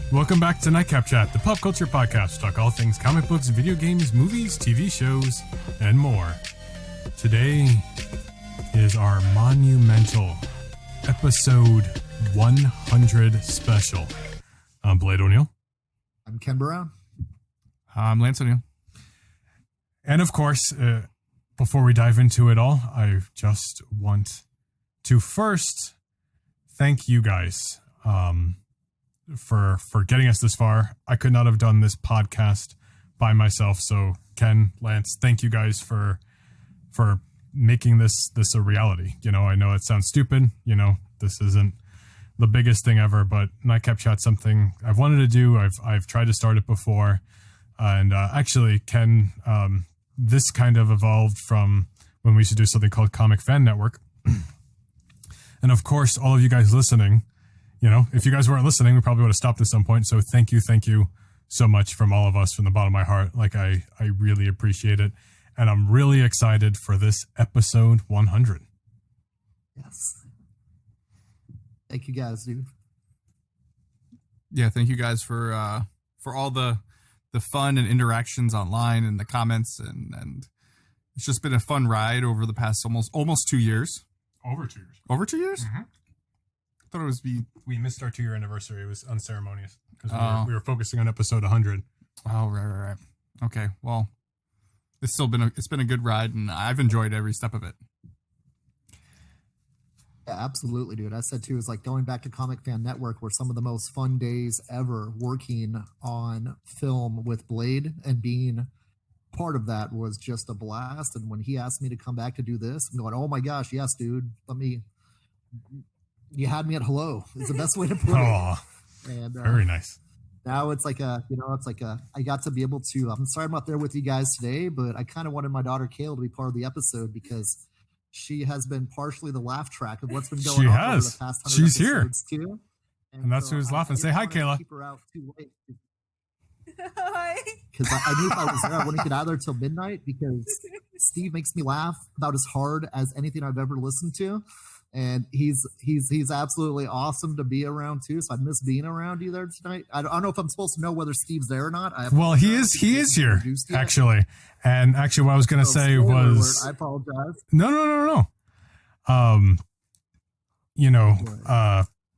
Welcome back to Nightcap Chat, the pop culture podcast. Talk all things comic books, video games, movies, TV shows, and more. Today is our monumental episode 100 special. I'm Blade O'Neill. I'm Ken Brown. I'm Lance O'Neill. And of course, before we dive into it all, I just want to first thank you guys for getting us this far. I could not have done this podcast by myself. So Ken, Lance, thank you guys for making this a reality. You know, I know it sounds stupid. You know, this isn't the biggest thing ever, but Nightcap Chat's something I've wanted to do. I've tried to start it before. And actually, Ken, this kind of evolved from when we used to do something called Comic Fan Network. And of course, all of you guys listening, you know, if you guys weren't listening, we probably would have stopped at some point. So thank you so much from all of us, from the bottom of my heart. Like, I really appreciate it. And I'm really excited for this episode 100. Yes. Thank you guys, dude. Yeah, thank you guys for all the fun and interactions online and the comments, and it's just been a fun ride over the past almost 2 years. Over 2 years. Over 2 years? Mm-hmm. I thought it was we missed our 2-year anniversary. It was unceremonious because we were focusing on episode 100. Oh, right. Okay, well, it's been a good ride, and I've enjoyed every step of it. Yeah, absolutely, dude. I said too, it's like going back to Comic Fan Network were some of the most fun days ever working on film with Blade, and being part of that was just a blast. And when he asked me to come back to do this, I'm going, oh my gosh, yes, dude. You had me at hello is the best way to put it. And very nice. Now it's like I got to be able to, I'm sorry I'm not there with you guys today, but I kind of wanted my daughter Kayla to be part of the episode because she has been partially the laugh track of what's been going on over the past 100 She's episodes here. Too. And that's who's laughing. Say hi, Kayla. Keep her out too late. Hi. Because I knew if I was there, I wouldn't get out of there till midnight, because Steve makes me laugh about as hard as anything I've ever listened to. And he's absolutely awesome to be around too. So I miss being around you there tonight. I don't know if I'm supposed to know whether Steve's there or not. Well, he is here actually. And actually, what I was going to say was, I apologize. No.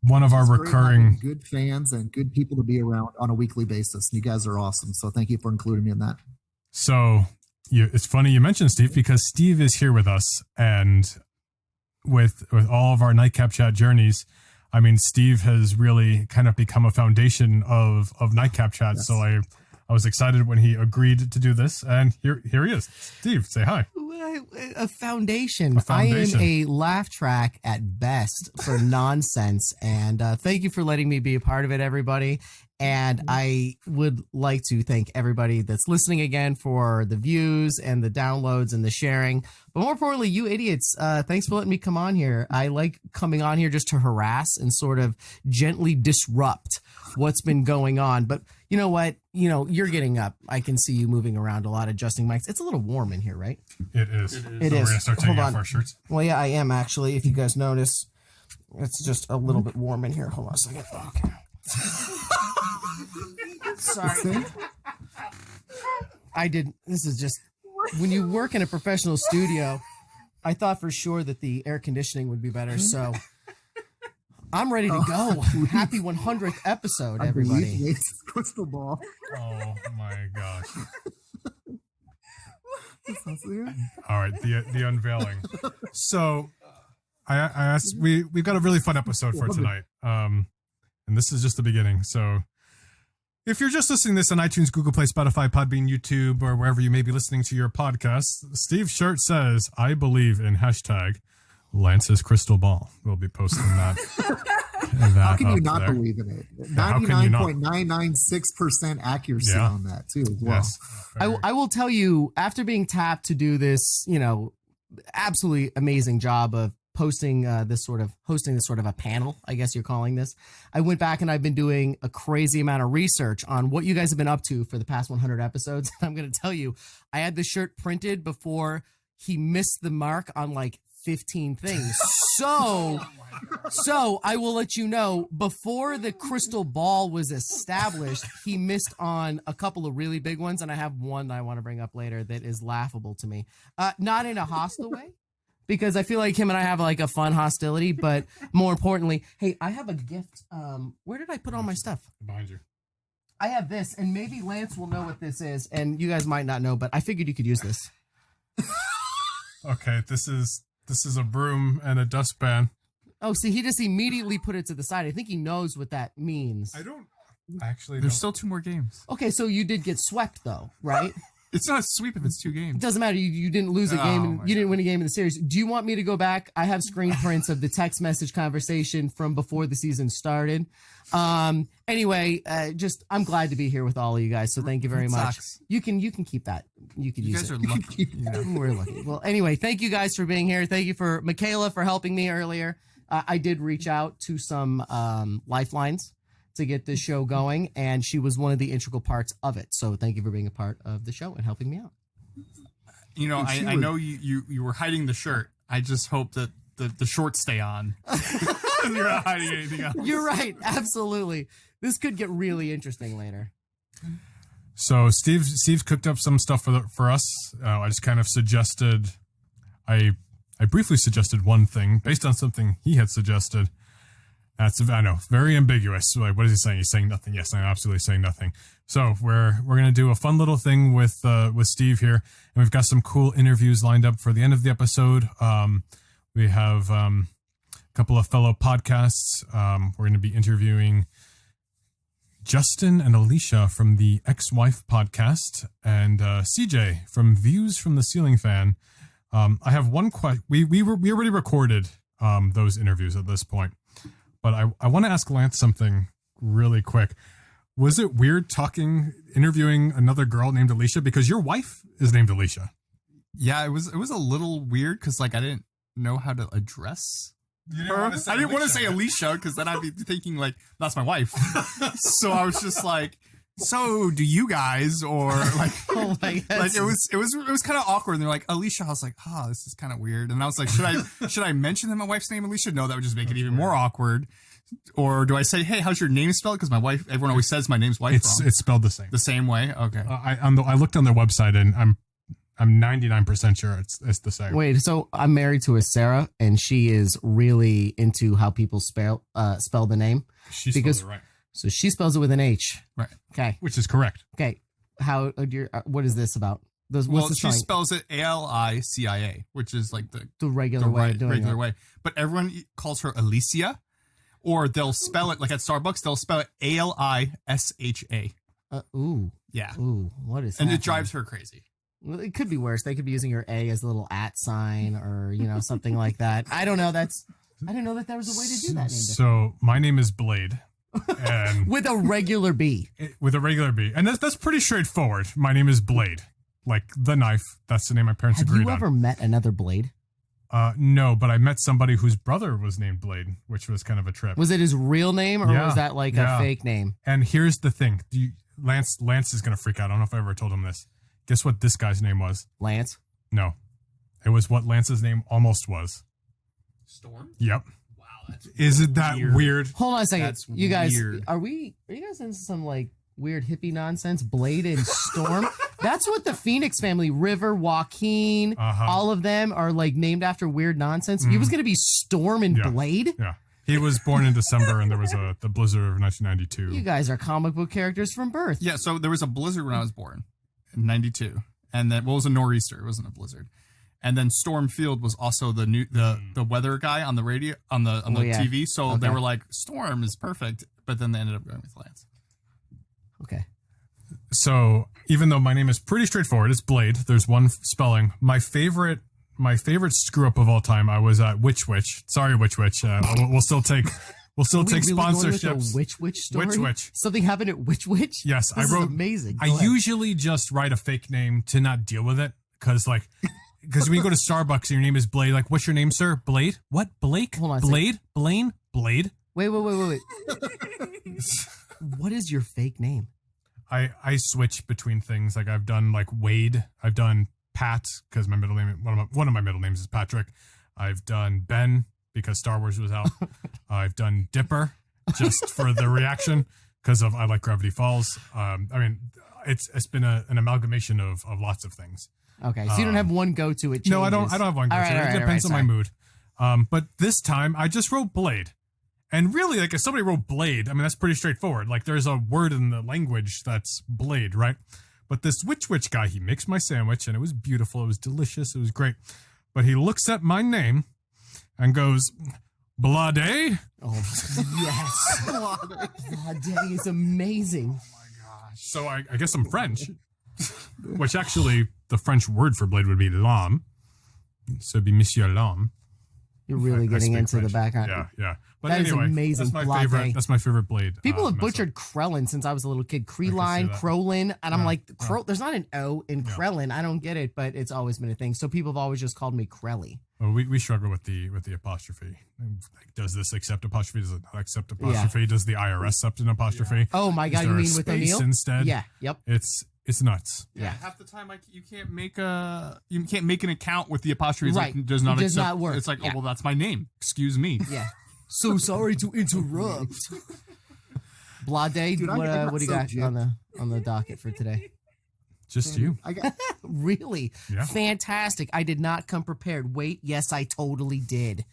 One of our recurring good fans and good people to be around on a weekly basis. You guys are awesome. So thank you for including me in that. So it's funny you mentioned Steve, because Steve is here with us, and with all of our Nightcap Chat journeys, I mean, Steve has really kind of become a foundation of Nightcap Chat. Yes. So I was excited when he agreed to do this, and here he is. Steve, say hi. A foundation. I am a laugh track at best for nonsense, and thank you for letting me be a part of it, everybody. And I would like to thank everybody that's listening again for the views and the downloads and the sharing. But more importantly, you idiots, thanks for letting me come on here. I like coming on here just to harass and sort of gently disrupt what's been going on. But you know what? You know, you're getting up. I can see you moving around a lot, adjusting mics. It's a little warm in here, right? It is. It so is. We're going to start taking off our shirts. Well, yeah, I am actually. If you guys notice, it's just a little bit warm in here. Hold on a second. Okay. Sorry. This is just, when you work in a professional studio, I thought for sure that the air conditioning would be better. So I'm ready to go. Happy 100th episode, everybody. Crystal ball. Oh my gosh. All right, the unveiling. So I asked, we've got a really fun episode for tonight. And this is just the beginning. So if you're just listening to this on iTunes, Google Play, Spotify, Podbean, YouTube, or wherever you may be listening to your podcast, Steve's shirt says, I believe in hashtag Lance's crystal ball. We'll be posting that. How can you not believe in it? 99.996% accuracy on that too as well. Yes. I will tell you, after being tapped to do this, absolutely amazing job of hosting this sort of a panel, I guess you're calling this, I went back and I've been doing a crazy amount of research on what you guys have been up to for the past 100 episodes. I'm going to tell you, I had the shirt printed before he missed the mark on like 15 things. So So I will let you know, before the crystal ball was established, he missed on a couple of really big ones, and I have one that I want to bring up later that is laughable to me. Not in a hostile way, because I feel like him and I have like a fun hostility, but more importantly, hey, I have a gift. Where did I put all my stuff? Behind you. I have this, and maybe Lance will know what this is, and you guys might not know, but I figured you could use this. Okay, this is a broom and a dustpan. Oh, see, he just immediately put it to the side. I think he knows what that means. I don't actually. There's still 2 more games. Okay, so you did get swept, though, right? It's not a sweep if it's 2 It games. doesn't matter. You didn't lose a game. Oh, And you didn't win a game in the series. Do you want me to go back? I have screen prints of the text message conversation from before the season started. Anyway, just I'm glad to be here with all of you guys. So thank you very much. Sucks. You can keep that. You can You use guys it. are lucky. We're lucky. Well, anyway, thank you guys for being here. Thank you for Makayla for helping me earlier. I did reach out to some lifelines to get this show going, and she was one of the integral parts of it. So thank you for being a part of the show and helping me out. You know, I know you were hiding the shirt. I just hope that the shorts stay on. You're not hiding anything else. You're right. Absolutely. This could get really interesting later. So Steve's cooked up some stuff for us. I just kind of suggested. I briefly suggested one thing based on something he had suggested. I know, very ambiguous. Like, what is he saying? He's saying nothing. Yes, I'm absolutely saying nothing. So we're gonna do a fun little thing with Steve here, and we've got some cool interviews lined up for the end of the episode. We have a couple of fellow podcasts. We're gonna be interviewing Justin and Alicia from the Ex-Wife podcast, and CJ from Views from the Ceiling Fan. I have one question. We already recorded those interviews at this point. But I want to ask Lance something really quick. Was it weird interviewing another girl named Alicia? Because your wife is named Alicia. Yeah, it was a little weird because like I didn't know how to address her. I didn't want to say Alicia because then I'd be thinking like that's my wife. So I was just like, so do you guys or like Oh my God. like it was kind of awkward. And they're like Alicia. I was like, this is kind of weird. And I was like, should I mention that my wife's name Alicia? No, that would just make it even more awkward. Or do I say, hey, how's your name spelled? Because my wife, everyone always says my name's wife wrong. It's spelled the same. The same way. Okay. I looked on their website and I'm 99% sure it's the same. Wait, so I'm married to a Sarah, and she is really into how people spell the name. She spells it right, So she spells it with an H. Right. Okay. which is correct. Okay. How what is this about? Well, she spells it Alicia, which is like the regular way of doing regular it. way. But everyone calls her Alicia, or they'll spell it like at Starbucks. They'll spell it Alisha. Ooh. Yeah, Ooh. What is? and it happening? drives her crazy. Well, it could be worse. They could be using your A as a little @ sign, or something like that. I don't know. I didn't know that there was a way to do that. So my name is Blade, and With a regular B. with a regular B, and that's pretty straightforward. My name is Blade, like the knife. That's the name my parents Have agreed you on. ever met another Blade? No, but I met somebody whose brother was named Blade, which was kind of a trip. Was it his real name, or Yeah, was that like yeah. a fake name? And here's the thing. Lance is going to freak out. I don't know if I ever told him this. Guess what this guy's name was? Lance? No. It was what Lance's name almost was. Storm. Yep. Wow, that's Isn't that weird? Hold on a second. That's You guys, weird. are you guys into some like weird hippie nonsense? Blade and Storm? That's what the Phoenix family, River, Joaquin, all of them are like named after weird nonsense. He was going to be Storm and Yeah. Blade? Yeah. He was born in December, and there was the blizzard of 1992. You guys are comic book characters from birth. Yeah, so there was a blizzard when I was born in 92. And then, well, it was a nor'easter. It wasn't a blizzard. And then Storm Field was also the weather guy on the radio, on the yeah. TV. So they Okay. were like, Storm is perfect. But then they ended up going with Lance. Okay. So even though my name is pretty straightforward, it's Blade. There's one spelling. My favorite screw up of all time. I was at Witch. Sorry, Witch. We'll still take sponsorships. Witch story? Witch. Something happened at Witch? Yes, This I wrote. is amazing. I Go ahead. usually just write a fake name to not deal with it, because when you go to Starbucks and your name is Blade, like, what's your name, sir? Blade? What? Blake? Hold on a Blade? Blaine? Blade? Wait. What is your fake name? I switch between things. Like, I've done like Wade. I've done Pat, because my middle name, one of my middle names is Patrick. I've done Ben because Star Wars was out. I've done Dipper just for the reaction because I like Gravity Falls. I mean, it's been an amalgamation of lots of things. Okay, so you don't have one go-to. It changes. No, I don't have one go-to. It depends on my mood. But this time I just wrote Blade. And really, like, if somebody wrote Blade, I mean, that's pretty straightforward. Like, there's a word in the language that's Blade, right? But this witch guy, he makes my sandwich, and it was beautiful. It was delicious. It was great. But he looks at my name and goes, Blade? Oh, yes. Blade is amazing. Oh, my gosh. So I guess I'm French, which actually the French word for blade would be l'homme. So it'd be Monsieur l'homme. You're really getting into French. the background. Yeah. But that anyway, is amazing. That's my favorite Blade. People have butchered Krellin since I was a little kid. Krellin, Krolin, and I'm like, there's not an O in Krellin. I don't get it, but it's always been a thing. So people have always just called me Krelly. Well, we struggle with the apostrophe. Like, does this accept apostrophe? Does it not accept apostrophe? Does the IRS accept an apostrophe? Oh my God, you mean with O'Neill instead? Yeah. Yep. It's nuts. Yeah. Half the time, like, you can't make an account with the apostrophe. Right. Like, does not work. It's like, oh well, that's my name. Excuse me. Yeah. So sorry to interrupt. Blade, Dude, what do you got on the docket for today? Just you. Really? Yeah. Fantastic. I did not come prepared. Wait, yes, I totally did.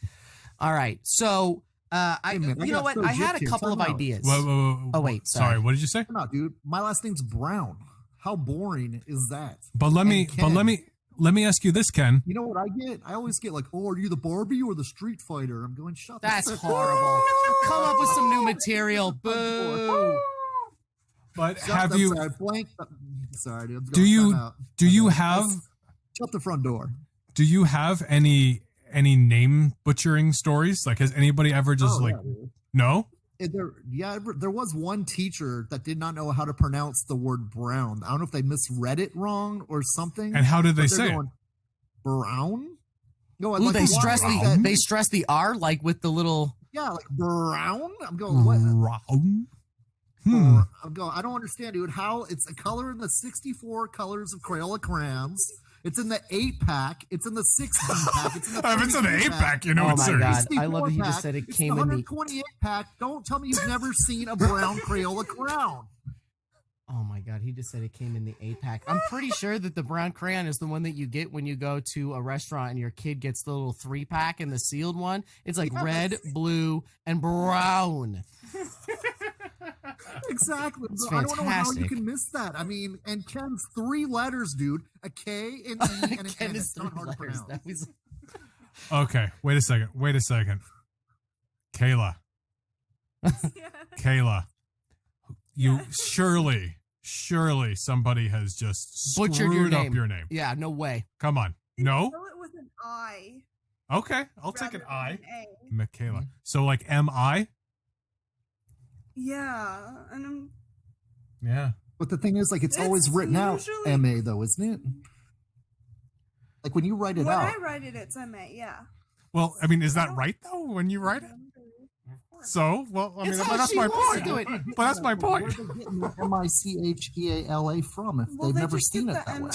All right. So, you know what? I had a couple of ideas. Whoa. Oh, wait. Sorry. What did you say? No, dude. My last name's Brown. How boring is that? But let me ask you this, Ken. You know what I get? I always get like, oh, are you the Barbie or the Street Fighter? I'm going, shut the That's fuck horrible. Come up with some new material. Boo. But Sorry, blank. Sorry, dude. Do you have? Shut the front door. Do you have any name butchering stories? Like, has anybody ever just no? There was one teacher that did not know how to pronounce the word brown. I don't know if they misread it wrong or something. And how did they say it? Brown? No, Ooh, they stress the R, like with the little. Yeah, like brown. I'm going, what? Brown? I'm going, I don't understand, dude. How it's a color in the 64 colors of Crayola crayons. It's in the 8-pack. It's in the 16-pack. It's in the if it's in the 8-pack, you know oh it's my serious. God. I love that you just said it came in the 128-pack. Don't tell me you've never seen a brown Crayola crayon. Oh my God, he just said it came in the 8-pack. I'm pretty sure that the brown crayon is the one that you get when you go to a restaurant and your kid gets the little 3-pack and the sealed one. It's like red, blue, and brown. Exactly. I don't know how you can miss that. I mean, and Ken's 3 letters, dude. A K, an E, and an N. It's not hard to pronounce. Okay, wait a second. Kayla. Kayla. You surely somebody has just butchered screwed up your name. Yeah, no way. Come on. No? No, it was an I. Okay, I'll take an I. A. Makayla. So like M-I? Yeah, and Yeah. But the thing is, like, it's always written out M-A, though, isn't it? Like, when you write it out. When I write it, it's M-A, yeah. Well, I mean, is that right, though, when you write it? So, well, I mean, that's my point. But that's my point. Where are they getting the M-I-C-H-E-A-L-A from if they've never seen it that way?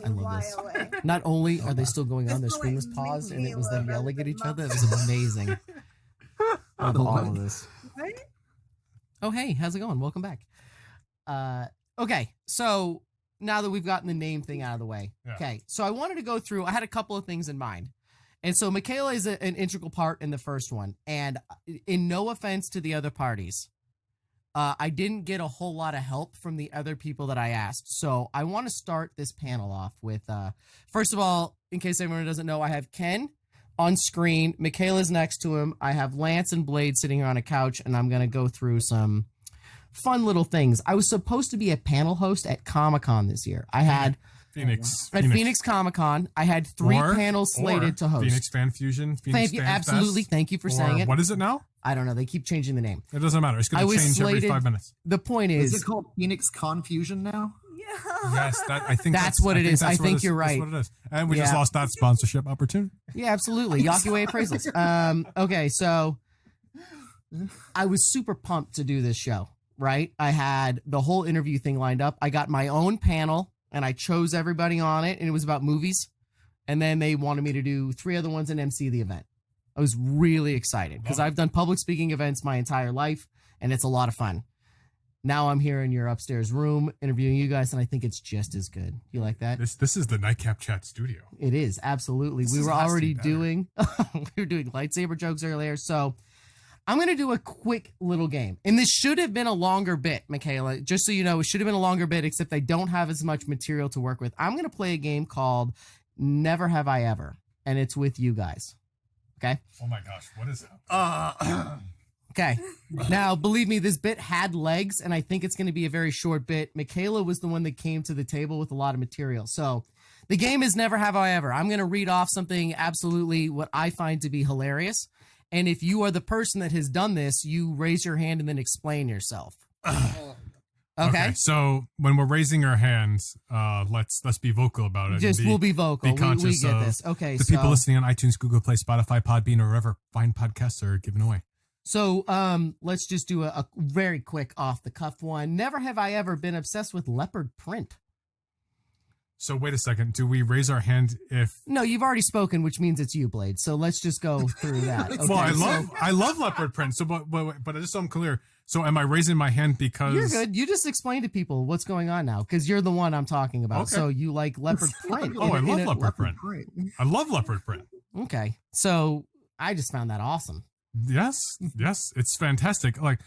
I love this. Not only are they still going on, their screen was paused and it was them yelling at each other. It was amazing. I love all of this. Right? Oh, hey, how's it going? Welcome back. Okay, so now that we've gotten the name thing out of the way. Yeah. Okay, so I wanted to go through, I had a couple of things in mind. And so Makayla is an integral part in the first one. And in no offense to the other parties, I didn't get a whole lot of help from the other people that I asked. So I want to start this panel off with, first of all, in case anyone doesn't know, I have Ken on screen. Makayla's next to him. I have Lance and Blade sitting here on a couch, and I'm going to go through some fun little things. I was supposed to be a panel host at Comic-Con this year. I had... Phoenix Comic-Con, I had 3 panels slated to host. Phoenix Fan Fusion. Thank you, absolutely. Thank you for saying it. What is it now? I don't know. They keep changing the name. It doesn't matter. It's going to change every 5 minutes. The point is it called Phoenix Confusion now? Yeah. Yes, I think that's what it is. I think you're right. That's what it is. And we just lost that sponsorship opportunity. Yeah, absolutely. Yakuway Appraisals. Okay, so I was super pumped to do this show, right? I had the whole interview thing lined up. I got my own panel. And I chose everybody on it, and it was about movies. And then they wanted me to do 3 other ones and MC the event. I was really excited because I've done public speaking events my entire life, and it's a lot of fun. Now I'm here in your upstairs room interviewing you guys, and I think it's just as good. You like that? This is the Nightcap Chat studio. It is, absolutely. We were already doing lightsaber jokes earlier, so I'm going to do a quick little game. And this should have been a longer bit, Makayla. Just so you know, it should have been a longer bit, except I don't have as much material to work with. I'm going to play a game called Never Have I Ever, and it's with you guys. Okay? Oh my gosh, what is that? Okay. Now, believe me, this bit had legs, and I think it's going to be a very short bit. Makayla was the one that came to the table with a lot of material. So the game is Never Have I Ever. I'm going to read off something absolutely what I find to be hilarious. And if you are the person that has done this, you raise your hand and then explain yourself. Okay. So when we're raising our hands, let's be vocal about it. Just we'll be vocal. Be conscious we get of this. Okay. The people listening on iTunes, Google Play, Spotify, Podbean, or wherever fine podcasts are given away. So let's just do a very quick off the cuff one. Never have I ever been obsessed with leopard print. So wait a second. Do we raise our hand if? No, you've already spoken, which means it's you, Blade. So let's just go through that. Okay, well, I love leopard print. So, but just so I'm clear. So am I raising my hand because you're good? You just explain to people what's going on now because you're the one I'm talking about. Okay. So you like leopard print? I love leopard print. I love leopard print. Okay, so I just found that awesome. Yes, it's fantastic. Like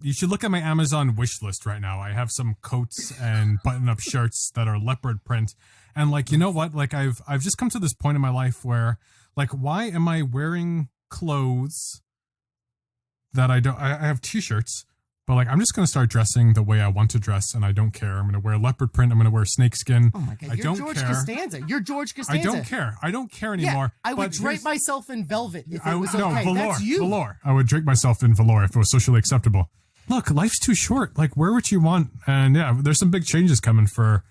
you should look at my Amazon wish list right now. I have some coats and button-up shirts that are leopard print, and like, you know what? Like I've just come to this point in my life where, like, why am I wearing clothes that I don't? I have t-shirts, but like I'm just gonna start dressing the way I want to dress, and I don't care. I'm gonna wear leopard print. I'm gonna wear snakeskin. Oh my god, you're George Costanza. You're George Costanza. I don't care. I don't care anymore. Yeah, I would drape myself in velvet if it was okay. Velour, that's you. Velour. I would drape myself in velour if it was socially acceptable. Look, life's too short. Like, wear what you want. And yeah, there's some big changes coming for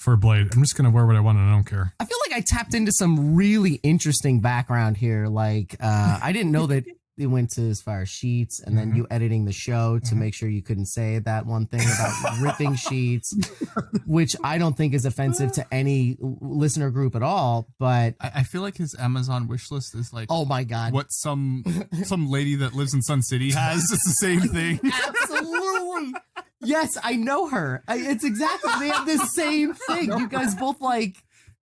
Blade. I'm just gonna wear what I want, and I don't care. I feel like I tapped into some really interesting background here. Like, I didn't know that it went to as far as sheets, and then you editing the show to make sure you couldn't say that one thing about ripping sheets, which I don't think is offensive to any listener group at all. But I feel like his Amazon wish list is like, oh my god, what some lady that lives in Sun City has. It's the same thing. Absolutely. Yes, I know her. It's exactly, they have the same thing. You guys both like,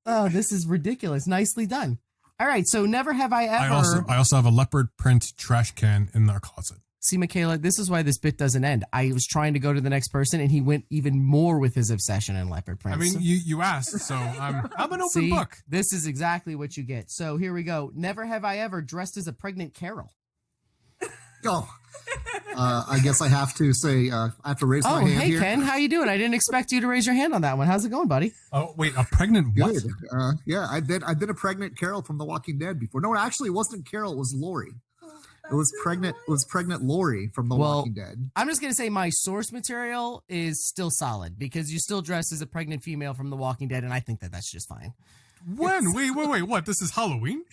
oh, this is ridiculous. Nicely done. All right, so never have I ever. I also have a leopard print trash can in our closet. See, Makayla, this is why this bit doesn't end. I was trying to go to the next person, and he went even more with his obsession in leopard print. I mean, you asked, so I'm an open book. This is exactly what you get. So here we go. Never have I ever dressed as a pregnant Carol. Oh, I guess I have to say, I have to raise my hand here. Oh, hey, Ken, how you doing? I didn't expect you to raise your hand on that one. How's it going, buddy? Oh, wait, a pregnant what? Good. Yeah, I've been a pregnant Carol from The Walking Dead before. No, actually, it wasn't Carol. It was Lori. It was pregnant Lori from The Walking Dead. I'm just going to say my source material is still solid because you still dress as a pregnant female from The Walking Dead, and I think that that's just fine. When? Wait, what? This is Halloween?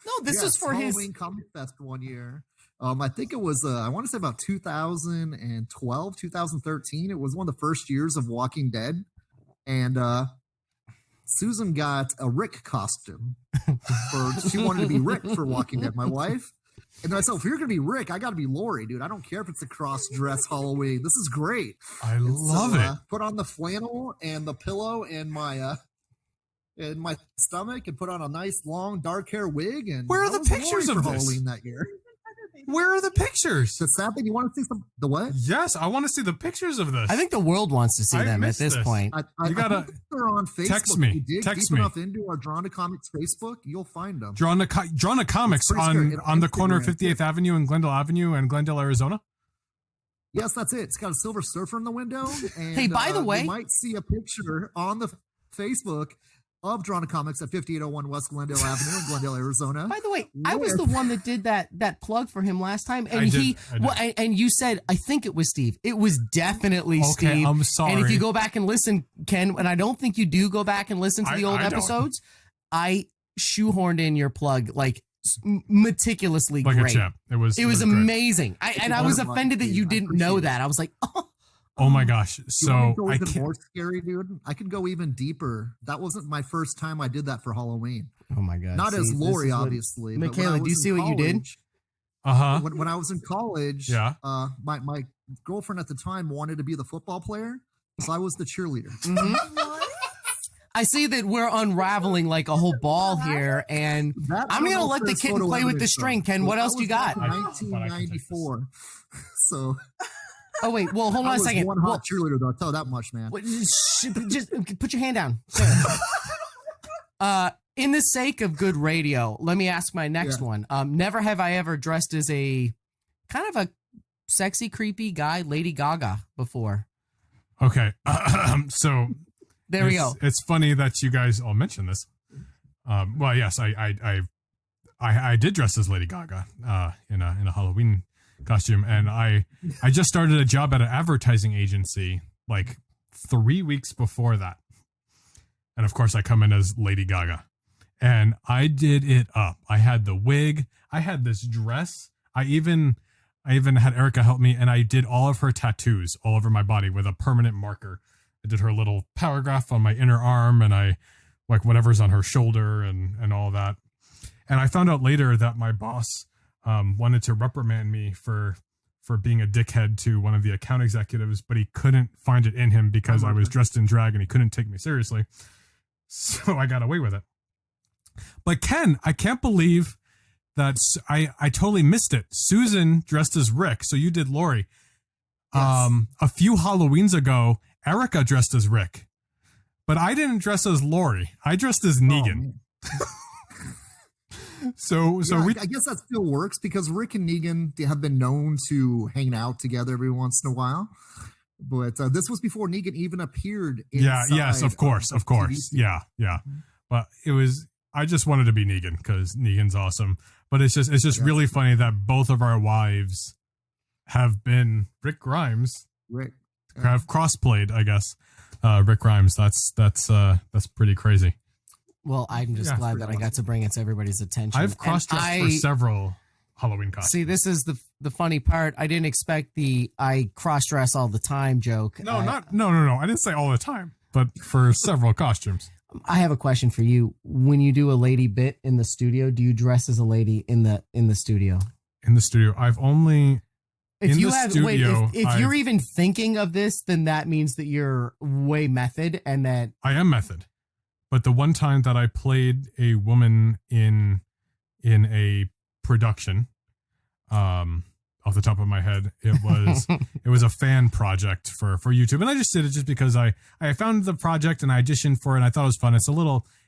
No, this is for Halloween Comic Fest one year. I think it was, I want to say about 2012, 2013. It was one of the first years of Walking Dead. And Susan got a Rick costume. She wanted to be Rick for Walking Dead, my wife. And then I said, if you're going to be Rick, I got to be Lori, dude. I don't care if it's a cross-dress Halloween. This is great. I love it. Put on the flannel and the pillow and my stomach and put on a nice long dark hair wig. And where are the pictures of this? Halloween that year? Where are the pictures? The sad thing, you want to see the what? Yes, I want to see the pictures of this. I think the world wants to see them at this point. You gotta they're on Facebook. Text me. Text me. Enough into our Drawn to Comics Facebook, you'll find them. Drawn to Comics on the corner of 58th Avenue and Glendale Avenue in Glendale, Arizona. Yes, that's it. It's got a Silver Surfer in the window. And, hey, by the way, you might see a picture on the Facebook of Drawn to Comics at 5801 West Glendale Avenue in Glendale, Arizona. By the way, I was the one that did that plug for him last time, and I did. And you said, I think it was Steve. It was definitely Steve. I'm sorry. And if you go back and listen, Ken, and I don't think you do go back and listen to the old episodes, I shoehorned in your plug like meticulously like great. A champ. It was amazing. I was offended that you didn't know that. I was like, oh my gosh. So I can more scary, dude. I can go even deeper. That wasn't my first time I did that for Halloween. Oh my god! Not See, as this Lori, is what- obviously. but when I Michaela, do you was see in what you did? college- Uh-huh. When I was in college, Yeah. my girlfriend at the time wanted to be the football player, so I was the cheerleader. Mhm. What? I see that we're unraveling like a whole ball here, and That- I I'm don't gonna know let if the there's kitten photo play with the evidence string. of. Ken, what That else was you got? back in I thought I could take 1994. So Oh wait, well, hold I on a was second. one hot cheerleader, though. I'll tell you that much, man. Wait, just put your hand down. In the sake of good radio, let me ask my next one. Never have I ever dressed as a kind of a sexy, creepy guy, Lady Gaga, before. Okay. So There we go. It's funny that you guys all mentioned this. Well, yes, I did dress as Lady Gaga in a Halloween costume, and I just started a job at an advertising agency like 3 weeks before that, and of course I come in as Lady Gaga, and I did it up. I had the wig, I had this dress, I even had Erica help me, and I did all of her tattoos all over my body with a permanent marker. I did her little paragraph on my inner arm, and I like whatever's on her shoulder and all that. And I found out later that my boss wanted to reprimand me for being a dickhead to one of the account executives, but he couldn't find it in him because I was dressed in drag and he couldn't take me seriously. So I got away with it. But Ken, I can't believe that I totally missed it. Susan dressed as Rick, so you did Lori. Yes. A few Halloweens ago, Erica dressed as Rick, but I didn't dress as Lori. I dressed as Negan. So Yeah, we I guess that still works because Rick and Negan, they have been known to hang out together every once in a while. But this was before Negan even appeared. yes, of course. the TV. Yeah. But I just wanted to be Negan because Negan's awesome. But it's just really funny that both of our wives have been Rick Grimes, Rick. have crossplayed, I guess. Rick Grimes. That's pretty crazy. Well, I'm just glad that I got to bring it to everybody's attention. I've cross-dressed for several Halloween costumes. See, this is the funny part. I didn't expect the I cross-dress all the time joke. No. I didn't say all the time, but for several costumes. I have a question for you. When you do a lady bit in the studio, do you dress as a lady in the studio? In the studio, I've only If in you the have studio, if you're even thinking of this, then that means that you're way method and that I am method. But the one time that I played a woman in a production, off the top of my head, it was a fan project for YouTube, and I just did it just because I found the project and I auditioned for it and I thought it was fun.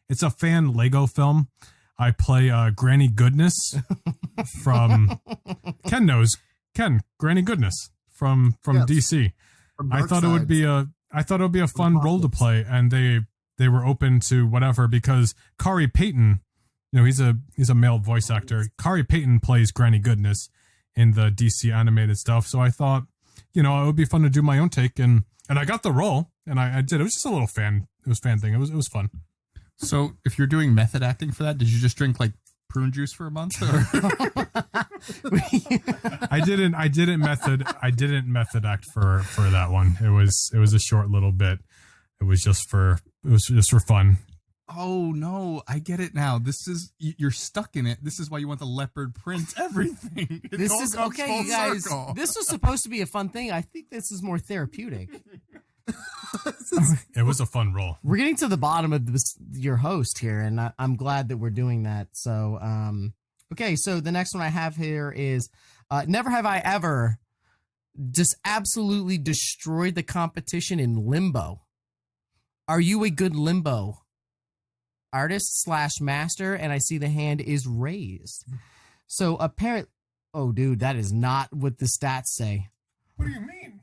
It's a fan Lego film. I play Granny Goodness from Ken Granny Goodness from DC. From I thought it would be a fun role to play, and they were open to whatever because Kari Payton, he's a male voice actor. Kari Payton plays Granny Goodness in the DC animated stuff. So I thought, it would be fun to do my own take, and I got the role, and I did. It was just a little fan thing. It was fun. So if you're doing method acting for that, did you just drink like prune juice for a month? Or? I didn't method act for that one. It was a short little bit. It was just for fun. Oh no, I get it now. You're stuck in it. This is why you want the leopard print everything. this is okay, you guys. Circle. This was supposed to be a fun thing. I think this is more therapeutic. It was a fun role. We're getting to the bottom of your host here, and I'm glad that we're doing that. So, okay. So the next one I have here is, never have I ever just absolutely destroyed the competition in limbo. Are you a good limbo artist / master? And I see the hand is raised. So apparently, oh dude, that is not what the stats say. What do you mean?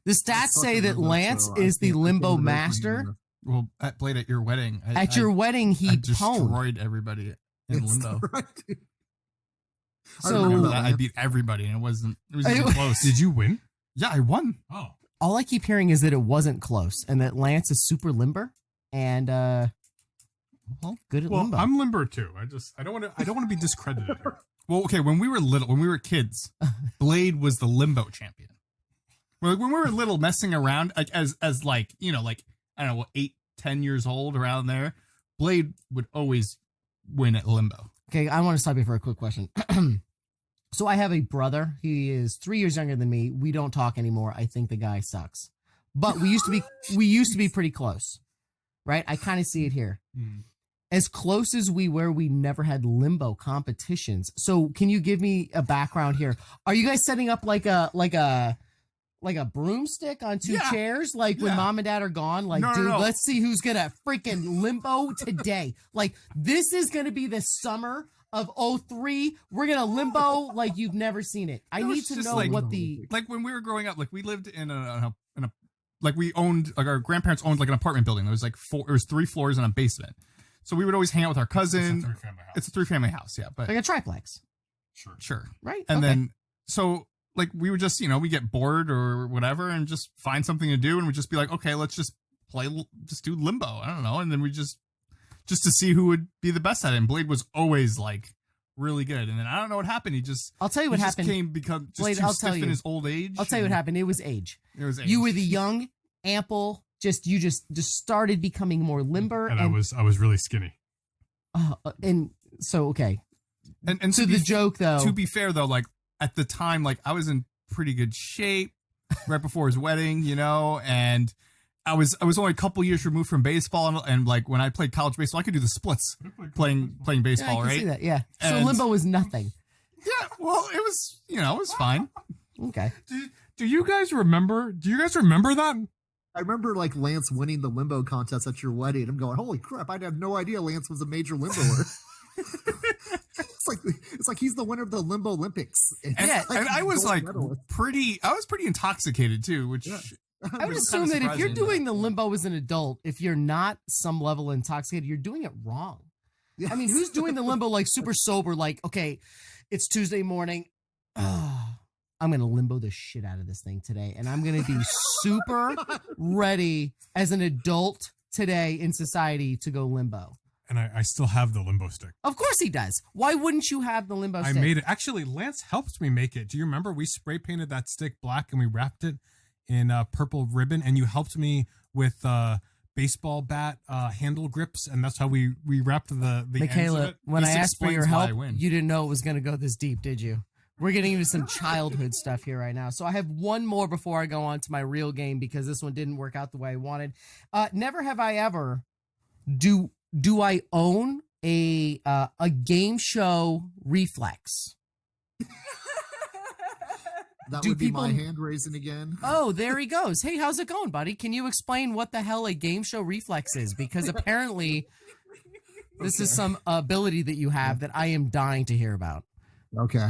The stats say that Lance is the limbo master. Well, at Blade at your wedding. At your wedding, he I pwned. destroyed everybody in limbo. Right. So I remember I beat everybody, and it wasn't even close. Did you win? Yeah, I won. Oh. all I keep hearing is that it wasn't close and that Lance is super limber and good at limbo. I'm limber too. I don't want to be discredited here. Well, okay, when we were kids, Blade was the limbo champion. When we were little, messing around, like as like, you know, like I don't know, 8-10 years old, around there, Blade would always win at limbo. Okay, I want to stop you for a quick question. So I have a brother. He is 3 years younger than me. We don't talk anymore. I think the guy sucks. But we used to be pretty close. Right? I kind of see it here. As close as we were, we never had limbo competitions. So can you give me a background here? Are you guys setting up like a broomstick on two chairs, like when mom and dad are gone? Like, no. Let's see who's gonna freaking limbo today. Like, this is gonna be the summer of 03. We're gonna limbo like you've never seen it. I need to know what the when we were growing up, like we lived in a like we owned, like our grandparents owned like an apartment building. There was like 3 floors and a basement. So we would always hang out with our cousin. It's a 3-family house, yeah, but like a triplex. Sure. Right. And then so like we would just, we get bored or whatever and just find something to do, and we'd just be like, okay, let's just do limbo. I don't know. And then we just to see who would be the best at it. And Blade was always like really good. And then I don't know what happened. I'll tell you what happened. Blade, too stiff in his old age. I'll tell you what happened. It was age. You were the young, ample, you just started becoming more limber. And I was really skinny. And so, okay. And so the joke though, to be fair though, like at the time, like I was in pretty good shape right before his wedding, and I was only a couple years removed from baseball, and like when I played college baseball, I could do the splits playing baseball, I can right? See that, yeah. So limbo was nothing. Yeah, well, it was, it was fine. Okay. Do you guys remember that? I remember like Lance winning the limbo contest at your wedding. I'm going, holy crap! I had no idea Lance was a major limboer. It's like he's the winner of the Limbo Olympics. And I was like pretty intoxicated too, which I would assume that if you're doing the limbo as an adult, if you're not some level intoxicated, you're doing it wrong. Yes. I mean, who's doing the limbo like super sober? Like, okay, it's Tuesday morning. I'm going to limbo the shit out of this thing today. And I'm going to be super ready as an adult today in society to go limbo. And I still have the limbo stick. Of course he does. Why wouldn't you have the limbo stick? I made it. Actually, Lance helped me make it. Do you remember we spray painted that stick black and we wrapped it in purple ribbon, and you helped me with baseball bat handle grips, and that's how we wrapped the ends of Makayla, it. when I asked for your help, you didn't know it was going to go this deep, did you? We're getting into some childhood stuff here right now. So I have one more before I go on to my real game, because this one didn't work out the way I wanted. Never have I ever do I own a game show reflex? That would be my hand raising again. Oh, there he goes. Hey, how's it going, buddy? Can you explain what the hell a game show reflex is? Because apparently this is some ability that you have that I am dying to hear about. Okay.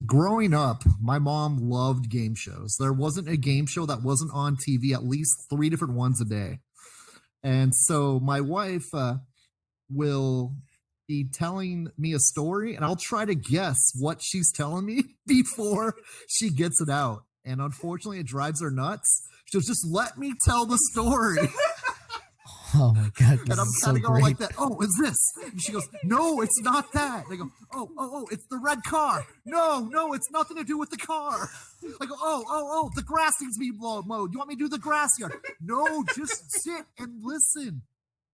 Growing up, my mom loved game shows. There wasn't a game show that wasn't on TV, at least 3 different ones a day. And so my wife will be telling me a story, and I'll try to guess what she's telling me before she gets it out. And unfortunately, it drives her nuts. She'll just let me tell the story. Oh my God. And I'm kind of going like that. Oh, is this? And she goes, no, it's not that. And I go, oh, it's the red car. No, it's nothing to do with the car. I go, oh, the grass needs to be mowed. You want me to do the grass yard? No, just sit and listen.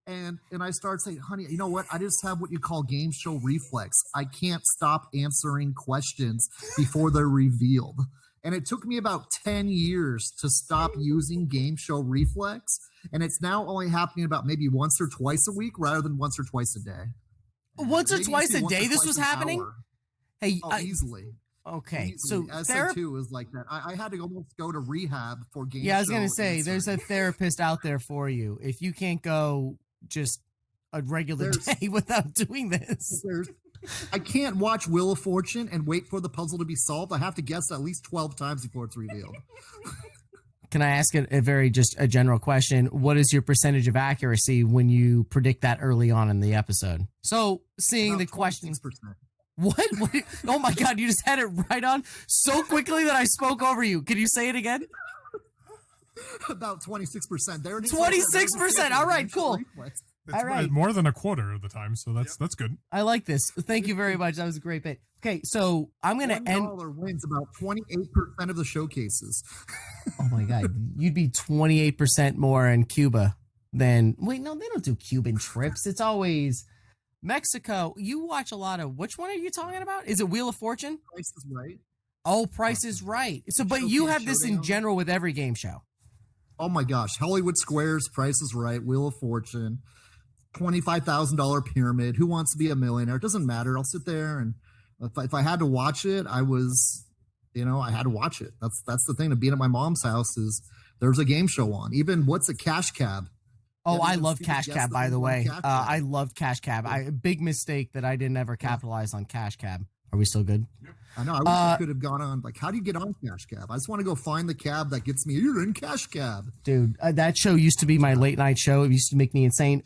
And I start saying, honey, you know what? I just have what you call game show reflex. I can't stop answering questions before they're revealed. And it took me about 10 years to stop using game show reflex. And it's now only happening about maybe once or twice a week rather than once or twice a day. Once or twice a day this was happening? Hour. Hey, easily. Okay, easily. So SO2 is like that. I had to almost go to rehab for game show. Yeah, I was going to say, there's a therapist out there for you. If you can't go just a regular day without doing this. I can't watch Wheel of Fortune and wait for the puzzle to be solved. I have to guess at least 12 times before it's revealed. Can I ask a general question? What is your percentage of accuracy when you predict that early on in the episode? So seeing about the question. What? Oh my God, you just had it right on so quickly that I spoke over you. Can you say it again? About 26%. There it is. 26%. All right, cool. All right. More than a quarter of the time, so that's good. I like this. Thank you very much. That was a great bit. Okay, so I'm going to end. $1 wins about 28% of the showcases. Oh my God. You'd be 28% more in Cuba than. Wait, no, they don't do Cuban trips. It's always Mexico, you watch a lot of, which one are you talking about? Is it Wheel of Fortune? Price is Right. Oh, Price is Right. So, but you have this in general with every game show. Oh my gosh. Hollywood Squares, Price is Right, Wheel of Fortune, $25,000 pyramid. Who wants to be a millionaire? It doesn't matter. I'll sit there, and if I had to watch it, I had to watch it. That's the thing of being at my mom's house is there's a game show on. Even what's a Cash Cab? Oh, I love Cash Cab, by the way. I loved Cash Cab. Big mistake that I didn't ever capitalize on Cash Cab. Are we still good? I know. I wish I could have gone on. Like, how do you get on Cash Cab? I just want to go find the cab that gets me. You're in Cash Cab. Dude, that show used to be my late night show. It used to make me insane.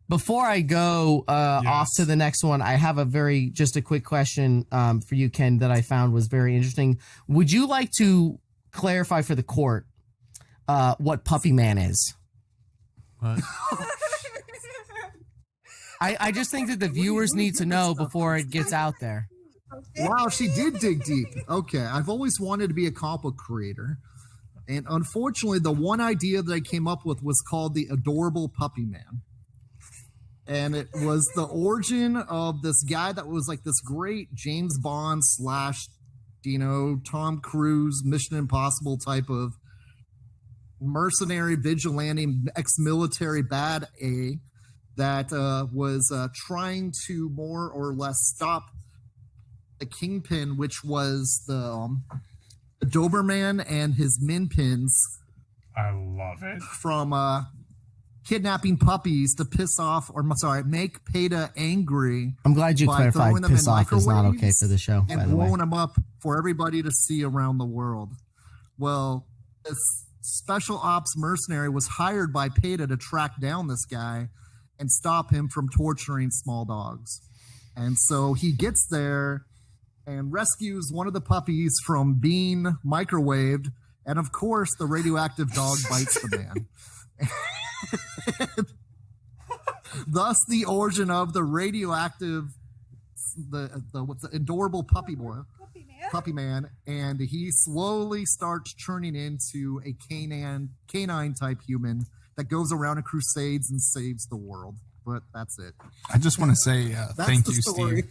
Before I go off to the next one, I have just a quick question for you, Ken, that I found was very interesting. Would you like to clarify for the court what Puppy Man is? What? I just think that the viewers need to know before it gets out there. Wow, she did dig deep. Okay, I've always wanted to be a comic book creator. And unfortunately, the one idea that I came up with was called the Adorable Puppy Man. And it was the origin of this guy that was like this great James Bond / Tom Cruise, Mission Impossible type of mercenary, vigilante, ex-military bad A that was trying to more or less stop the Kingpin, which was the Doberman and his Minpins. I love it. From kidnapping puppies to make PETA angry. I'm glad you clarified piss off is not okay for the show, and blowing them up for everybody to see around the world. Well, this special ops mercenary was hired by PETA to track down this guy and stop him from torturing small dogs. And so he gets there and rescues one of the puppies from being microwaved. And of course, the radioactive dog bites the man. Thus, the origin of the radioactive, the adorable puppy man, and he slowly starts turning into a canine type human that goes around and crusades and saves the world. But that's it. I just want to say thank you, Steve.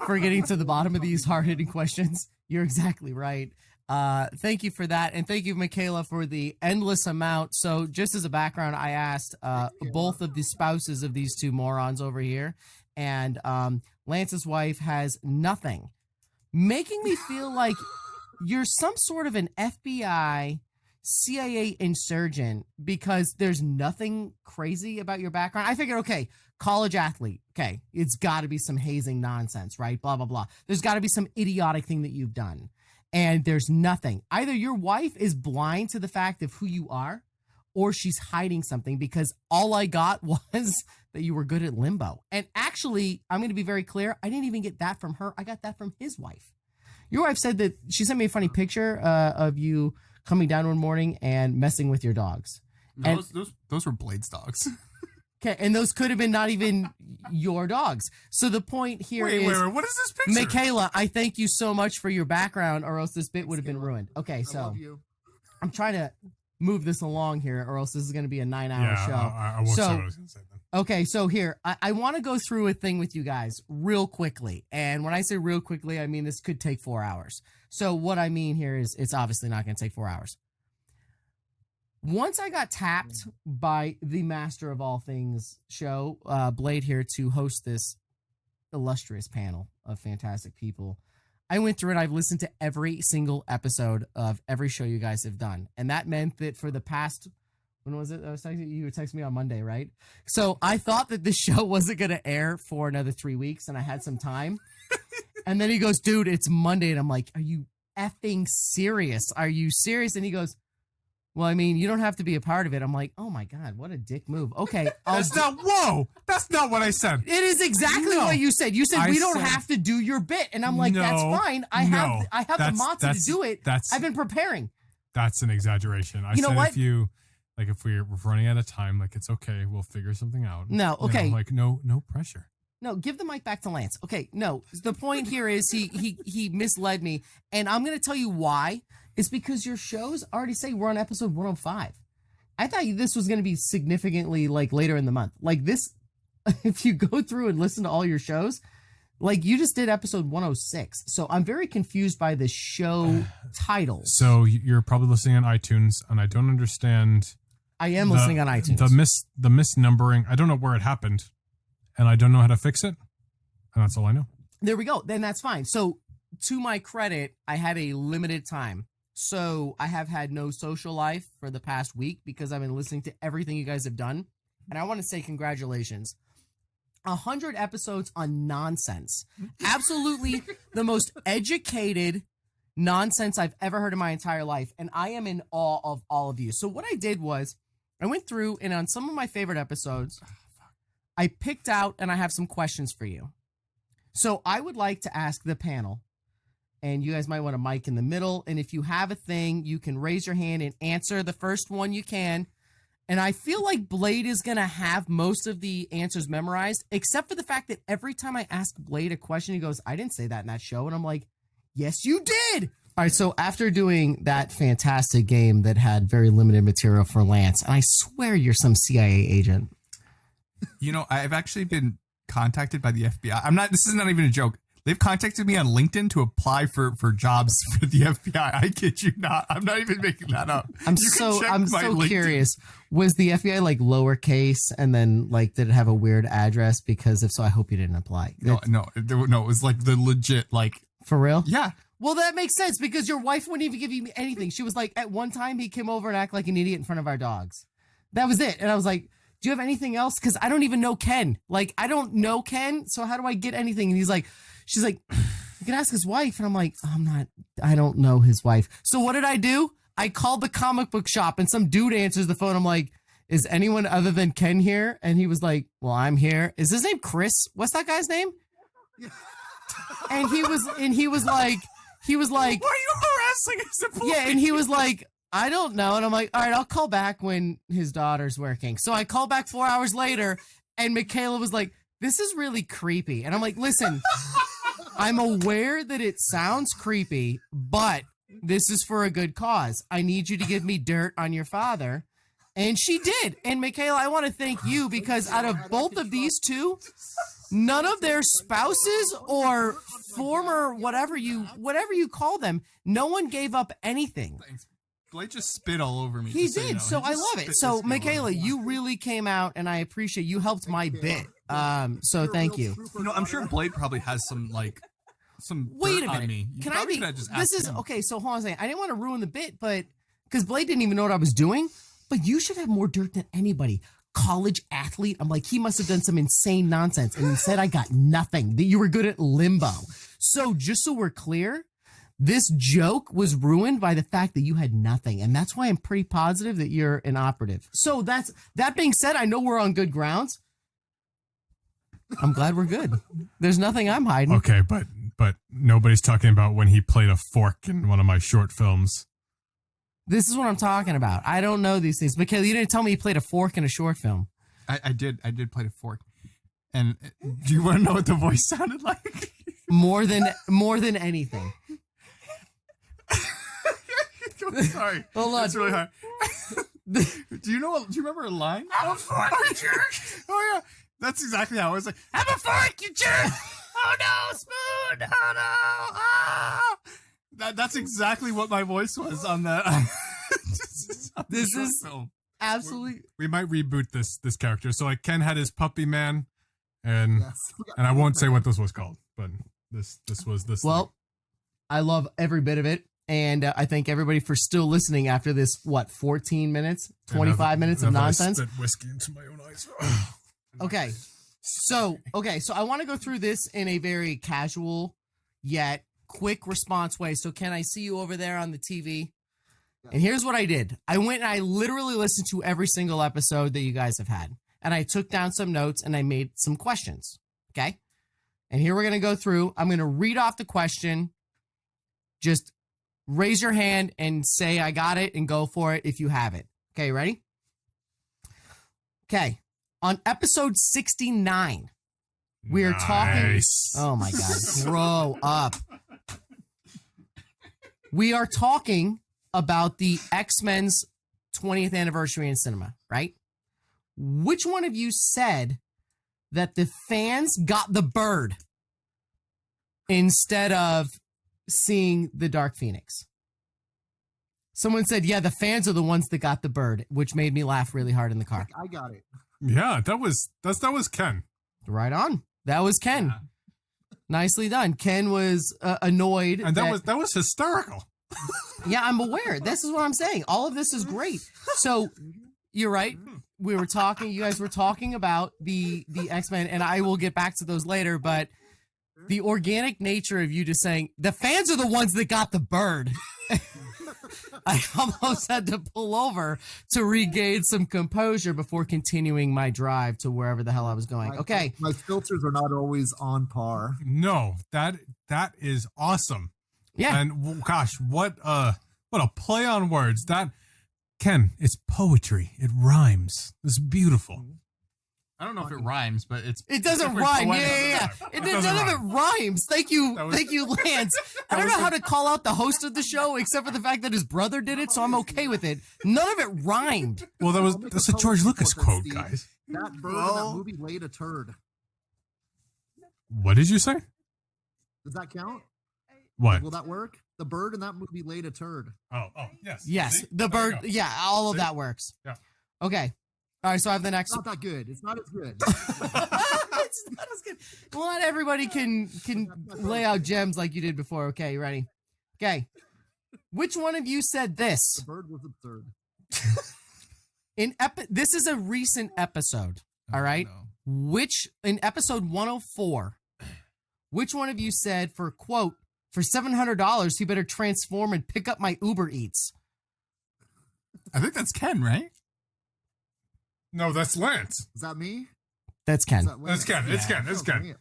For getting to the bottom of these hard-hitting questions. You're exactly right. Thank you for that. And thank you, Makayla, for the endless amount. So just as a background, I asked both of the spouses of these two morons over here. And Lance's wife has nothing, making me feel like you're some sort of an FBI, CIA insurgent because there's nothing crazy about your background. I figured, okay, college athlete. Okay, it's got to be some hazing nonsense, right? Blah, blah, blah. There's got to be some idiotic thing that you've done. And there's nothing. Either your wife is blind to the fact of who you are, or she's hiding something, because all I got was that you were good at limbo. And actually, I'm going to be very clear. I didn't even get that from her. I got that from his wife. Your wife said that she sent me a funny picture of you coming down one morning and messing with your dogs. No, those were Blade's dogs. Okay, and those could have been not even your dogs. So the point here is... Wait, what is this picture? Makayla, I thank you so much for your background, or else this bit would have been ruined. Okay, so I'm trying to move this along here, or else this is going to be a 9-hour show. I won't say what I was going to say then. Okay, so here, I want to go through a thing with you guys real quickly. And when I say real quickly, I mean this could take 4 hours. So what I mean here is it's obviously not going to take 4 hours. Once I got tapped by the master of all things show, Blade here, to host this illustrious panel of fantastic people, I went through and I've listened to every single episode of every show you guys have done. And that meant that for the past, when was it? I was texting you, texted me on Monday, right? So I thought that this show wasn't going to air for another 3 weeks, and I had some time. And then he goes, dude, it's Monday. And I'm like, are you effing serious? Are you serious? And he goes, well, I mean, you don't have to be a part of it. I'm like, oh my God, what a dick move. Okay. That's not what I said. It is exactly what you said. You said we don't have to do your bit. And I'm like, that's fine. I have the matza to do it. I've been preparing. That's an exaggeration. I said if we're running out of time, like, it's okay. We'll figure something out. No, okay. No pressure. No, give the mic back to Lance. Okay, no. The point here is he misled me. And I'm going to tell you why. It's because your shows already say we're on episode 105. I thought this was going to be significantly like later in the month. Like this if you go through and listen to all your shows, like you just did episode 106. So I'm very confused by the show titles. So you're probably listening on iTunes, and I don't understand. I am listening on iTunes. The misnumbering. I don't know where it happened, and I don't know how to fix it. And that's all I know. There we go. Then that's fine. So to my credit, I had a limited time. So I have had no social life for the past week because I've been listening to everything you guys have done. And I want to say congratulations. 100 episodes on nonsense. Absolutely the most educated nonsense I've ever heard in my entire life. And I am in awe of all of you. So what I did was I went through and on some of my favorite episodes, I picked out and I have some questions for you. So I would like to ask the panel, and you guys might want a mic in the middle. And if you have a thing, you can raise your hand and answer the first one you can. And I feel like Blade is going to have most of the answers memorized, except for the fact that every time I ask Blade a question, he goes, I didn't say that in that show. And I'm like, yes, you did. All right. So after doing that fantastic game that had very limited material for Lance, and I swear you're some CIA agent. You know, I've actually been contacted by the FBI. This is not even a joke. They've contacted me on LinkedIn to apply for jobs for the FBI. I kid you not. I'm not even making that up. I'm so curious. Was the FBI like lowercase and then like did it have a weird address? Because if so, I hope you didn't apply. No, it was like the legit like. For real? Yeah. Well, that makes sense because your wife wouldn't even give you anything. She was like, at one time he came over and acted like an idiot in front of our dogs. That was it. And I was like, do you have anything else? Because I don't even know Ken. Like, I don't know Ken. So how do I get anything? And she's like, you can ask his wife. And I'm like, I don't know his wife. So what did I do? I called the comic book shop and some dude answers the phone. I'm like, is anyone other than Ken here? And he was like, well, I'm here. Is his name Chris? What's that guy's name? And he was like, why are you harassing us? Yeah. And he was like, I don't know. And I'm like, all right, I'll call back when his daughter's working. So I called back 4 hours later and Makayla was like, this is really creepy. And I'm like, listen, I'm aware that it sounds creepy, but this is for a good cause. I need you to give me dirt on your father. And she did. And Makayla, I want to thank you because out of both of these two, none of their spouses or former whatever you call them, no one gave up anything. Thanks. Blake just spit all over me. He did, so I love it. So, Makayla, you really came out, and I appreciate you helped my bit. So thank you. You know, I'm sure Blade probably has some Wait dirt a minute. on me. Can I be? This is okay. So hold on a second. I didn't want to ruin the bit, but because Blade didn't even know what I was doing. But you should have more dirt than anybody. College athlete. I'm like, he must have done some insane nonsense, and instead I got nothing. That you were good at limbo. So just so we're clear. This joke was ruined by the fact that you had nothing. And that's why I'm pretty positive that you're an operative. So that being said, I know we're on good grounds. I'm glad we're good. There's nothing I'm hiding. Okay, but nobody's talking about when he played a fork in one of my short films. This is what I'm talking about. I don't know these things because you didn't tell me you played a fork in a short film. I did play a fork. And do you want to know what the voice sounded like? More than anything. Sorry. Hold on. It's really hard. Do you remember a line? I'm a fork, you jerk. Oh, yeah. That's exactly how it was like, I'm a fork, you jerk. Oh, no, spoon. Oh, no. Ah. That's exactly what my voice was on the. This is film. Absolutely. We might reboot this character. So like Ken had his puppy man, and I won't say what this was called, but this was this. Well, thing. I love every bit of it. And I thank everybody for still listening after this, 14 minutes, 25 minutes of nonsense? I spit whiskey into my own eyes. Okay. So I want to go through this in a very casual yet quick response way. So can I see you over there on the TV? And here's what I did. I went and I literally listened to every single episode that you guys have had. And I took down some notes and I made some questions. Okay. And here we're going to go through. I'm going to read off the question. Just raise your hand and say, I got it, and go for it if you have it. Okay, ready? Okay. On episode 69, we are talking. Oh my God. Grow up. We are talking about the X-Men's 20th anniversary in cinema, right? Which one of you said that the fans got the bird instead of seeing the Dark Phoenix. Someone said, yeah, the fans are the ones that got the bird, which made me laugh really hard in the car. I got it. Yeah, that was Ken. Right on. That was Ken. Yeah. Nicely done. Ken was annoyed. And that was hysterical. Yeah, I'm aware. This is what I'm saying. All of this is great. So you're right. We were talking, you guys were talking about the X-Men, and I will get back to those later, but the organic nature of you just saying, the fans are the ones that got the bird. I almost had to pull over to regain some composure before continuing my drive to wherever the hell I was going. Okay. My filters are not always on par. No, that is awesome. Yeah. And gosh, what a play on words. That, Ken, it's poetry. It rhymes. It's beautiful. I don't know if it rhymes, but it doesn't rhyme. Yeah. None of it rhymes. Thank you, Lance. I don't know how to call out the host of the show except for the fact that his brother did it, so I'm okay with it. None of it rhymed. Well, that's a George Lucas quote, guys. That bird in that movie laid a turd. What did you say? Does that count? What? Will that work? The bird in that movie laid a turd. Oh, yes. Yes, See? the bird. Yeah, all of that works. Yeah. Okay. All right, so I have the next. It's not that good. It's not as good. It's not as good. Well, not everybody can lay out gems like you did before. Okay, you ready? Okay. Which one of you said this? The bird was absurd. This is a recent episode. All right. No. Which in episode 104, which one of you said for quote for $700 he better transform and pick up my Uber Eats? I think that's Ken, right? No, that's Lance. Is that me? That's Ken. Is that That's Ken. It's Ken. It's Ken.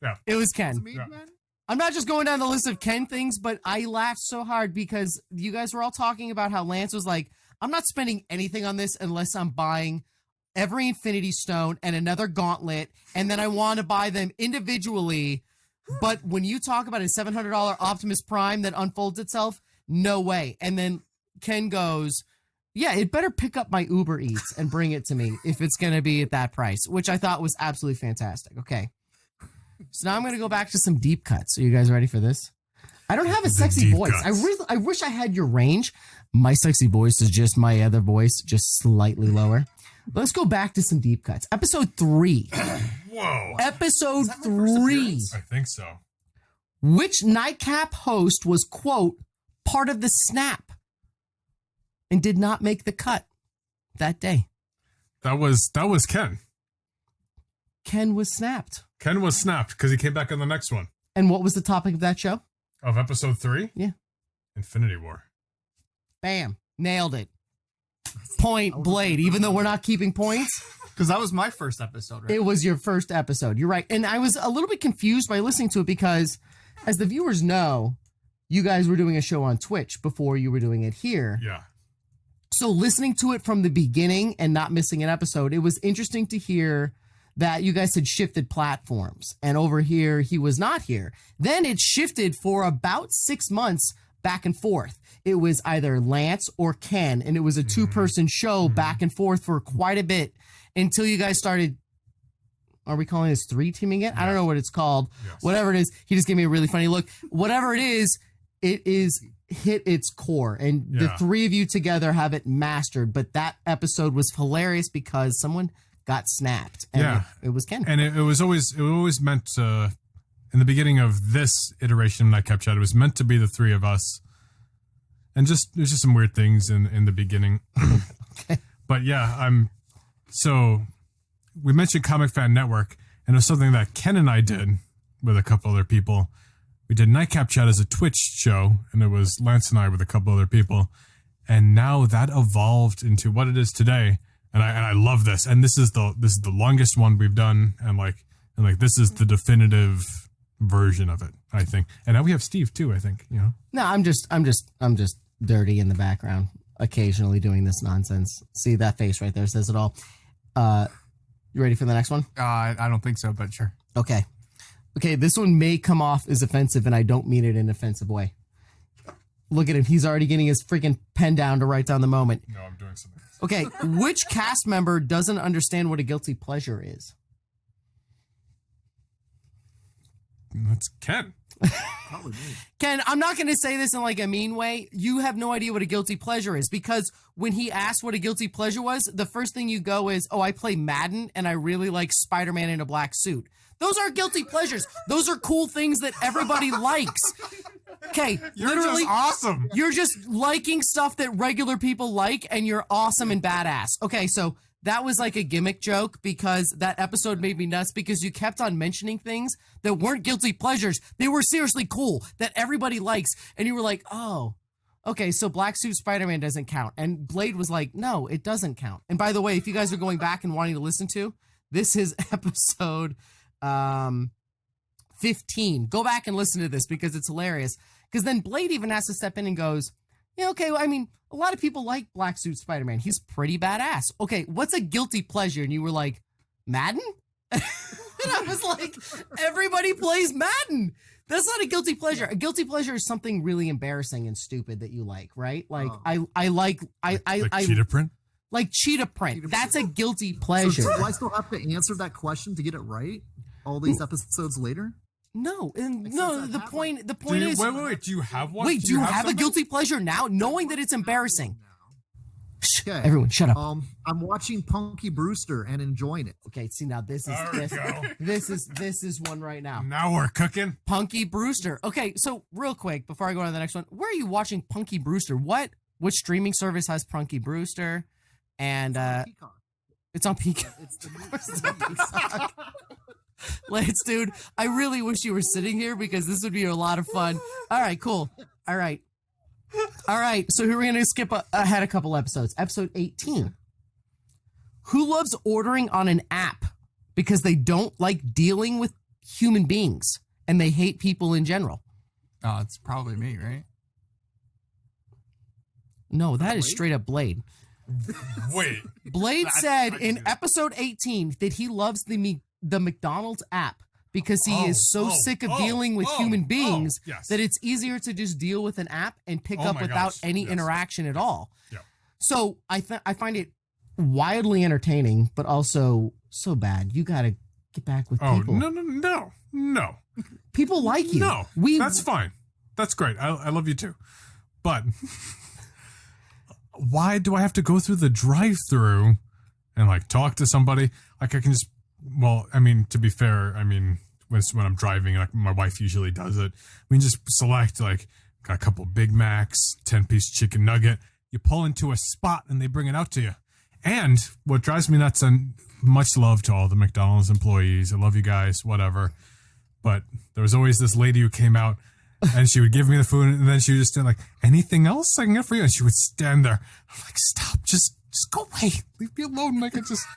Yeah. It was Is Ken. it me Yeah. again? I'm not just going down the list of Ken things, but I laughed so hard because you guys were all talking about how Lance was like, I'm not spending anything on this unless I'm buying every Infinity Stone and another gauntlet, and then I want to buy them individually. But when you talk about a $700 Optimus Prime that unfolds itself, no way. And then Ken goes, yeah, it better pick up my Uber Eats and bring it to me if it's going to be at that price, which I thought was absolutely fantastic. Okay. So now I'm going to go back to some deep cuts. Are you guys ready for this? I don't have a sexy deep voice. cuts. I wish I had your range. My sexy voice is just my other voice, just slightly lower. Let's go back to some deep cuts. Episode 3. Whoa. Episode my first 3. appearance? I think so. Which Nightcap host was, quote, part of the snap and did not make the cut that day? That was Ken. Ken was snapped. Ken was snapped because he came back on the next one And what was the topic of that show? of episode 3. Yeah. Infinity War. Bam. Nailed it. Point Blade. Even though we're not keeping points, Because that was my first episode, right? it was your first episode. You're right. And I was a little bit confused by listening to it because, as the viewers know, you guys were doing a show on Twitch before you were doing it here. Yeah. So listening to it from the beginning and not missing an episode, it was interesting to hear that you guys had shifted platforms. And over here, he was not here. Then it shifted for about 6 months back and forth. It was either Lance or Ken, and it was a two-person show back and forth for quite a bit until you guys started. Are we calling this 3-teaming it? I don't know what it's called. Yes. Whatever it is, he just gave me a really funny look. Whatever it is hit its core, and the Yeah. 3 of you together have it mastered. But that episode was hilarious because someone got snapped, and Yeah. it was Ken. And it was always meant to, in the beginning of this iteration of Nightcap Chat, it was meant to be the 3 of us. And there's just some weird things in the beginning. But yeah, so we mentioned Comic Fan Network, and it was something that Ken and I did with a couple other people. We did Nightcap Chat as a Twitch show, and it was Lance and I with a couple other people. And now that evolved into what it is today. And I love this. And this is the longest one we've done, and this is the definitive version of it, I think. And now we have Steve too, I think, you know. No, I'm just dirty in the background, occasionally doing this nonsense. See that face right there says it all. You ready for the next one? I don't think so, but sure. Okay, this one may come off as offensive, and I don't mean it in an offensive way. Look at him. He's already getting his freaking pen down to write down the moment. No, I'm doing something. Okay, which cast member doesn't understand what a guilty pleasure is? That's Ken. Probably me. Ken, I'm not going to say this in like a mean way. You have no idea what a guilty pleasure is, because when he asked what a guilty pleasure was, the first thing you go is, oh, I play Madden and I really like Spider-Man in a black suit. Those are guilty pleasures. Those are cool things that everybody likes. Okay, literally, just awesome. You're just liking stuff that regular people like, and you're awesome and badass. Okay, so that was like a gimmick joke, because that episode made me nuts, because you kept on mentioning things that weren't guilty pleasures. They were seriously cool that everybody likes. And you were like, oh, okay, so Black Suit Spider-Man doesn't count. And Blade was like, no, it doesn't count. And by the way, if you guys are going back and wanting to listen to, this is episode 15. Go back and listen to this, because it's hilarious. Because then Blade even has to step in and goes, yeah, okay, well, I mean, a lot of people like Black Suit Spider-Man. He's pretty badass. Okay, what's a guilty pleasure? And you were like, Madden? And I was like, everybody plays Madden. That's not a guilty pleasure. A guilty pleasure is something really embarrassing and stupid that you like, right? Like, I like cheetah print? Like cheetah print. That's a guilty pleasure. So do I still have to answer that question to get it right all these episodes later? No, and no. The point is. Wait. Do you have one? Wait, do you have a guilty pleasure now, knowing that it's embarrassing? Okay. Everyone, shut up. I'm watching Punky Brewster and enjoying it. Okay, see now this is one right now. Now we're cooking. Punky Brewster. Okay, so real quick before I go on to the next one, where are you watching Punky Brewster? Which streaming service has Punky Brewster? And it's on Peacock. It's the movie. Lance, dude, I really wish you were sitting here, because this would be a lot of fun. All right, cool. All right, so here we're going to skip ahead a couple episodes. Episode 18. Who loves ordering on an app because they don't like dealing with human beings and they hate people in general? Oh, it's probably me, right? No, that is straight up Blade. Wait. Blade said in episode 18 that he loves the McDonald's app because he is so sick of dealing with human beings that it's easier to just deal with an app and pick up without any interaction at all. Yeah. So I find it wildly entertaining, but also so bad. You got to get back with people. No. People like you. No, that's fine. That's great. I love you too. But why do I have to go through the drive-thru and like talk to somebody? Like I can just, well, I mean, to be fair, I mean, when I'm driving, like my wife usually does it. We can just select like got a couple Big Macs, 10-piece chicken nugget. You pull into a spot and they bring it out to you. And what drives me nuts, and much love to all the McDonald's employees. I love you guys, whatever. But there was always this lady who came out and she would give me the food, and then she would just do like, anything else I can get for you? And she would stand there. I'm like, stop, just go away. Leave me alone. Like,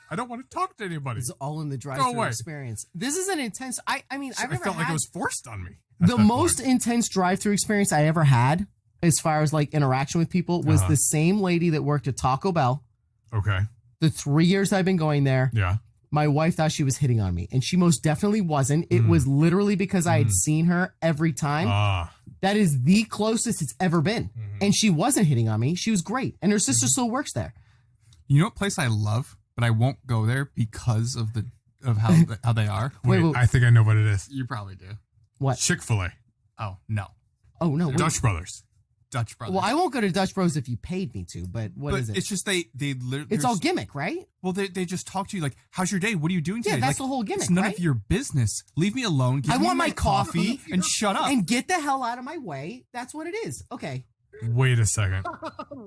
I don't want to talk to anybody. It's all in the drive-thru experience. This is an intense, I mean, I felt like it was forced on me. The most intense drive-thru experience I ever had, as far as like interaction with people, was the same lady that worked at Taco Bell. Okay. The 3 years I've been going there. Yeah. My wife thought she was hitting on me, and she most definitely wasn't. It was literally because I had seen her every time. That is the closest it's ever been. And she wasn't hitting on me. She was great. And her sister still works there. You know what place I love, but I won't go there because of how they are? Wait, I think I know what it is. You probably do. What? Chick-fil-A. Oh, no. Oh, no. Dutch Brothers. Dutch Brothers. Well, I won't go to Dutch Bros if you paid me to, but what is it? It's just they literally... It's all gimmick, right? Well, they just talk to you like, how's your day? What are you doing today? Yeah, that's like, the whole gimmick, It's none right? of your business. Leave me alone. Give I me want my coffee and shut up. and get the hell out of my way. That's what it is. Okay. Wait a second.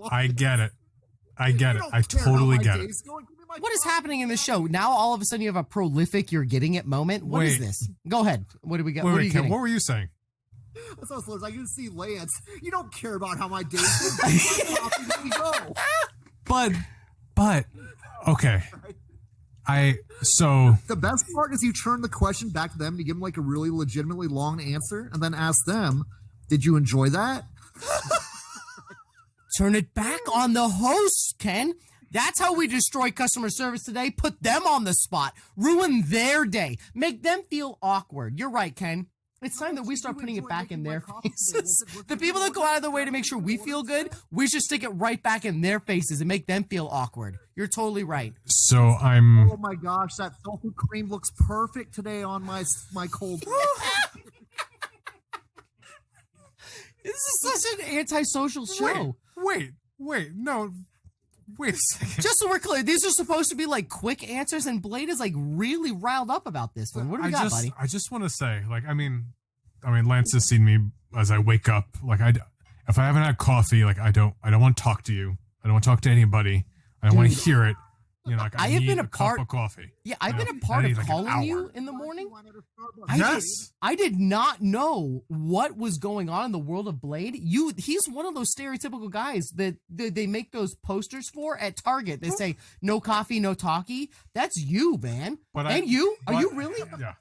I get it. I totally get it. What is happening in the show? Now all of a sudden you have a prolific you're getting it moment? What is this? Go ahead. What do we got? Wait, Ken, what were you saying? So I can see Lance. You don't care about how my day's been. But okay. So the best part is you turn the question back to them to give them like a really legitimately long answer, and then ask them, "Did you enjoy that?" Turn it back on the host, Ken. That's how we destroy customer service today. Put them on the spot. Ruin their day. Make them feel awkward. You're right, Ken. It's time that we start putting it back in their faces. The people that go out of their way to make sure we feel good, we should stick it right back in their faces and make them feel awkward. You're totally right. So I'm... Oh my gosh, that tofu cream looks perfect today on my cold. This is such an antisocial show. Wait, no. Wait a second. Just so we're clear, these are supposed to be like quick answers, and Blade is like really riled up about this one. What do we got, buddy? I just want to say, like, I mean, Lance has seen me as I wake up. Like, if I haven't had coffee, like, I don't want to talk to you. I don't want to talk to anybody. I don't want to hear it. You know, like, I have been a cup of coffee. Yeah, I've been a part of calling you in the morning. I did not know what was going on in the world of Blade. He's one of those stereotypical guys that they make those posters for at Target. They say no coffee, no talkie. That's you, man. Are you really? Yeah.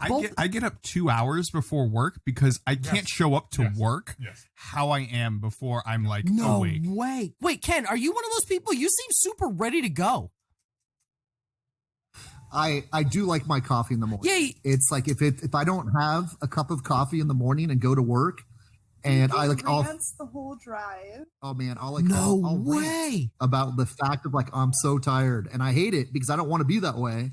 I get up 2 hours before work because I can't show up to work how I am before I'm like awake. No way. Wait, Ken, are you one of those people? You seem super ready to go. I do like my coffee in the morning. Yeah. It's like if I don't have a cup of coffee in the morning and go to work, and I'll the whole drive. Oh man, I'll way about the fact of like I'm so tired, and I hate it because I don't want to be that way.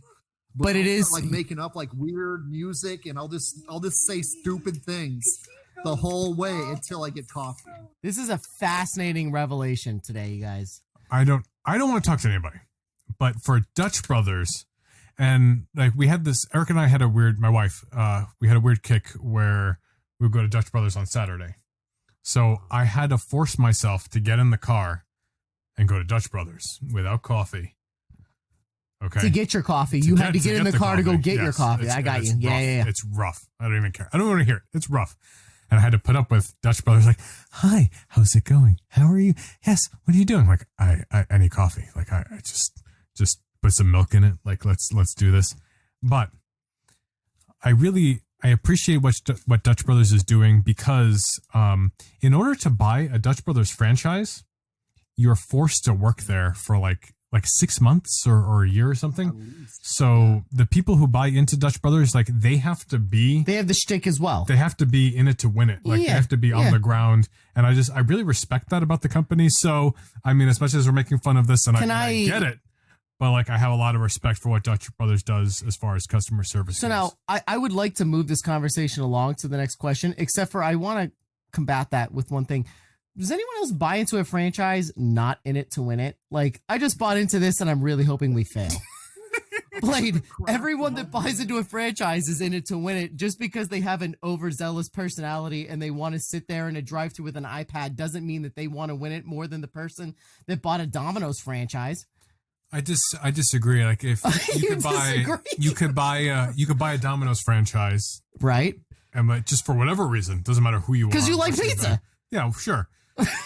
But it is like making up like weird music, and I'll just say stupid things the whole way until I get coffee. This is a fascinating revelation today, you guys. I don't want to talk to anybody, but for Dutch Brothers, and like we had this, Eric and I had my wife, we had a weird kick where we would go to Dutch Brothers on Saturday. So I had to force myself to get in the car and go to Dutch Brothers without coffee. Okay. To get your coffee, you had to get in the car to go get your coffee. I got you. Yeah. It's rough. I don't even care. I don't want to hear it. It's rough. And I had to put up with Dutch Brothers like, hi, how's it going? How are you? Yes. What are you doing? Like, I need coffee. Like, I just put some milk in it. Like, let's do this. But I appreciate what Dutch Brothers is doing because in order to buy a Dutch Brothers franchise, you're forced to work there for like 6 months or a year or something. So the people who buy into Dutch Brothers, like they have the shtick as well. They have to be in it to win it. Like they have to be on the ground. And I really respect that about the company. So, I mean, as much as we're making fun of this and I get it, but like I have a lot of respect for what Dutch Brothers does as far as customer service. So now I would like to move this conversation along to the next question, except for I want to combat that with one thing. Does anyone else buy into a franchise not in it to win it? Like, I just bought into this and I'm really hoping we fail. Blade, everyone that buys into a franchise is in it to win it. Just because they have an overzealous personality and they want to sit there in a drive-thru with an iPad doesn't mean that they want to win it more than the person that bought a Domino's franchise. I disagree. Like if you could buy a Domino's franchise, right? And just for whatever reason, doesn't matter who you are. Because you like pizza. Yeah, sure.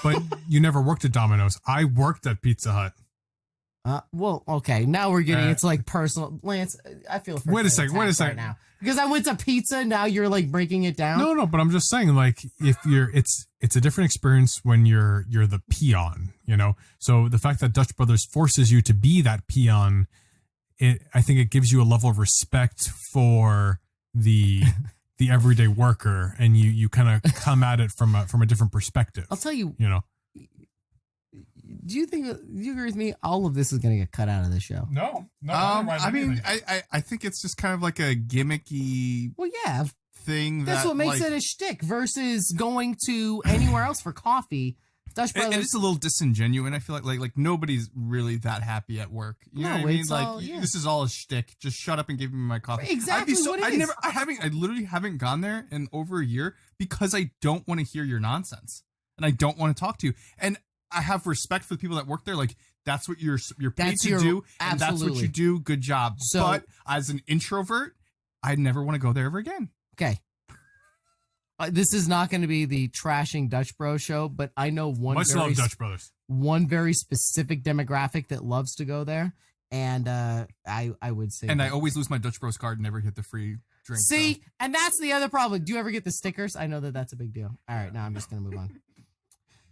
But you never worked at Domino's. I worked at Pizza Hut. Well, okay. Now we're getting it's like personal. Lance, I feel. Wait a second. Right now, because I went to pizza. Now you're like breaking it down. No. But I'm just saying, like, if it's a different experience when you're the peon, you know. So the fact that Dutch Brothers forces you to be that peon, I think it gives you a level of respect for the everyday worker, and you kind of come at it from a different perspective. I'll tell you. You know. Do you agree with me? All of this is going to get cut out of the show. No. I mean, I think it's just kind of like a gimmicky. Well, yeah. Thing that's what makes it a shtick versus going to anywhere else for coffee. Dutch Brothers. And it's a little disingenuous. I feel like nobody's really that happy at work. You know what I mean? Like this is all a shtick. Just shut up and give me my coffee. Exactly. I literally haven't gone there in over a year because I don't want to hear your nonsense and I don't want to talk to you. And I have respect for the people that work there. Like that's what you're paid to do, and that's what you do. Good job. So, but as an introvert, I never want to go there ever again. Okay. This is not going to be the trashing Dutch Bro show, but I know love Dutch Brothers. One very specific demographic that loves to go there, and I would say. And I always lose my Dutch Bros card and never hit the free drink. See, and that's the other problem. Do you ever get the stickers? I know that's a big deal. All right, now I'm just going to move on.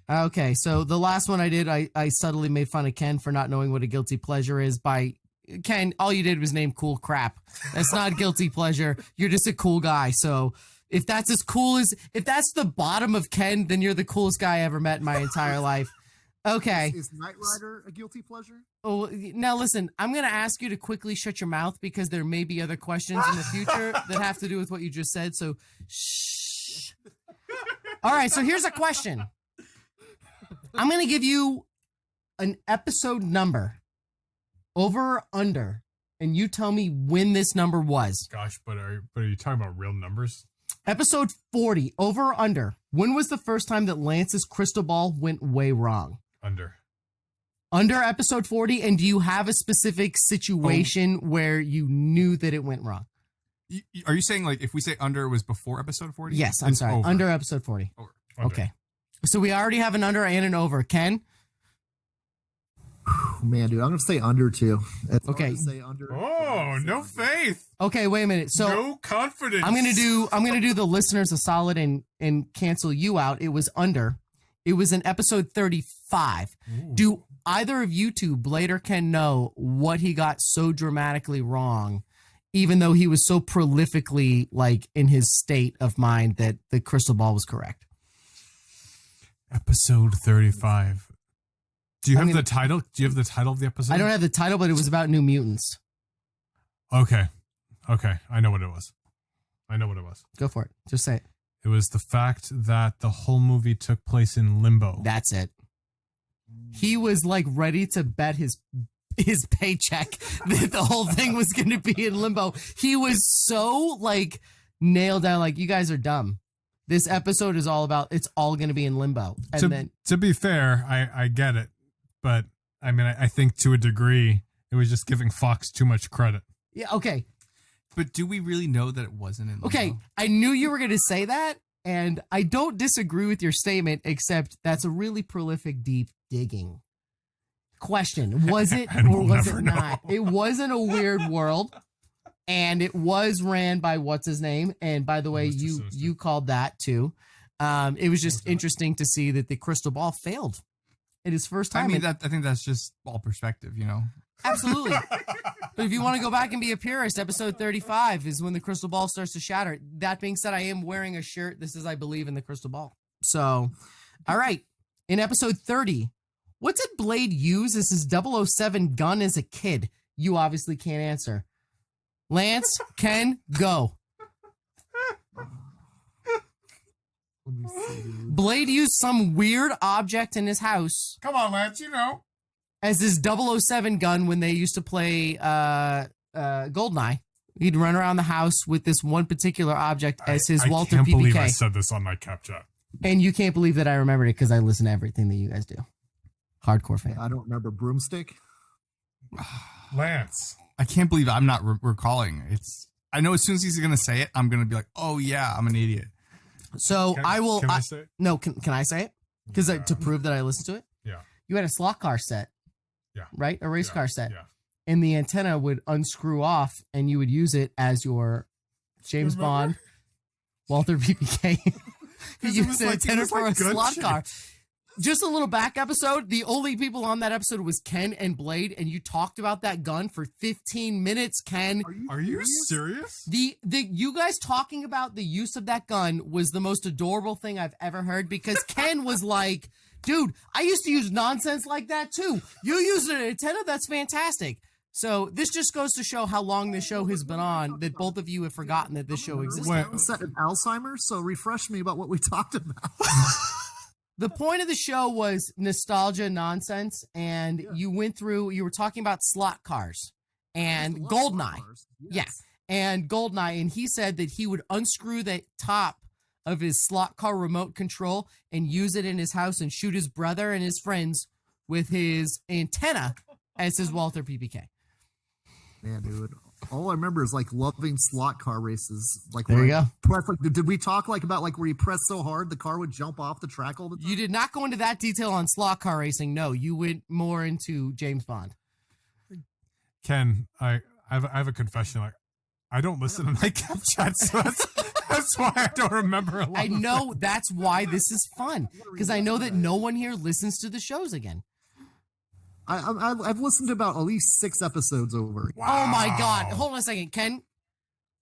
Okay, so the last one I did, I subtly made fun of Ken for not knowing what a guilty pleasure is by Ken. All you did was name cool crap. That's not guilty pleasure. You're just a cool guy. So if that's if that's the bottom of Ken, then you're the coolest guy I ever met in my entire life. Okay. Is Knight Rider a guilty pleasure? Oh, now listen, I'm going to ask you to quickly shut your mouth because there may be other questions in the future that have to do with what you just said. So shh. All right, so here's a question. I'm going to give you an episode number, over or under, and you tell me when this number was. Gosh, but are you talking about real numbers? Episode 40, over or under. When was the first time that Lance's crystal ball went way wrong? Under. Under episode 40, and do you have a specific situation where you knew that it went wrong? Are you saying, like, if we say under, it was before episode 40? Yes, I'm sorry. Over. Under episode 40. Over. Okay. So we already have an under and an over. Ken? Man, dude, I'm going to say under, too. It's hard Okay. to say under. Oh, no faith. Okay, wait a minute. So no confidence. I'm gonna do the listeners a solid and cancel you out. It was under. It was in episode 35. Ooh. Do either of you two, Blade or Ken, know what he got so dramatically wrong, even though he was so prolifically like in his state of mind that the crystal ball was correct? Episode 35. Do you have the title? Do you have the title of the episode? I don't have the title, but it was about New Mutants. Okay. I know what it was. Go for it. Just say it. It was the fact that the whole movie took place in limbo. That's it. He was like ready to bet his paycheck that the whole thing was going to be in limbo. He was so like nailed down, like, you guys are dumb. This episode is all about, it's all going to be in limbo. And to be fair, I get it. But I mean, I think to a degree, it was just giving Fox too much credit. yeah, okay. But do we really know that it wasn't in limbo? Okay, I knew you were going to say that, and I don't disagree with your statement, except that's a really prolific, deep digging. Question, was it And or we'll was never it know. not? It wasn't a weird world, and it was ran by what's his name, and by the way, Mr. Sinister. you called that too. It was just What was that? interesting to see that the crystal ball failed at his first time. I mean, and- I think that's just all perspective, you know? Absolutely. But if you want to go back and be a purist, episode 35 is when the crystal ball starts to shatter. That being said, I am wearing a shirt. This is, I believe, in the crystal ball. So, all right. In episode 30, what did Blade use as his 007 gun as a kid? You obviously can't answer. Lance, Ken, go. Let me see, dude. Blade used some weird object in his house Come on, Lance, you know. as his 007 gun when they used to play Goldeneye. He'd run around the house with this one particular object as his Walter I can't believe I PPK. said this on Nightcap Chat. And you can't believe that I remembered it because I listen to everything that you guys do. Hardcore fan. I don't remember broomstick. Lance. I can't believe I'm not recalling. I know as soon as he's going to say it, I'm going to be like, oh, yeah, I'm an idiot. So Can, I will. Can I say it? No, can I say it? Because Yeah. to prove that I listened to it? Yeah. You had a slot car set. Yeah. Right? A race Yeah, car set. Yeah. And the antenna would unscrew off and you would use it as your James Remember? Bond, Walter PPK. You 'Cause it use was an like- it antenna was for like a good slot shit. car. Just a little back episode. The only people on that episode was Ken and Blade, and you talked about that gun for 15 minutes, Ken. Are you serious? The you guys talking about the use of that gun was the most adorable thing I've ever heard because Ken was like, dude, I used to use nonsense like that too. You used an antenna? That's fantastic. So this just goes to show how long this show has been on, that both of you have forgotten that this show exists. Wait. Set of Alzheimer's, so refresh me about what we talked about. The point of the show was nostalgia nonsense, and you were talking about slot cars and There's a lot of Goldeneye. cars. Yeah. And Goldeneye, and he said that he would unscrew the top of his slot car remote control and use it in his house and shoot his brother and his friends with his antenna as his Walter PPK. Man, dude. All I remember is like loving slot car races. Like There where you I go. Press, like, did we talk like about like where you press so hard the car would jump off the track all the time? You did not go into that detail on slot car racing. No, you went more into James Bond. Ken, I have a confession. Like, I don't listen to Nightcap Chat, so that's why I don't remember a lot. I know that's why this is fun, because I know that no one here listens to the shows again. I've listened to about at least 6 episodes over. Oh my God. Hold on a second, Ken.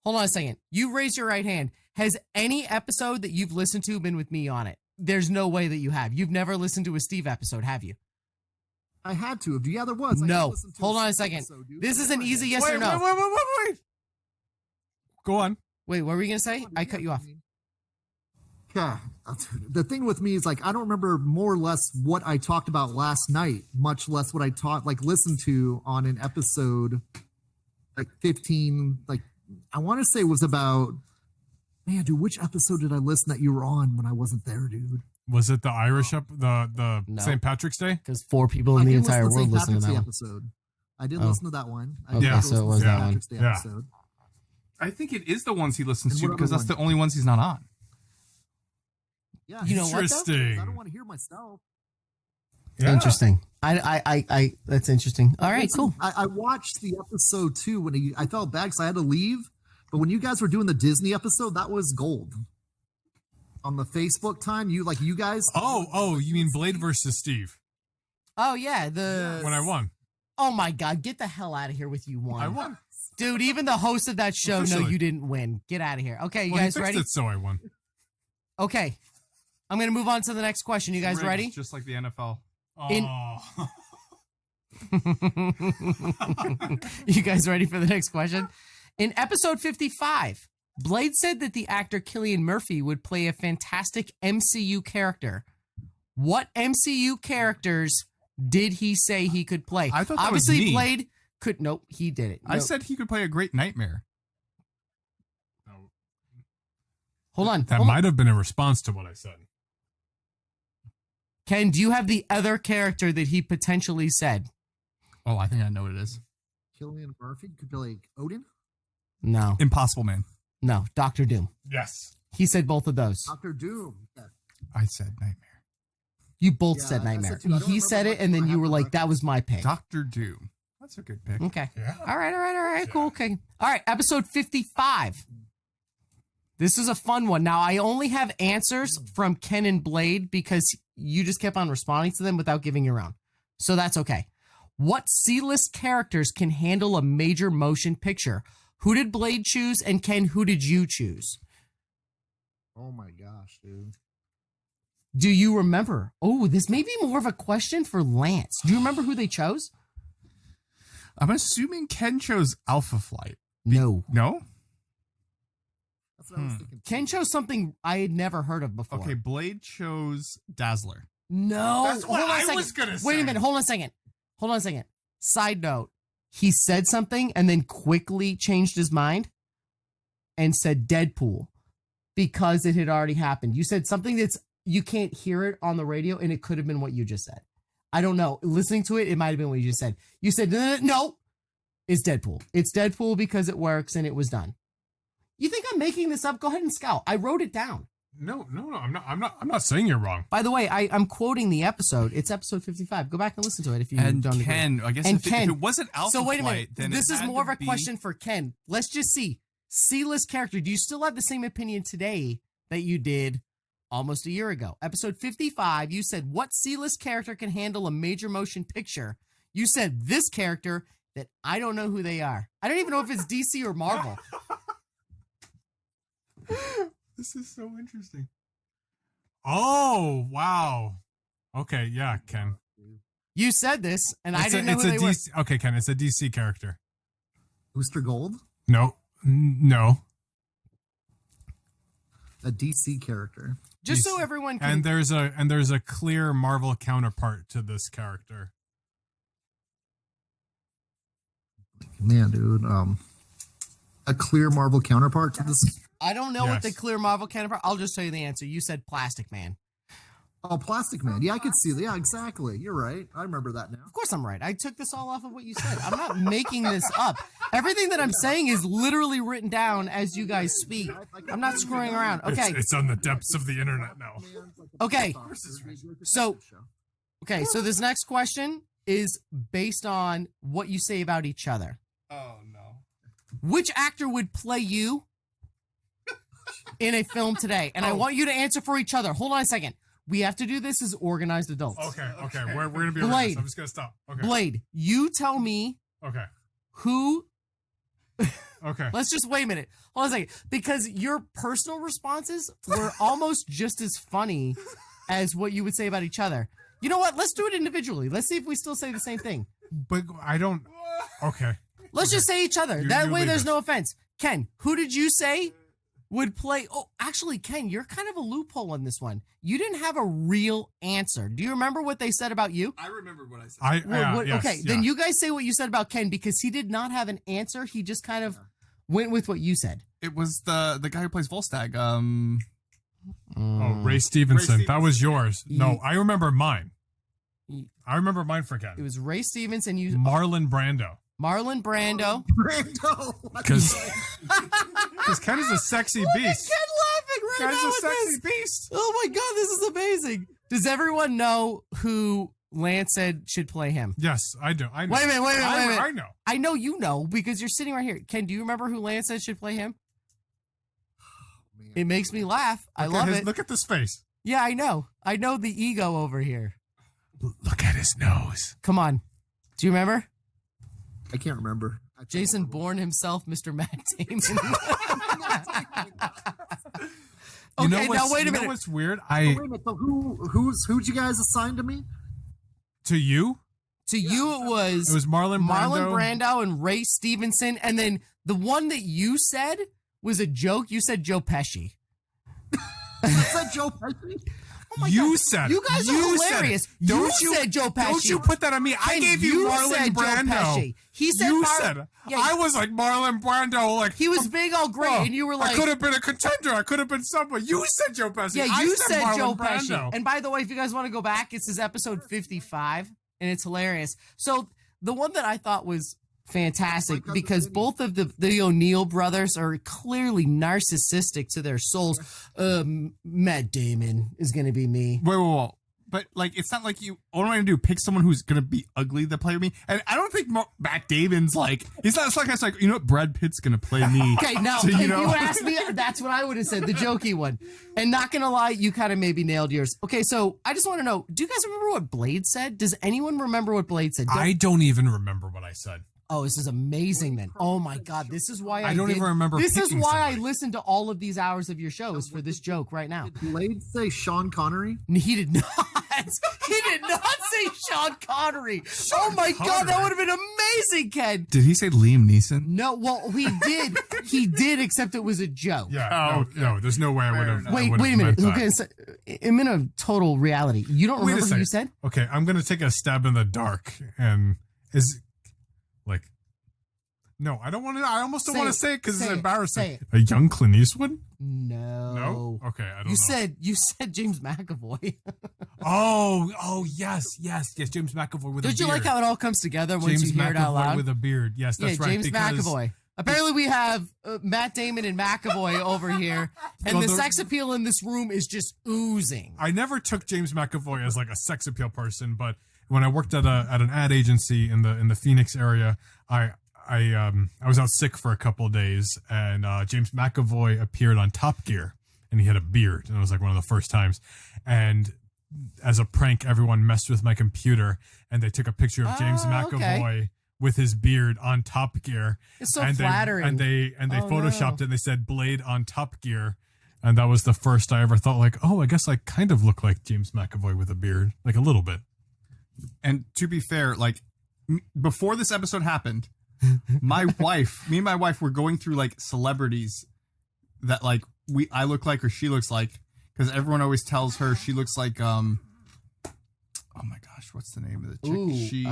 Hold on a second. You raise your right hand. Has any episode that you've listened to been with me on it? There's no way that you have. You've never listened to a Steve episode, have you? I had to. Yeah, there was. I No. listened to Hold on a Steve second. episode, dude. This is an easy yes Wait, or no. wait. Go on. Wait, what were you going to say? I cut you off. Yeah. The thing with me is like I don't remember more or less what I talked about last night, much less what I listened to on an episode like 15. Like I want to say it was about. Man, dude, which episode did I listen that you were on when I wasn't there, dude? Was it the Irish the No. St. Patrick's Day? Because 4 people in the entire world listen to that one. Episode. I did listen to that one. Okay, so it was that one. Yeah. Episode. I think it is the ones he listens And to what because other that's the only ones he's not on. Yeah, You know what, though? Interesting. I don't want to hear myself. Yeah. Interesting. I that's interesting. All right, cool. I watched the episode too when I felt bad because I had to leave. But when you guys were doing the Disney episode, that was gold. On the Facebook time, you guys. Oh, you mean Blade versus Steve? Oh yeah, When I won. Oh my God, get the hell out of here with you won. I won. Dude, even the host of that show, no, Officially. you didn't win. Get out of here. Okay, you Well, guys he fixed ready? it, so I won. Okay. I'm going to move on to the next question. You guys Rigged, ready? Just like the NFL. Oh. You guys ready for the next question? In episode 55, Blade said that the actor Cillian Murphy would play a fantastic MCU character. What MCU characters did he say he could play? I thought that was Obviously, me. Blade could. Nope, he did it. I Nope. said he could play a great nightmare. Hold on. That hold on. might have been a response to what I said. Ken, do you have the other character that he potentially said? Oh, I think I know what it is. Cillian Murphy could be like Odin, No. Impossible Man. No. Doctor Doom. Yes. He said both of those. Doctor Doom. Yeah. I said nightmare. You both Yeah, said I Nightmare. said too. I don't He said remember it, and then what you were happened. like, that was my pick. Doctor Doom. That's a good pick. Okay. Yeah. All right. Cool. Okay. All right. Episode 55. This is a fun one. Now, I only have answers from Ken and Blade because you just kept on responding to them without giving your own. So that's okay. What C-list characters can handle a major motion picture? Who did Blade choose? And Ken, who did you choose? Oh my gosh, dude. Do you remember? Oh, this may be more of a question for Lance. Do you remember who they chose? I'm assuming Ken chose Alpha Flight. No. No? That's what I was thinking. Ken chose something I had never heard of before. Okay, Blade chose Dazzler. No. That's what hold on a I second. was gonna Wait a say. minute. Hold on a second. Side note. He said something and then quickly changed his mind and said Deadpool because it had already happened. You said something that's you can't hear it on the radio, and it could have been what you just said. I don't know. Listening to it, it might have been what you just said. You said, no, it's Deadpool. It's Deadpool because it works and it was done. You think I'm making this up? Go ahead and scout. I wrote it down. No, I'm not saying you're wrong. By the way, I'm quoting the episode. It's episode 55. Go back and listen to it if you And don't agree. Ken, I guess And if, Ken. if it wasn't Alpha So wait a Flight, minute. then This it is had more of to a be- question for Ken. Let's just see. C-list character. Do you still have the same opinion today that you did almost a year ago? Episode 55, you said, what C-list character can handle a major motion picture? You said this character that I don't know who they are. I don't even know if it's DC or Marvel. This is so interesting. Oh, wow. Okay, yeah, Ken. You said this, and I didn't know it's who a they were. DC, okay, Ken, it's a DC character. Booster Gold, No. a DC character. Just so DC. everyone can. And there's a clear Marvel counterpart to this character. Man, dude. A clear Marvel counterpart to this. I don't know what the Yes. clear Marvel counterpart. I'll just tell you the answer. You said Plastic Man. Oh, Plastic Man. Yeah, I could see that. Yeah, exactly. You're right. I remember that now. Of course I'm right. I took this all off of what you said. I'm not making this up. Everything that I'm saying is literally written down as you guys speak. I'm not screwing around. Okay. It's on the depths of the internet now. Okay. So this next question is based on what you say about each other. Oh, no. Which actor would play you in a film today? And I want you to answer for each other. Hold on a second. We have to do this as organized adults. Okay. We're gonna be Blade. organized. I'm just gonna stop. Okay. Blade, you tell me Okay. who. Okay. Let's just wait a minute. Hold on a second. Because your personal responses were almost just as funny as what you would say about each other. You know what? Let's do it individually. Let's see if we still say the same thing. But I don't. Okay. Let's just say each other. You That way lead there's this. no offense. Ken, who did you say would play. Oh, actually, Ken, you're kind of a loophole on this one. You didn't have a real answer. Do you remember what they said about you? I remember what I said. Okay, then you guys say what you said about Ken because he did not have an answer. He just kind of went with what you said. It was the guy who plays Volstagg. Ray Stevenson. That was yours. No, I remember mine. I remember mine for Ken. It was Ray Stevenson. You Marlon Brando. Marlon Brando. Because Ken is a sexy beast. Ken laughing right Ken's now a with sexy this. beast. Oh my god, this is amazing. Does everyone know who Lance said should play him? Yes, I do. I know. Wait a minute. I know. I know you know because you're sitting right here. Ken, do you remember who Lance said should play him? It makes me laugh. I love it. Look at this face. Yeah, I know. I know the ego over here. Look at his nose. Come on. Do you remember? I can't remember. Jason Bourne himself, Mr. Matt Damon. Okay, now wait a minute. You know what's weird? Wait a minute. So who'd you guys assign to me? To you? To you, it was Marlon Brando and Ray Stevenson, and then the one that you said was a joke. You said Joe Pesci. You said Joe Pesci? Oh my you God. said You guys are hilarious. You said Joe Pesci. Don't you put that on me. I gave you Marlon said Brando. Joe Pesci. He said you said. Yeah, I was like Marlon Brando. Like he was big, all great, and you were like, I could have been a contender. I could have been someone. You said Joe Pesci. Yeah, I you said said Joe Marlon Pesci. Brando. And by the way, if you guys want to go back, it's episode 55, and it's hilarious. So the one that I thought was fantastic because both of the O'Neill brothers are clearly narcissistic to their souls. Matt Damon is going to be me. Wait. But, like, it's not like you... All I'm going to do, pick someone who's going to be ugly to play me. And I don't think Matt Damon's, like... It's like, you know what? Brad Pitt's going to play me. Okay, now, so, if you asked me, that's what I would have said, the jokey one. And not going to lie, you kind of maybe nailed yours. Okay, so I just want to know, do you guys remember what Blade said? Does anyone remember what Blade said? I don't even remember what I said. Oh, this is amazing then. Oh my God, this is why I don't even remember. This is why somebody. I listened to all of these hours of your shows for this joke right now. Did Blade say Sean Connery? He did not. He did not say Sean Connery. Oh my God, that would have been amazing, Ken. Did he say Liam Neeson? No, well, he did. He did, except it was a joke. Yeah. No, there's no way I would have. Wait a minute. Okay, so I'm in a total reality. You don't remember what you said? Okay, I'm gonna take a stab in the dark, and like. No, I don't want to. I almost don't want to say it because it's embarrassing. A young Clint Eastwood? No. Okay, I don't know. You said James McAvoy. Oh, yes, James McAvoy with a beard. Don't you like how it all comes together once you hear it out loud? James McAvoy with a beard. Yes, that's right. James McAvoy. Apparently, we have Matt Damon and McAvoy over here, and the sex appeal in this room is just oozing. I never took James McAvoy as like a sex appeal person, but when I worked at an ad agency in the Phoenix area, I was out sick for a couple of days, and James McAvoy appeared on Top Gear, and he had a beard, and it was like one of the first times. And as a prank, everyone messed with my computer, and they took a picture of James McAvoy with his beard on Top Gear. It's so flattering. And they photoshopped it, and they said Blade on Top Gear, and that was the first I ever thought, like, oh, I guess I kind of look like James McAvoy with a beard, like a little bit. And to be fair, like, before this episode happened, me and my wife were going through like celebrities that like I look like or she looks like, because everyone always tells her she looks like oh my gosh, what's the name of the chick?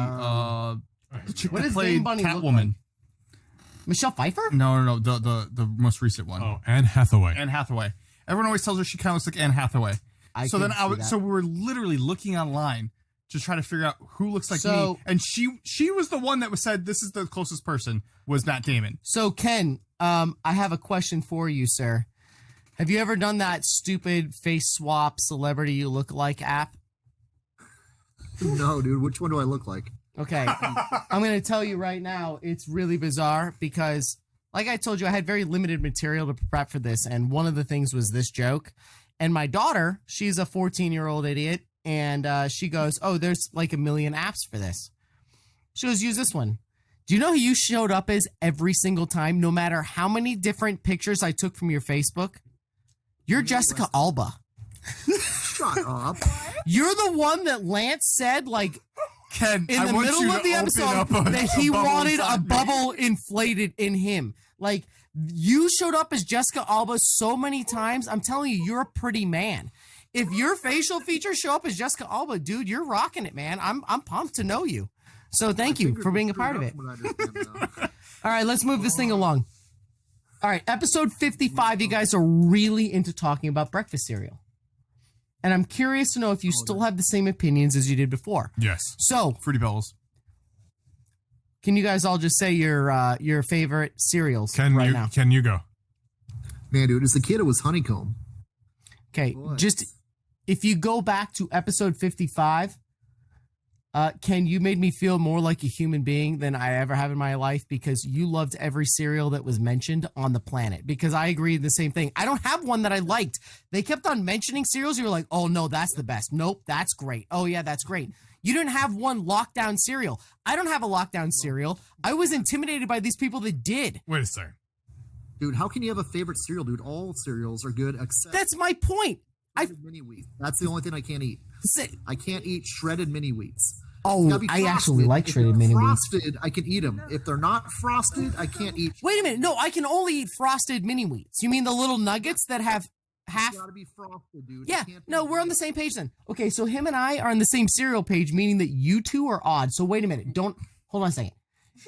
The chick that played Catwoman. Like? Michelle Pfeiffer? No, the most recent one. Oh, Anne Hathaway. Everyone always tells her she kind of looks like Anne Hathaway. So we were literally looking online to try to figure out who looks like me. And she was the one that said this is the closest person, was Matt Damon. So, Ken, I have a question for you, sir. Have you ever done that stupid face swap celebrity you look like app? No, dude. Which one do I look like? Okay. I'm going to tell you right now, it's really bizarre because, like I told you, I had very limited material to prep for this. And one of the things was this joke. And my daughter, she's a 14-year-old idiot. And she goes, oh, there's like a million apps for this. She goes, use this one. Do you know who you showed up as every single time, no matter how many different pictures I took from your Facebook? You're Jessica Alba. Shut up. You're the one that Lance said, like, Ken, in the middle of the episode that he wanted a bubble inflated in him. Like, You showed up as Jessica Alba so many times. I'm telling you, you're a pretty man. If your facial features show up as Jessica Alba, dude, you're rocking it, man. I'm pumped to know you. So thank you for being a part of it. All right, let's move this thing along. All right, episode 55, you guys are really into talking about breakfast cereal. And I'm curious to know if you still have the same opinions as you did before. Yes. So, Fruity Pebbles. Can you guys all just say your favorite cereals now? Can you go? Man, dude, as a kid, it was honeycomb. Okay, just if you go back to episode 55, Ken, you made me feel more like a human being than I ever have in my life because you loved every cereal that was mentioned on the planet. Because I agree the same thing. I don't have one that I liked. They kept on mentioning cereals. You were like, oh, no, that's the best. Nope, that's great. Oh, yeah, that's great. You didn't have one lockdown cereal. I don't have a lockdown cereal. I was intimidated by these people that did. Wait a second. Dude, how can you have a favorite cereal, dude? All cereals are good except That's my point. mini wheat. That's the only thing I can't eat. I can't eat shredded mini wheats. Oh, I actually like shredded mini wheats. Frosted, I can eat them. If they're not frosted, I can't eat. Wait a minute. No, I can only eat frosted mini wheats. You mean the little nuggets that have half? Gotta be frosted, dude. Yeah. No, we're on the same page then. Okay, so him and I are on the same cereal page, meaning that you two are odd. So wait a minute. Hold on a second.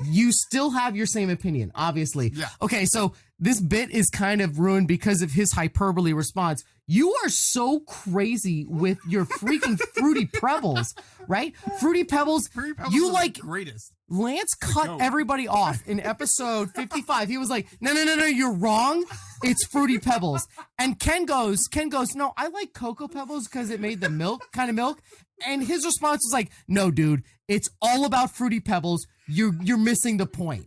You still have your same opinion, obviously. Yeah. Okay, so this bit is kind of ruined because of his hyperbole response. You are so crazy with your freaking Fruity Pebbles, right? Fruity Pebbles, you like greatest. Lance cut everybody off in episode 55. He was like, no, you're wrong. It's Fruity Pebbles. And Ken goes, no, I like Cocoa Pebbles because it made the kind of milk. And his response was like, no, dude, it's all about Fruity Pebbles. You're missing the point.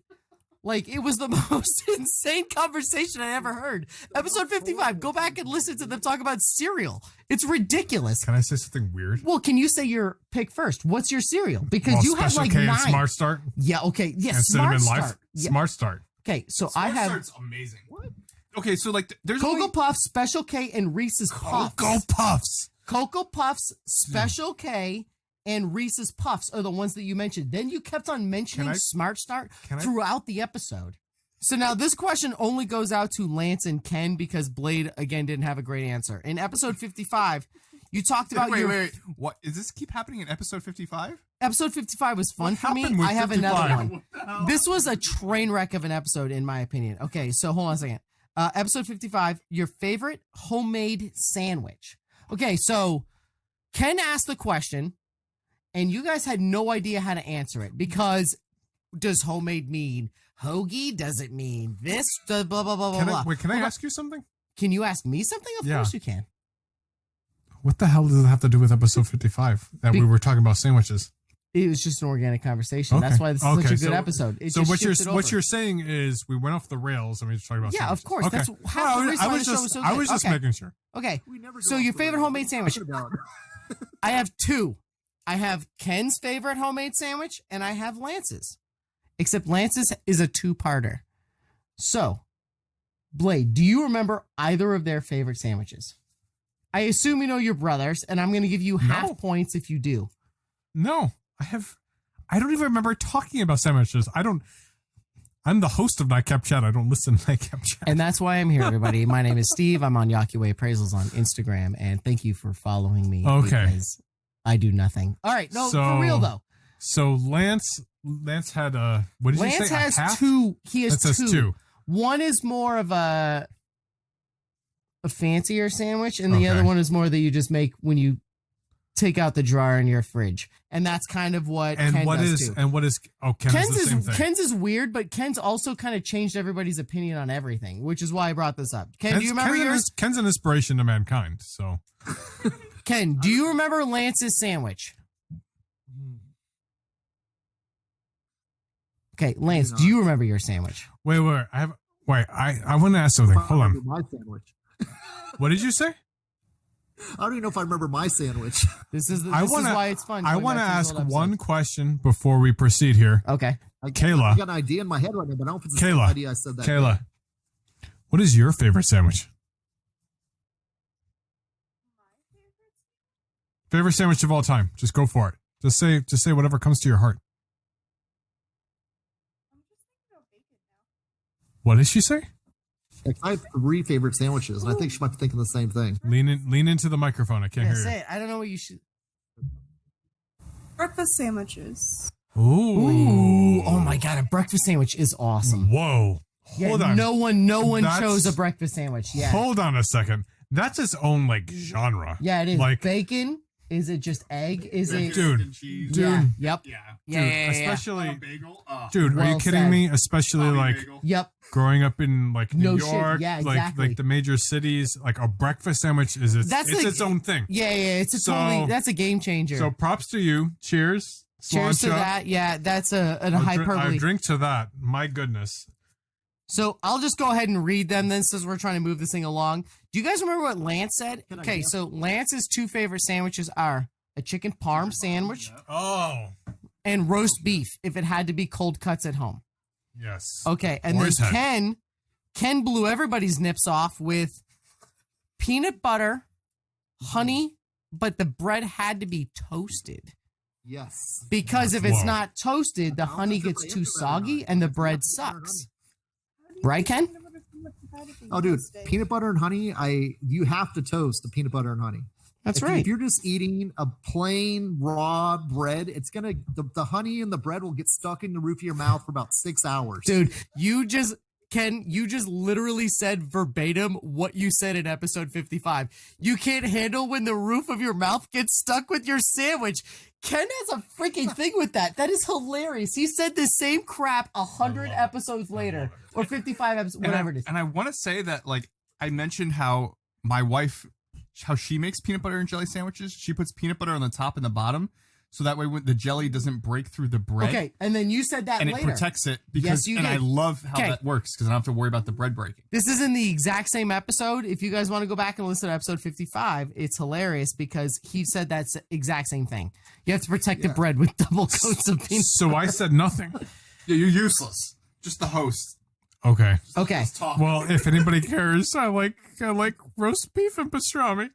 Like, it was the most insane conversation I ever heard. Episode 55, go back and listen to them talk about cereal. It's ridiculous. Can I say something weird? Well, can you say your pick first? What's your cereal? Because you have like K 9. And Smart Start. Yeah, okay. Yes, and Smart Cinnamon Start. Life. Yeah. Smart Start. Okay, so Smart I have Start's amazing. What? Okay, so like there's Cocoa Puffs, Special K, and Reese's Puffs. Cocoa Puffs. Cocoa Puffs, Special K, and Reese's Puffs are the ones that you mentioned. Then you kept on mentioning Smart Start throughout the episode. So now this question only goes out to Lance and Ken because Blade, again, didn't have a great answer. In episode 55, you talked about Wait. What? Does this keep happening in episode 55? Episode 55 was fun for me. I have another one. This was a train wreck of an episode, in my opinion. Okay, so hold on a second. Episode 55, your favorite homemade sandwich. Okay, so Ken asked the question, and you guys had no idea how to answer it because does homemade mean hoagie? Does it mean this? Blah, blah, blah, blah, blah. Can I ask you something? Can you ask me something? Of course you can. What the hell does it have to do with episode 55 that we were talking about sandwiches? It was just an organic conversation. Okay. That's why this is such a good episode. What you're saying is we went off the rails and we just talked about sandwiches. Of course. Okay. That's half the reason why the show was so good. I was just making sure. Okay. So your favorite homemade sandwich? I have 2. I have Ken's favorite homemade sandwich and I have Lance's. Except Lance's is a 2-parter. So, Blade, do you remember either of their favorite sandwiches? I assume you know your brothers, and I'm going to give you half points if you do. No, I don't even remember talking about sandwiches. I'm the host of Nightcap Chat. I don't listen to Nightcap Chat. And that's why I'm here, everybody. My name is Steve. I'm on Yakiway Appraisals on Instagram, and thank you for following me. Okay. Because I do nothing. All right. No, for real, though. So Lance had what did Lance you say? Lance has 2. He has 2. One is more of a fancier sandwich, and the other one is more that you just make when you take out the drawer in your fridge. And that's kind of what Ken does too. And what is Ken's is the same thing. Ken's is weird, but Ken's also kind of changed everybody's opinion on everything, which is why I brought this up. Ken, do you remember yours? Ken's an inspiration to mankind, so. Ken, do you remember Lance's sandwich? Okay, Lance, do you remember your sandwich? Wait, I want to ask something. Hold on. My sandwich. What did you say? I don't even know if I remember my sandwich. This is why it's fun. I want to ask one question before we proceed here. Okay. Kayla. I got an idea in my head right now, but I don't know if it's the same idea I said that. Kayla, what is your favorite sandwich? Favorite sandwich of all time. Just go for it. Just say whatever comes to your heart. What did she say? I have 3 favorite sandwiches, and I think she might be thinking the same thing. Lean into the microphone. I can't hear Say you. it. I don't know what you should. Breakfast sandwiches. Ooh. Oh my god, a breakfast sandwich is awesome. Whoa. Yeah, Hold on. no one That's- chose a breakfast sandwich. Yeah. Hold on a second. That's its own like genre. Yeah, it is. Like, Bacon? Is it just egg? Is it dude, cheese. dude. Yeah. Yep. Yeah. Yeah. especially, bagel. dude, are Well you kidding said. me? Especially like Yep. growing up in like New No shit. York, Yeah, like exactly. the major cities, like a breakfast sandwich is its own thing. Yeah. It's a So- totally that's a game changer. So props to you. Cheers. Cheers to Cilantro. that. Yeah, that's a I hyperbole. drink to that. My goodness. So I'll just go ahead and read them then since we're trying to move this thing along. Do you guys remember what Lance said? Good Okay, idea. so Lance's 2 favorite sandwiches are a chicken parm sandwich Oh, and roast beef if it had to be cold cuts at home. yes. Okay, and Or then his head. Ken blew everybody's nips off with peanut butter, honey, but the bread had to be toasted. Yes. Because if it's Whoa. not toasted, the How honey does it gets break too into that or soggy not? and the It's bread not peanut butter and sucks. honey. Right, Ken? Oh, dude, peanut butter and honey. You have to toast the peanut butter and honey. That's If right. you're just eating a plain raw bread, it's gonna the honey and the bread will get stuck in the roof of your mouth for about 6 hours. Dude, you just literally said verbatim what you said in episode 55. You can't handle when the roof of your mouth gets stuck with your sandwich. Ken has a freaking thing with that. That is hilarious. He said the same crap 100 episodes later, or 55 episodes, whatever it is. And I want to say that, like, I mentioned how my wife, how she makes peanut butter and jelly sandwiches. She puts peanut butter on the top and the bottom, so that way when the jelly doesn't break through the bread. Okay, and then you said that And later. it protects it because, you and I did. love how Okay. that works because I don't have to worry about the bread breaking. This is in the exact same episode. If you guys want to go back and listen to episode 55, it's hilarious because he said that exact same thing. You have to protect the bread with double coats of peanut. So I said nothing. Yeah, you're useless. Just the host. Okay. Okay. Just talk. Well, if anybody cares, I like roast beef and pastrami.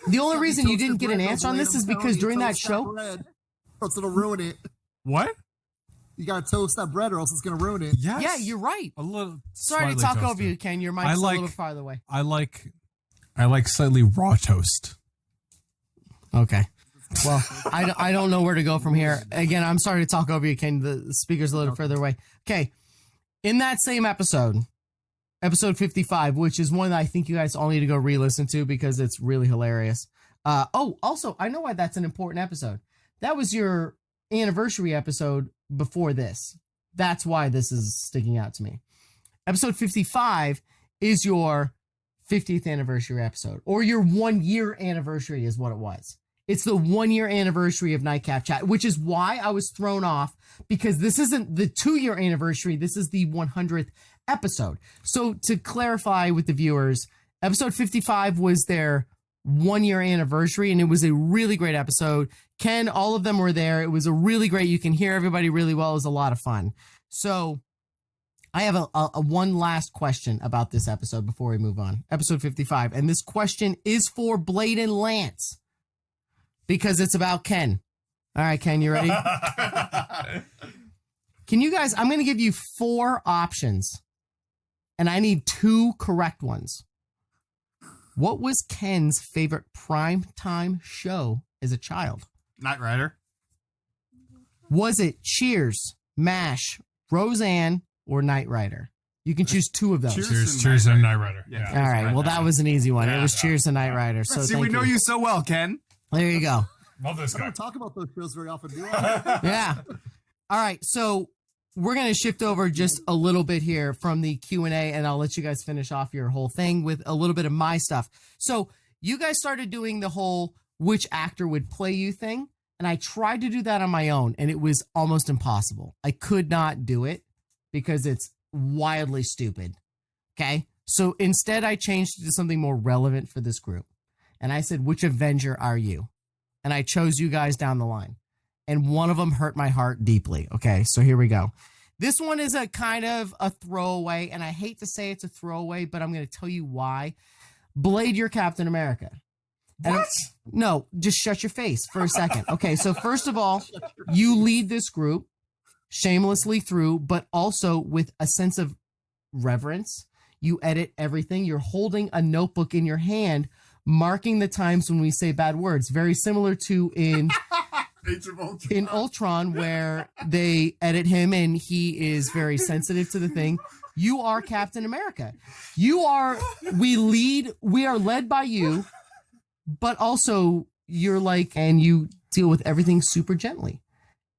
The only reason you Toast didn't the get an bread, answer on don't this let is them tell because you during that toast show, bread, or else it'll ruin it. What? You gotta toast that bread, or else it's gonna ruin it. Yes. yeah, you're right. a little. Sorry to slightly talk over toasted. you, Ken. Your mic's I a like- little farther away. I like slightly raw toast. Okay. Well, I don't know where to go from here. Again, I'm sorry to talk over you, Ken. The speaker's a little further away. Okay. In that same episode 55, which is one that I think you guys all need to go re-listen to because it's really hilarious. Also, I know why that's an important episode. That was your anniversary episode before this. That's why this is sticking out to me. Episode 55 is your 50th anniversary episode, or your 1 year anniversary is what it was. It's the 1 year anniversary of Nightcap Chat, which is why I was thrown off because this isn't the 2 year anniversary. This is the 100th episode. So to clarify with the viewers, episode 55 was their 1 year anniversary, and it was a really great episode. Ken, all of them were there. It was a really great, you can hear everybody really well. It was a lot of fun. So I have a one last question about this episode before we move on. Episode 55. And this question is for Blade and Lance because it's about Ken. All right, Ken, you ready? Can you guys, I'm going to give you 4 options and I need 2 correct ones. What was Ken's favorite primetime show as a child? Knight Rider. Was it Cheers, MASH, Roseanne, or Knight Rider? You can choose 2 of those. Cheers, and Knight Rider. Yeah. All right. Well, that was an easy one. It was Cheers and Knight Rider. So See, thank we know you so well, Ken. There you go. Love this I guy. don't talk about those shows very often, do I? Yeah. All right. So we're going to shift over just a little bit here from the Q&A, and I'll let you guys finish off your whole thing with a little bit of my stuff. So you guys started doing the whole which actor would play you thing, and I tried to do that on my own, and it was almost impossible. I could not do it because it's wildly stupid. Okay? So instead, I changed it to something more relevant for this group. And I said, which Avenger are you? And I chose you guys down the line. And one of them hurt my heart deeply. Okay, so here we go. This one is a kind of a throwaway, and I hate to say it's a throwaway, but I'm going to tell you why. Blade, you're Captain America. What? No, just shut your face for a second. Okay, so first of all, you lead this group shamelessly through, but also with a sense of reverence. You edit everything. You're holding a notebook in your hand, marking the times when we say bad words. Very similar to in Ultron, where they edit him and he is very sensitive to the thing. You are Captain America. We are led by you, but also you're like, and you deal with everything super gently.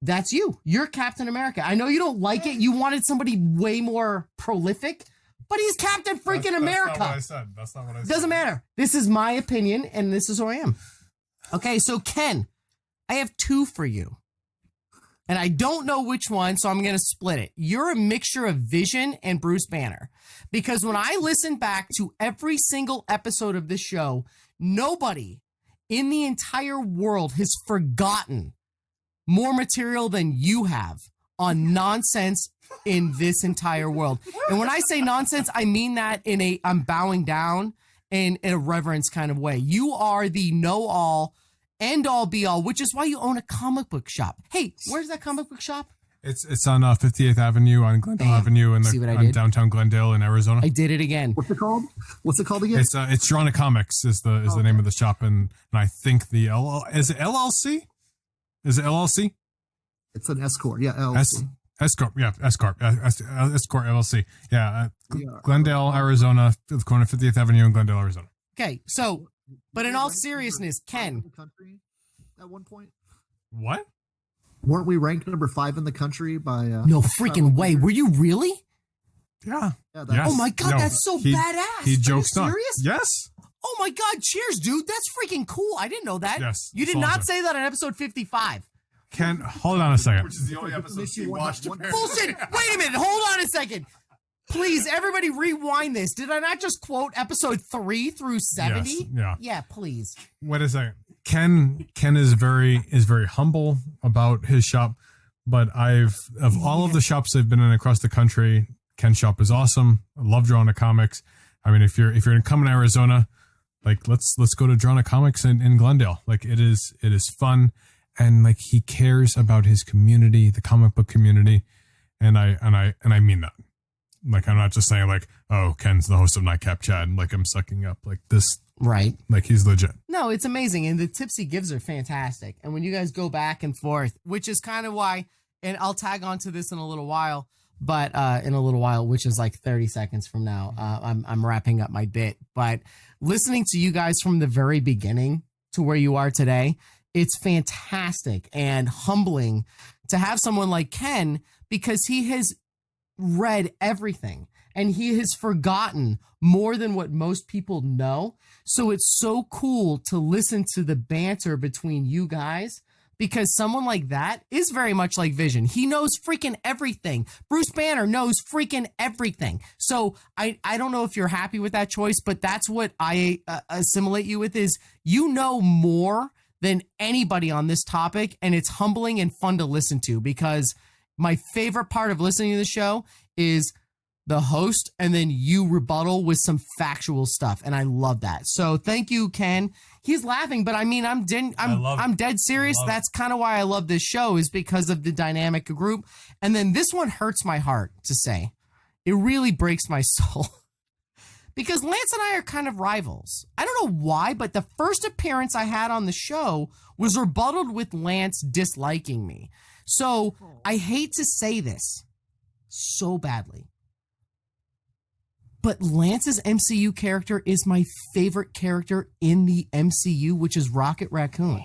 That's you. You're Captain America. I know you don't like it. You wanted somebody way more prolific, but he's Captain freaking America. That's not what I said. Doesn't matter. This is my opinion, and this is who I am. Okay, so Ken, I have two for you. And I don't know which one, so I'm going to split it. You're a mixture of Vision and Bruce Banner. Because when I listen back to every single episode of this show, nobody in the entire world has forgotten more material than you have on nonsense in this entire world. And when I say nonsense, I mean that in I'm bowing down in a reverence kind of way. You are the know-all, end-all, be-all, which is why you own a comic book shop. Hey, where's that comic book shop? It's on 58th Avenue on Glendale Avenue in downtown Glendale in Arizona. I did it again. What's it called? What's it called again? It's Drona Comics is the name of the shop, and I think the is it LLC? Is it LLC? It's an S corp, yeah, LLC. S corp, yeah, S corp LLC, yeah. Glendale, Arizona, the corner of 50th Avenue in Glendale, Arizona. Okay, so, but in all seriousness, Ken, country at one point. What? Weren't we ranked number 5 in the country by? No freaking way. Were you really? Yeah. Yes. Oh my god, that's so badass. He jokes not. Serious? Yes. Oh my god, cheers, dude. That's freaking cool. I didn't know that. Yes. You did not say that on episode 55. Ken, hold on a second. Which is the only episode Steve watched. Bullshit. Wait a minute. Hold on a second. Please, everybody rewind this. Did I not just quote episode 3 through 70? Yes, yeah. Yeah, please. Wait a second. Ken is very humble about his shop, but of all of the shops I've been in across the country, Ken's shop is awesome. I love Drona Comics. I mean, if you're coming to Arizona, like let's go to Drona Comics in Glendale. Like it is fun, and like he cares about his community, the comic book community, and I mean that. Like I'm not just saying like, oh, Ken's the host of Nightcap Chat, and like I'm sucking up like this. Right. Like he's legit. No, it's amazing. And the tips he gives are fantastic. And when you guys go back and forth, which is kind of why, and I'll tag on to this in a little while, but which is like 30 seconds from now, I'm wrapping up my bit. But listening to you guys from the very beginning to where you are today, it's fantastic and humbling to have someone like Ken, because he has read everything and he has forgotten more than what most people know. So it's so cool to listen to the banter between you guys, because someone like that is very much like Vision. He knows freaking everything. Bruce Banner knows freaking everything. So I don't know if you're happy with that choice, but that's what I assimilate you with, is you know more than anybody on this topic, and it's humbling and fun to listen to, because my favorite part of listening to the show is the host and then you rebuttal with some factual stuff, and I love that. So thank you, Ken. He's laughing, but I mean, I'm dead serious. That's kind of why I love this show, is because of the dynamic group. And then this one hurts my heart to say. It really breaks my soul. Because Lance and I are kind of rivals. I don't know why, but the first appearance I had on the show was rebutted with Lance disliking me. So I hate to say this so badly, but Lance's MCU character is my favorite character in the MCU, which is Rocket Raccoon.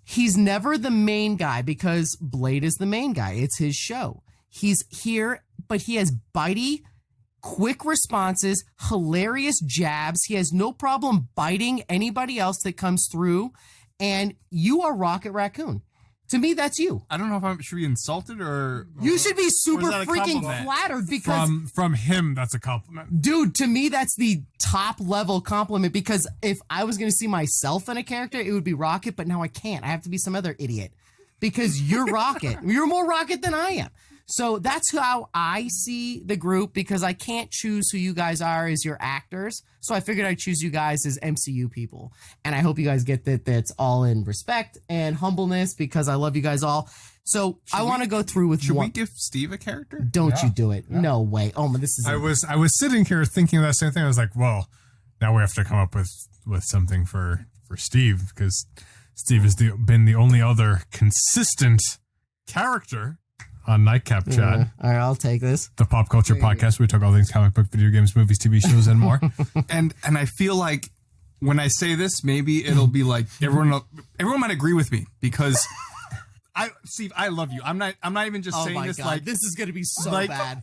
He's never the main guy, because Blade is the main guy. It's his show. He's here, but he has bitey, quick responses, hilarious jabs. He has no problem biting anybody else that comes through. And you are Rocket Raccoon. To me, that's you. I don't know if I should be insulted or... You should be super freaking flattered, because... From him, that's a compliment. Dude, to me, that's the top level compliment, because if I was going to see myself in a character, it would be Rocket, but now I can't. I have to be some other idiot, because you're Rocket. You're more Rocket than I am. So that's how I see the group, because I can't choose who you guys are as your actors. So I figured I'd choose you guys as MCU people. And I hope you guys get that that's all in respect and humbleness, because I love you guys all. So I want to go through with Should we give Steve a character? Don't you do it. No way. Oh, this is... I was sitting here thinking that same thing. I was like, well, now we have to come up with something for Steve, because Steve has been the only other consistent character on Nightcap Chat. All right, I'll take this. The pop culture podcast. We talk all things comic book, video games, movies, TV shows, and more. and I feel like when I say this, maybe it'll be like everyone might agree with me, because Steve, I love you. I'm not even just saying this. God. Like, this is gonna be so like, bad.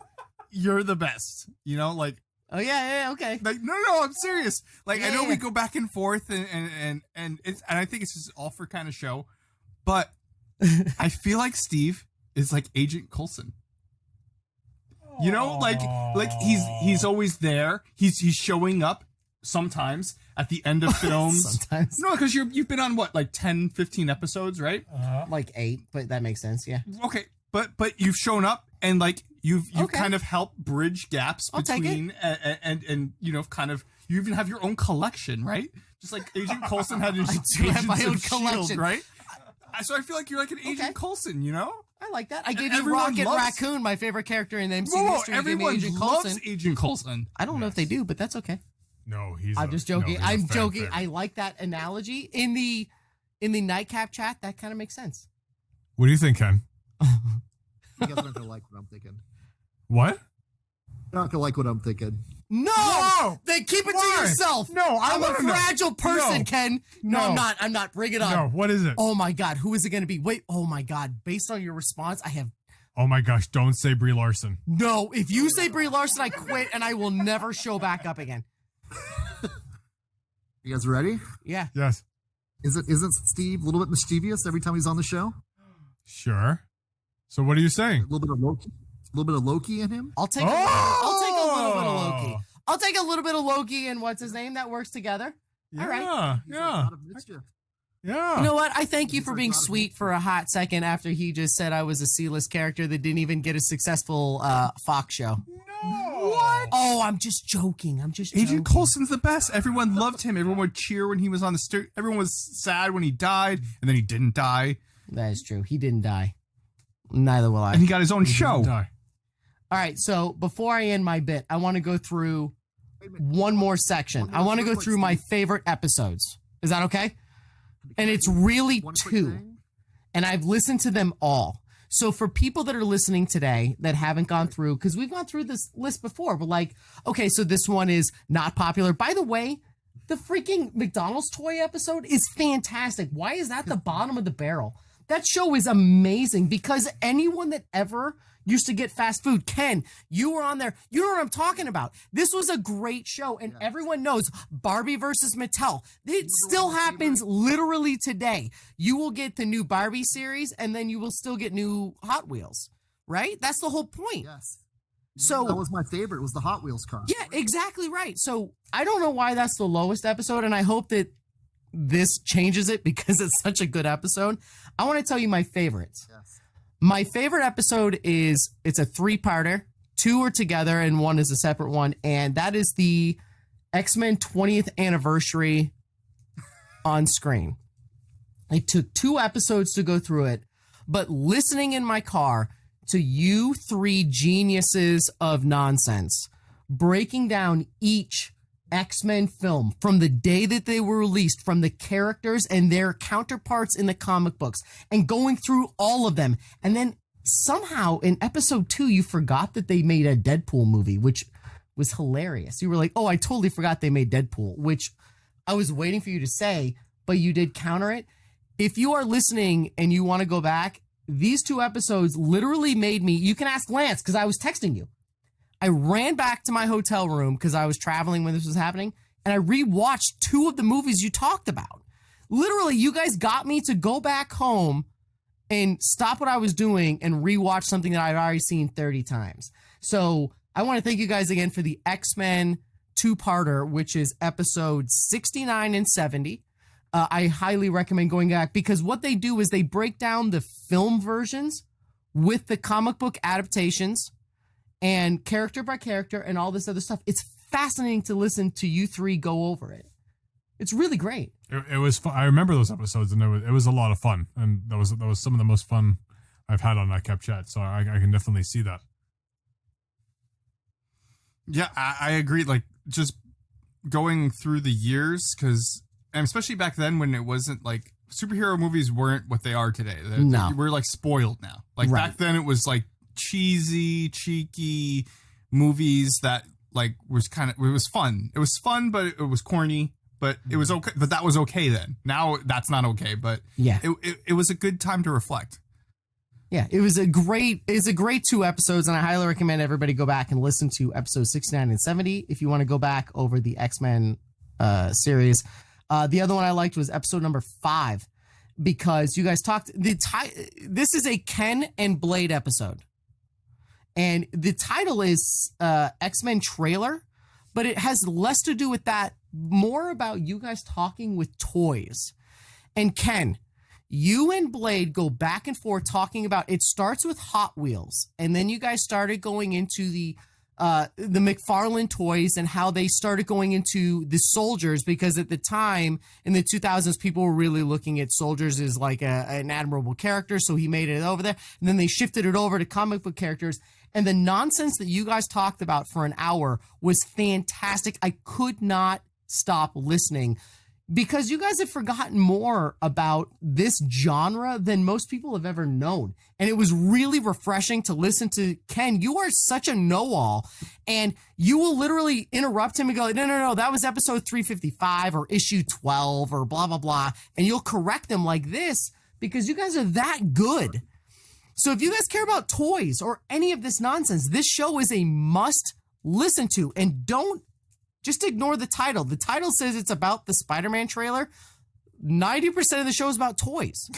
You're the best. You know, like. Oh yeah, okay. Like no, I'm serious. Like I know we go back and forth, and I think it's just all for kind of show, but I feel like Steve is like Agent Coulson. You know, like he's always there. He's showing up sometimes at the end of films. Sometimes. No, because you've been on what, like 10, 15 episodes, right? Like 8, but that makes sense. Yeah. Okay, but you've shown up, and like you've kind of helped bridge gaps between and you know, kind of, you even have your own collection, right? Just like Agent Coulson had his have my own collection, collection, right? So I feel like you're like an Agent Coulson, you know? I like that. I gave you Rocket Raccoon, my favorite character in the MCU history. Everyone Agent loves Coulson. Agent Coulson. I don't know if they do, but that's okay. No, I'm just joking. I'm joking. Favorite. I like that analogy. In the Nightcap Chat, that kind of makes sense. What do you think, Ken? You guys aren't gonna like what I'm thinking. What? You're not gonna like what I'm thinking. No! Then keep it to yourself. No, I'm a fragile person, No. Ken. No, I'm not. I'm not. Bring it on. No, what is it? Oh my God, who is it going to be? Wait, oh my God. Based on your response, I have... Oh my gosh, don't say Brie Larson. No, if you say Brie Larson, I quit and I will never show back up again. You guys ready? Yeah. Yes. Isn't Steve a little bit mischievous every time he's on the show? Sure. So what are you saying? A little bit of Loki. A little bit of Loki in him. I'll take a little bit of Loki. I'll take a little bit of Loki and what's his name? That works together. Yeah, All right. He's a lot of mischief. Yeah. You know what? I thank you for being sweet for a hot second after he just said I was a C-list character that didn't even get a successful Fox show. No. What? Oh, I'm just joking. Agent Coulson's the best. Everyone loved him. Everyone would cheer when he was on the street. Everyone was sad when he died, and then he didn't die. That is true. He didn't die. Neither will I. And he got his own show. All right, so before I end my bit, I want to go through one more section. I want to go through my favorite episodes. Is that okay? And it's really two. And I've listened to them all. So for people that are listening today that haven't gone through, because we've gone through this list before, we're like, okay, so this one is not popular. By the way, the freaking McDonald's toy episode is fantastic. Why is that the bottom of the barrel? That show is amazing, because anyone that ever used to get fast food, Ken, you were on there. You know what I'm talking about. This was a great show, and everyone knows Barbie versus Mattel. It still happens literally today. You will get the new Barbie series, and then you will still get new Hot Wheels, right? That's the whole point. Yes. So that was my favorite. Was the Hot Wheels car? Yeah, exactly right. So I don't know why that's the lowest episode, and I hope that this changes it because it's such a good episode. I want to tell you my favorites. Yes. My favorite episode is, it's a 3-parter. 2 are together and 1 is a separate one. And that is the X-Men 20th anniversary on screen. It took 2 episodes to go through it, but listening in my car to you 3 geniuses of nonsense, breaking down each X-Men film from the day that they were released, from the characters and their counterparts in the comic books, and going through all of them. And then somehow in episode 2, you forgot that they made a Deadpool movie, which was hilarious. You were like, oh, I totally forgot they made Deadpool, which I was waiting for you to say, but you did counter it. If you are listening and you want to go back, these 2 episodes literally made me, you can ask Lance because I was texting you. I ran back to my hotel room because I was traveling when this was happening, and I rewatched 2 of the movies you talked about. Literally, you guys got me to go back home and stop what I was doing and rewatch something that I've already seen 30 times. So I want to thank you guys again for the X-Men 2-parter, which is episodes 69 and 70. I highly recommend going back because what they do is they break down the film versions with the comic book adaptations and character by character and all this other stuff. It's fascinating to listen to you three go over it. It's really great. It was fun. I remember those episodes, and it was a lot of fun, and that was some of the most fun I've had on Nightcap Chat. So I can definitely see that. Yeah, I agree. Like, just going through the years, because, and especially back then when it wasn't like superhero movies weren't what they are today. No. We're like spoiled now. Like Right. back then it was like cheeky movies that like was kind of, it was fun. It was fun, but it was corny, but it was okay. But that was okay then. Now that's not okay, but Yeah. it was a good time to reflect. Yeah, it was a great 2 episodes, and I highly recommend everybody go back and listen to episodes 69 and 70 if you want to go back over the X-Men series. The other one I liked was episode number 5 because you guys talked. This is a Ken and Blade episode, and the title is X-Men trailer, but it has less to do with that, more about you guys talking with toys. And Ken, you and Blade go back and forth talking about, it starts with Hot Wheels, and then you guys started going into the McFarlane toys and how they started going into the soldiers, because at the time in the 2000s, people were really looking at soldiers as like an admirable character. So he made it over there, and then they shifted it over to comic book characters. And the nonsense that you guys talked about for an hour was fantastic. I could not stop listening, because you guys have forgotten more about this genre than most people have ever known. And it was really refreshing to listen to Ken. You are such a know-all, and you will literally interrupt him and go, no, that was episode 355 or issue 12 or blah, blah, blah. And you'll correct them like this because you guys are that good. So if you guys care about toys or any of this nonsense, this show is a must listen to. And don't just ignore the title. The title says it's about the Spider-Man trailer. 90% of the show is about toys.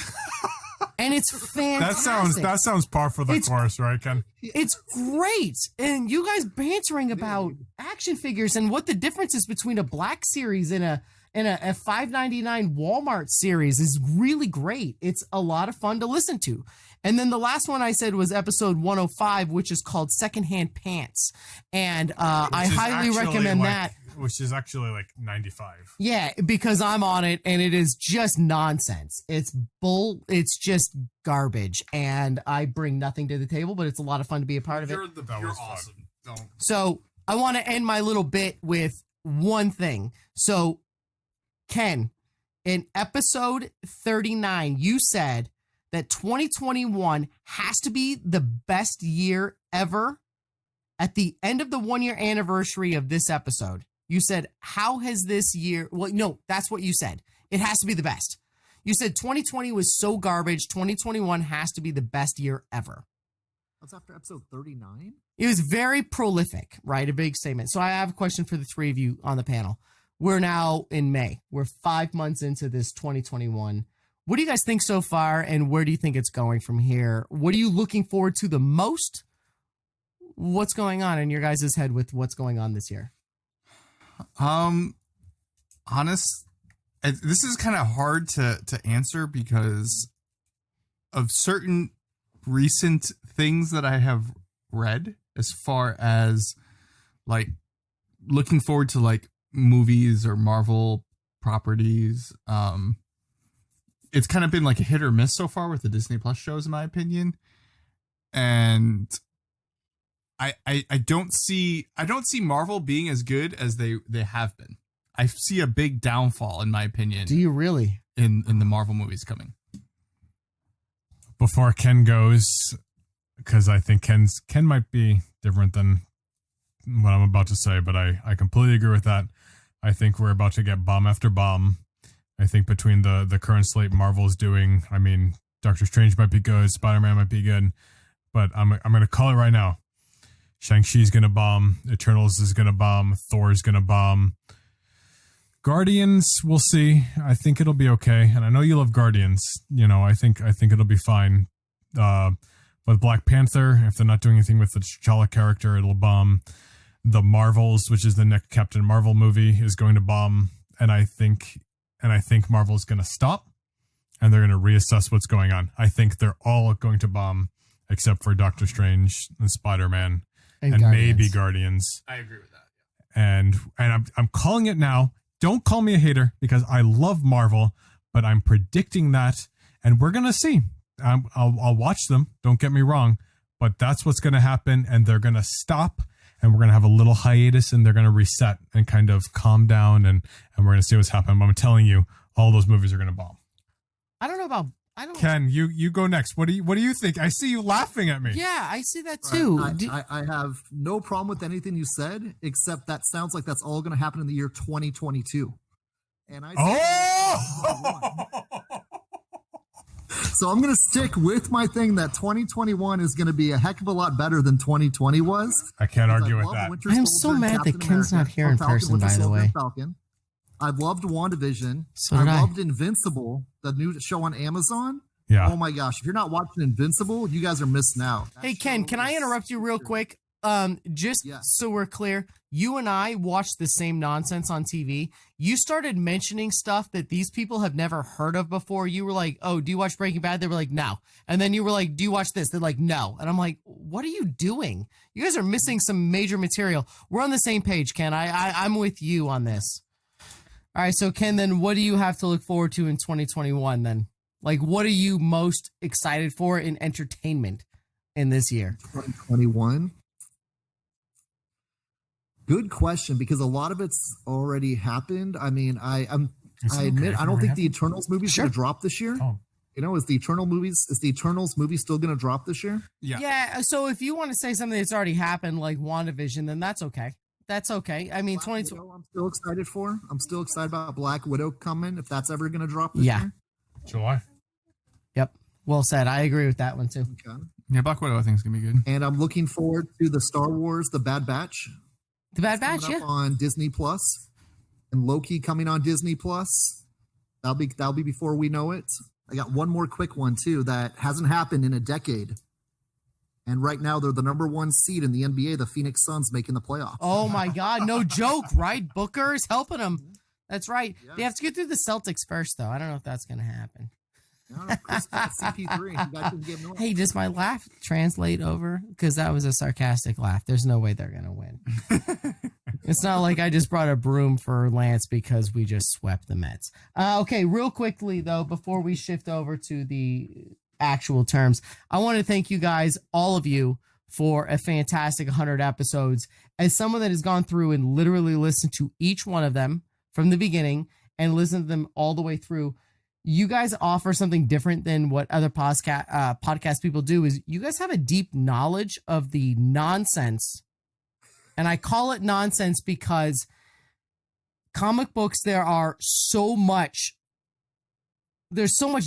And it's fantastic. That sounds par for the course, right, Ken? It's great. And you guys bantering about action figures and what the difference is between a Black series and a $5.99 Walmart series is really great. It's a lot of fun to listen to. And then the last one I said was episode 105, which is called Secondhand Pants. And I highly recommend that. Which is actually like 95. Yeah, because I'm on it, and it is just nonsense. It's just garbage. And I bring nothing to the table, but it's a lot of fun to be a part of it. You're awesome. So I want to end my little bit with one thing. So, Ken, in episode 39, you said that 2021 has to be the best year ever. At the end of the 1-year anniversary of this episode, you said, how has this year... Well, no, that's what you said. It has to be the best. You said 2020 was so garbage, 2021 has to be the best year ever. That's after episode 39? It was very prolific, right? A big statement. So I have a question for the three of you on the panel. We're now in May. We're 5 months into this 2021. What do you guys think so far, and where do you think it's going from here? What are you looking forward to the most? What's going on in your guys' head with what's going on this year? This is kind of hard to answer because of certain recent things that I have read, as far as like looking forward to like movies or Marvel properties. It's kind of been like a hit or miss so far with the Disney Plus shows, in my opinion. And I don't see Marvel being as good as they have been. I see a big downfall, in my opinion. Do you really? In the Marvel movies coming. Before Ken goes, because I think Ken might be different than what I'm about to say, but I completely agree with that. I think we're about to get bomb after bomb. I think between the current slate Marvel's doing, I mean, Doctor Strange might be good, Spider-Man might be good, but I'm going to call it right now. Shang-Chi's going to bomb, Eternals is going to bomb, Thor's going to bomb. Guardians, we'll see. I think it'll be okay. And I know you love Guardians. You know, I think it'll be fine. But Black Panther, if they're not doing anything with the T'Challa character, it'll bomb. The Marvels, which is the next Captain Marvel movie, is going to bomb. And I think Marvel's going to stop, and they're going to reassess what's going on. I think they're all going to bomb except for Doctor Strange and Spider-Man and Guardians. maybe Guardians. I agree with that. And I'm calling it now. Don't call me a hater because I love Marvel, but I'm predicting that, and we're gonna see. I'll watch them. Don't get me wrong, but that's what's gonna happen, and they're gonna stop, and we're gonna have a little hiatus, and they're gonna reset and kind of calm down, and we're gonna see what's happening. But I'm telling you, all those movies are gonna bomb. I don't know about. Ken, you go next. What do you think? I see you laughing at me. Yeah, I see that too. I have no problem with anything you said, except that sounds like that's all going to happen in the year 2022. And so I'm going to stick with my thing that 2021 is going to be a heck of a lot better than 2020 was. I can't argue with that. I'm so mad that Ken's not here in person, by the way. I've loved WandaVision. So did I. loved Invincible, the new show on Amazon. Yeah. Oh my gosh. If you're not watching Invincible, you guys are missing out. Hey, Ken, can I interrupt you real quick? So we're clear, you and I watched the same nonsense on TV. You started mentioning stuff that these people have never heard of before. You were like, oh, do you watch Breaking Bad? They were like, no. And then you were like, do you watch this? They're like, no. And I'm like, what are you doing? You guys are missing some major material. We're on the same page, Ken. I'm with you on this. All right, so Ken, then what do you have to look forward to in 2021 then? Like, what are you most excited for in entertainment in this year? 2021? Good question, because a lot of it's already happened. I mean, I admit, I don't think the Eternals movie is going to drop this year. Oh. You know, is the Eternals movie still going to drop this year? Yeah, so if you want to say something that's already happened, like WandaVision, then that's okay. That's okay. I mean, 2020. I'm still excited for. I'm still excited about Black Widow coming, if that's ever going to drop this year. July. Yep. Well said. I agree with that one too. Okay. Yeah, Black Widow I think is going to be good. And I'm looking forward to the Star Wars, The Bad Batch. The Bad Batch, yeah. On Disney Plus, and Loki coming on Disney Plus. That'll be before we know it. I got one more quick one too that hasn't happened in a decade. And right now, they're the number 1 seed in the NBA. The Phoenix Suns making the playoffs. Oh, my God. No joke, right? Booker's helping them. That's right. Yeah. They have to get through the Celtics first, though. I don't know if that's going to happen. I don't know. Chris Paul, CP3. You guys didn't give no. Hey, does my laugh translate over? Because that was a sarcastic laugh. There's no way they're going to win. It's not like I just brought a broom for Lance because we just swept the Mets. Okay, real quickly, though, before we shift over to the actual terms, I want to thank you guys, all of you, for a fantastic 100 episodes. As someone that has gone through and literally listened to each one of them from the beginning and listened to them all the way through, you guys offer something different than what other podcast people do. Is you guys have a deep knowledge of the nonsense, and I call it nonsense because comic books, there's so much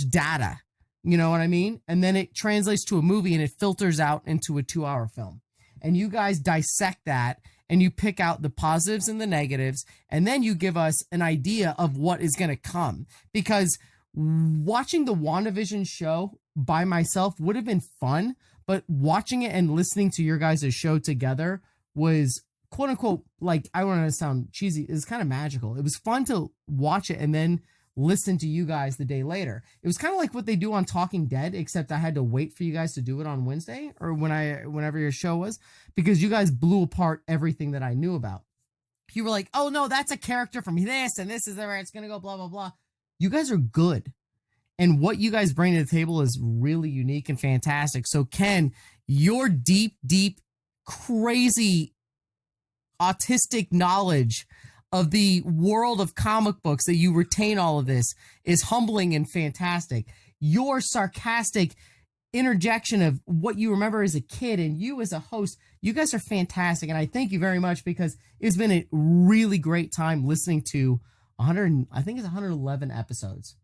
data. You know what I mean? And then it translates to a movie and it filters out into a 2-hour film. And you guys dissect that and you pick out the positives and the negatives. And then you give us an idea of what is going to come. Because watching the WandaVision show by myself would have been fun. But watching it and listening to your guys' show together was, quote unquote, like, I don't want to sound cheesy, it's kind of magical. It was fun to watch it and then listen to you guys the day later. It was kind of like what they do on Talking Dead, except I had to wait for you guys to do it on Wednesday or whenever your show was, because you guys blew apart everything that I knew about. You were like, oh no, that's a character from this and this is where it's going to go, blah, blah, blah. You guys are good. And what you guys bring to the table is really unique and fantastic. So Ken, your deep, crazy, autistic knowledge of the world of comic books, that you retain all of this, is humbling and fantastic. Your sarcastic interjection of what you remember as a kid and you as a host, you guys are fantastic. And I thank you very much, because it's been a really great time listening to 111 episodes.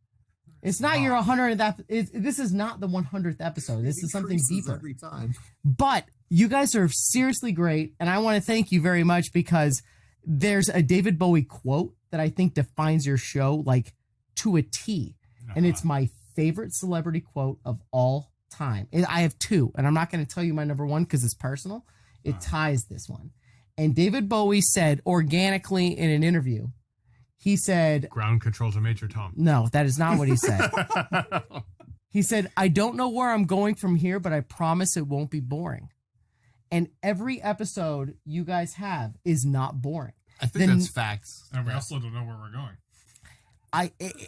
It's not your 100th. This is not the 100th episode. This is something deeper. Every time. But you guys are seriously great. And I want to thank you very much, because there's a David Bowie quote that I think defines your show like to a T. And it's my favorite celebrity quote of all time. And I have two, and I'm not going to tell you my number one because it's personal. It ties this one. And David Bowie said organically in an interview, he said, ground control to Major Tom. No, that is not what he said. He said, I don't know where I'm going from here, but I promise it won't be boring. And every episode you guys have is not boring. I think that's facts. And we also don't know where we're going.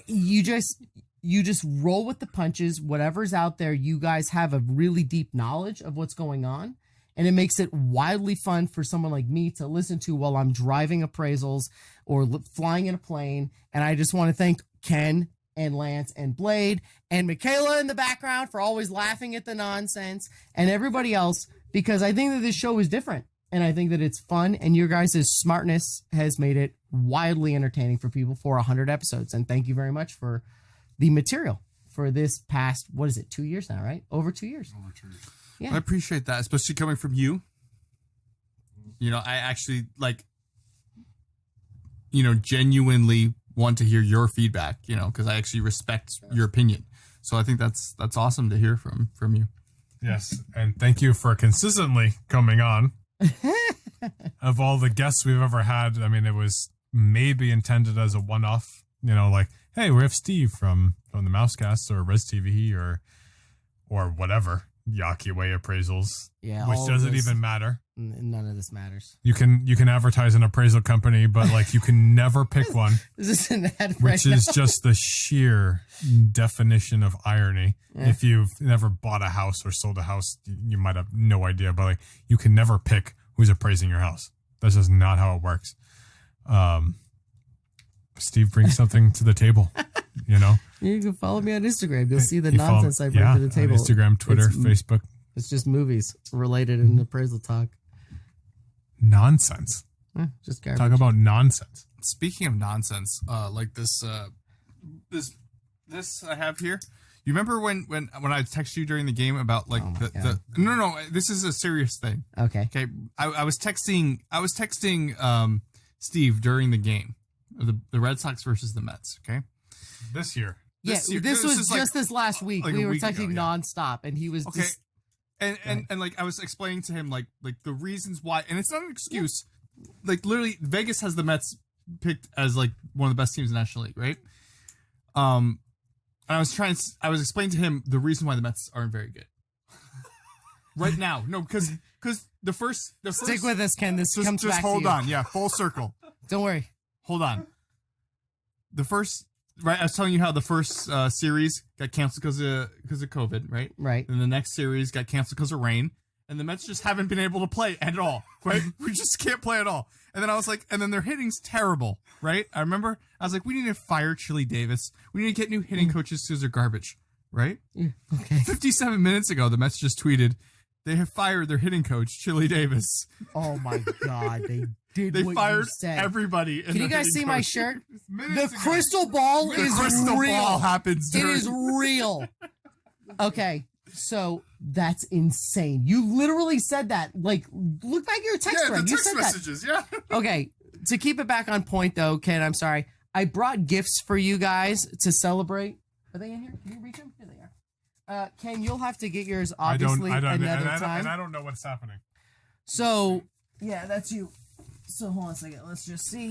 You just roll with the punches. Whatever's out there, you guys have a really deep knowledge of what's going on. And it makes it wildly fun for someone like me to listen to while I'm driving appraisals or flying in a plane. And I just want to thank Ken and Lance and Blade and Makayla in the background for always laughing at the nonsense and everybody else, because I think that this show is different. And I think that it's fun, and your guys' smartness has made it wildly entertaining for people for 100 episodes. And thank you very much for the material for this past, 2 years now, right? Over 2 years. Yeah. I appreciate that, especially coming from you. You know, I actually, genuinely want to hear your feedback, because I actually respect your opinion. So I think that's awesome to hear from you. Yes, and thank you for consistently coming on. Of all the guests we've ever had, I mean, it was maybe intended as a one-off, hey, we have Steve from the Mousecast or Res TV or whatever, Yaki Way appraisals, which doesn't even matter. None of this matters. You can advertise an appraisal company, but you can never pick one. Is this an ad which is just the sheer definition of irony. Yeah. If you've never bought a house or sold a house, you might have no idea, but you can never pick who's appraising your house. That's just not how it works. Steve brings something to the table, You can follow me on Instagram. You'll see the nonsense I bring to the table. Instagram, Twitter, Facebook. It's just movies related in appraisal talk. Nonsense. Just garbage. Talk about nonsense. Speaking of nonsense, this I have here. You remember when I texted you during the game about no, this is a serious thing. Okay. I was texting Steve during the game, the Red Sox versus the Mets. Okay. This year. This was just this last week. We were texting nonstop, and he was just. And I was explaining to him like the reasons why, and it's not an excuse. Literally, Vegas has the Mets picked as one of the best teams in the National League, right? And I was explaining to him the reason why the Mets aren't very good right now. No, because the first stick with us, Ken. This comes back. Just hold on, yeah, full circle. Don't worry. Hold on. Right, I was telling you how the first series got canceled because of COVID, right? Right. And the next series got canceled because of rain, and the Mets just haven't been able to play at all, right? We just can't play at all. And then I was like, and then their hitting's terrible, right? I remember I was like, we need to fire Chili Davis. We need to get new hitting coaches because they're garbage, right? Okay. 57 minutes ago, the Mets just tweeted they have fired their hitting coach, Chili Davis. Oh my God, they did. They what fired you said. everybody. Can you guys see my shirt? The ago. crystal ball is crystal real. Ball happens. It is real. Okay, so that's insane. You literally said that. Look back at your text thread. The You text said messages. that. Yeah. Okay, to keep it back on point though, Ken, I'm sorry. I brought gifts for you guys to celebrate. Are they in here? Can you reach them? Here they are. Ken, you'll have to get yours obviously another time. And I don't know what's happening. So, yeah, that's you. So, hold on a second. Let's just see.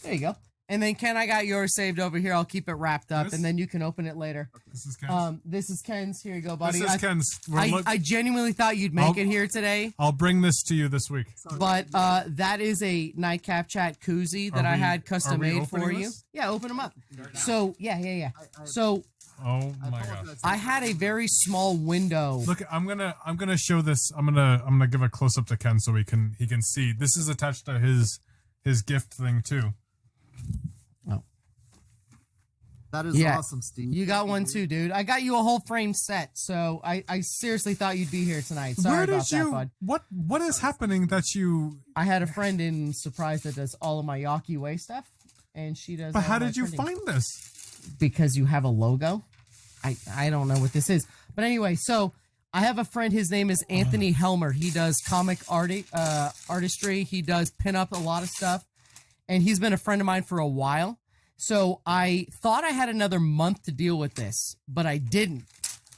There you go. And then, Ken, I got yours saved over here. I'll keep it wrapped up, and then you can open it later. This is Ken's. This is Ken's. Here you go, buddy. This is Ken's. I genuinely thought you'd make it here today. I'll bring this to you this week. But that is a Nightcap Chat koozie that I had custom made for you. This? Yeah, open them up. So, yeah. So, oh my gosh. I had a very small window. Look, I'm gonna show this. I'm gonna give a close up to Ken so he can see. This is attached to his gift thing too. Oh. That is awesome, Steve. You got one too, dude. I got you a whole frame set, so I seriously thought you'd be here tonight. Sorry about that, bud. What is happening that you... I had a friend in Surprise that does all of my Yaki Way stuff, and she does... But how did you find this? Because you have a logo. I don't know what this is. But anyway, so I have a friend. His name is Anthony Helmer. He does comic artistry. He does pin up a lot of stuff. And he's been a friend of mine for a while. So I thought I had another month to deal with this, but I didn't.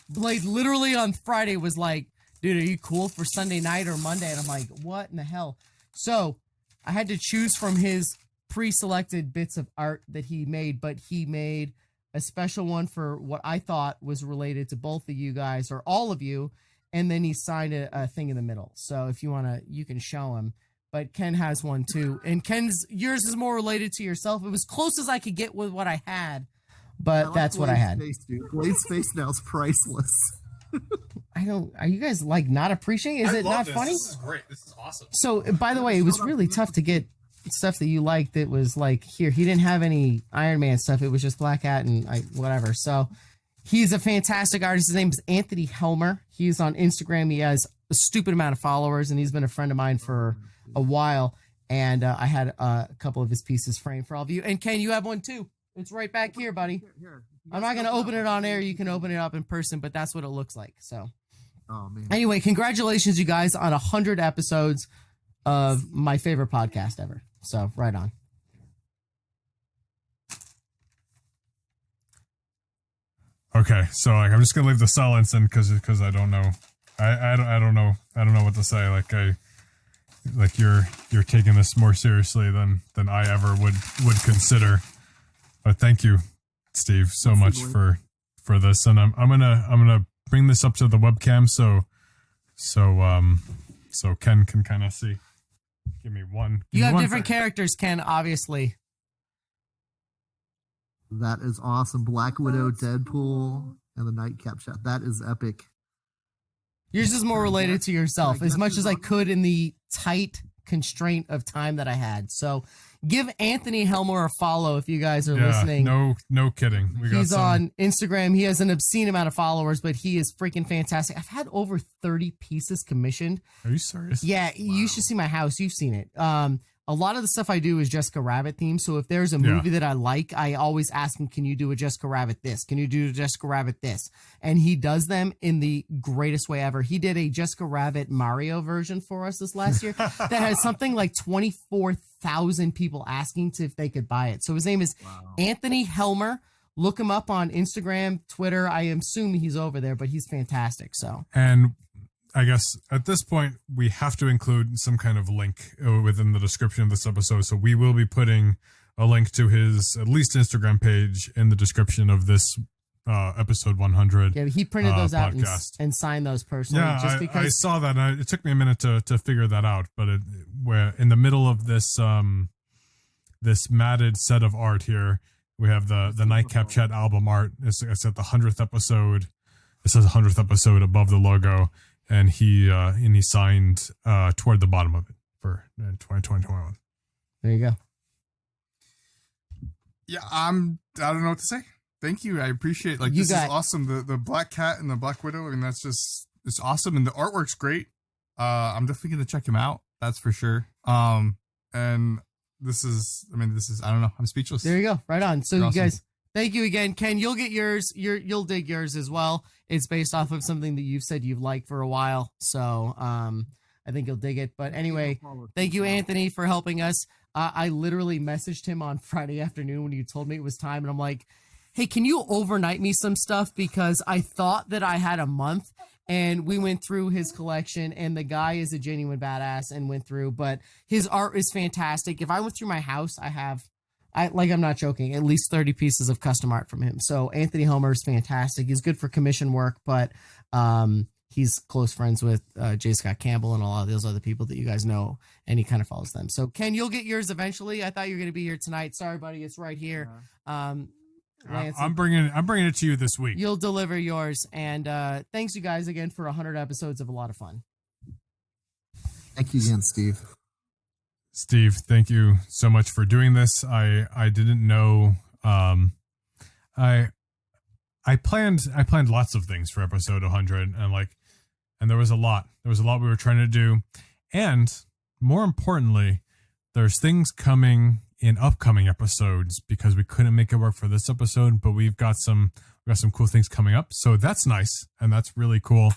Blade literally on Friday was like, dude, are you cool for Sunday night or Monday? And I'm like, what in the hell? So I had to choose from his pre-selected bits of art that he made, but he made a special one for what I thought was related to both of you guys or all of you. And then he signed a thing in the middle. So if you want to, you can show him. But Ken has one too. And yours is more related to yourself. It was close as I could get with what I had. But that's what I had. Blade's face now is priceless. Are you guys like not appreciating? Is it not funny? This is great. This is awesome. So by the way, it was really tough to get stuff that you liked that was like here. He didn't have any Iron Man stuff. It was just Black Hat and whatever. So he's a fantastic artist. His name is Anthony Helmer. He's on Instagram. He has a stupid amount of followers, and he's been a friend of mine for a while. And I had a couple of his pieces framed for all of you. And Ken, you have one too. It's right back here, buddy. Here. I'm not going to open it on air. You can open it up in person, but that's what it looks like. So, oh man. Anyway, congratulations, you guys, on 100 episodes of my favorite podcast ever. So, right on. Okay, so like I'm just gonna leave the silence in because I don't know, I don't know what to say. Like you're taking this more seriously than I ever would consider. But thank you, Steve, so much for this, and I'm gonna bring this up to the webcam so Ken can kind of see. Give me one. You have different characters, Ken, obviously. That is awesome. Black Widow, Deadpool, and the Nightcap Chat. That is epic. Yours is more related to yourself, as much as I could in the tight constraint of time that I had. So give Anthony Helmer a follow if you guys are listening. No kidding. He's on Instagram. He has an obscene amount of followers, but he is freaking fantastic. I've had over 30 pieces commissioned. Are you serious? Yeah, you should see my house. You've seen it. A lot of the stuff I do is Jessica Rabbit themed. So if there's a movie that I like, I always ask him, can you do a Jessica Rabbit this? Can you do a Jessica Rabbit this? And he does them in the greatest way ever. He did a Jessica Rabbit Mario version for us this last year that has something like 24,000 people asking if they could buy it. So his name is Anthony Helmer. Look him up on Instagram, Twitter. I assume he's over there, but he's fantastic. So and I guess at this point, we have to include some kind of link within the description of this episode. So we will be putting a link to his at least Instagram page in the description of this episode 100. Yeah, he printed those out and signed those personally. Yeah, just because I saw that. And it took me a minute to figure that out. But we're in the middle of this this matted set of art here. We have the Nightcap Chat album art. It's at the 100th episode. It says 100th episode above the logo. And he signed toward the bottom of it for 2021. There you go. Yeah, I don't know what to say. Thank you. I appreciate this is awesome. The Black Cat and the Black Widow. I mean, it's awesome, and the artwork's great. I'm definitely gonna check him out. That's for sure. And this is I don't know. I'm speechless. There you go. Right on. So You're you awesome. guys. Thank you again, Ken. You'll get yours. You'll dig yours as well. It's based off of something that you've said you've liked for a while. So I think you'll dig it. But anyway, thank you, Anthony, for helping us. I literally messaged him on Friday afternoon when you told me it was time. And I'm like, hey, can you overnight me some stuff? Because I thought that I had a month. And we went through his collection, and the guy is a genuine badass and went through. But his art is fantastic. If I went through my house, I'm not joking, at least 30 pieces of custom art from him. So Anthony Helmer is fantastic. He's good for commission work, but he's close friends with J. Scott Campbell and a lot of those other people that you guys know, and he kind of follows them. So Ken, you'll get yours eventually. I thought you were going to be here tonight. Sorry, buddy. It's right here. Lance, I'm bringing it to you this week. You'll deliver yours. And thanks you guys again for 100 episodes of a lot of fun. Thank you again, Steve. Steve, thank you so much for doing this. I didn't know. I planned lots of things for episode 100, and there was a lot. There was a lot we were trying to do, and more importantly, there's things coming in upcoming episodes because we couldn't make it work for this episode, but we've got some cool things coming up. So that's nice, and that's really cool.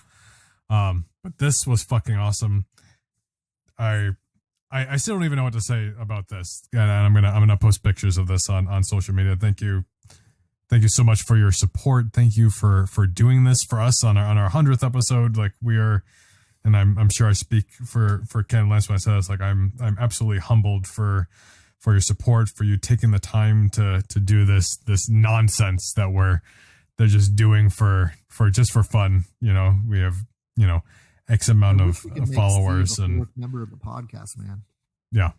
But this was fucking awesome. I still don't even know what to say about this, and I'm gonna post pictures of this on social media. Thank you so much for your support. Thank you for doing this for us on our 100th episode. Like we are, and I'm sure I speak for Ken and Lance when I say this. Like I'm absolutely humbled for your support, for you taking the time to do this nonsense that they're just doing for fun. You know, we have, you know, X amount of followers and member of the podcast, man. Yeah.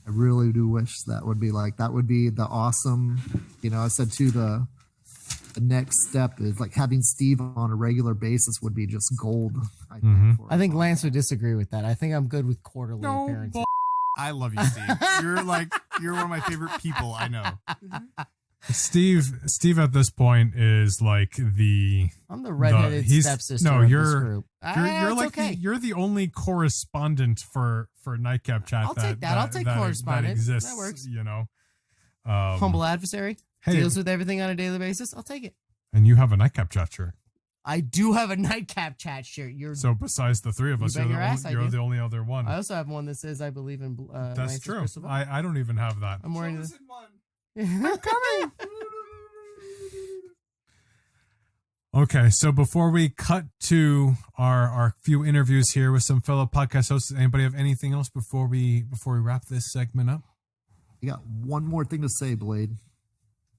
I really do wish that would be the awesome, you know, I said too, the next step is like having Steve on a regular basis would be just gold. I think Lance would disagree with that. I think I'm good with quarterly appearances. I love you, Steve. You're one of my favorite people I know. Steve at this point is like I'm the redheaded stepsister of this group. You're the only correspondent for Nightcap Chat. I'll take that. I'll take correspondent. That exists. That works. You know, humble adversary deals with everything on a daily basis. I'll take it. And you have a Nightcap Chat shirt. I do have a Nightcap Chat shirt. So besides the three of us, you're the only other one. I also have one that says I believe in. That's Lance's true. crystal ball. I don't even have that. I'm wearing this. I'm coming. Okay, so before we cut to our few interviews here with some fellow podcast hosts, anybody have anything else before we wrap this segment up? I got one more thing to say, Blade.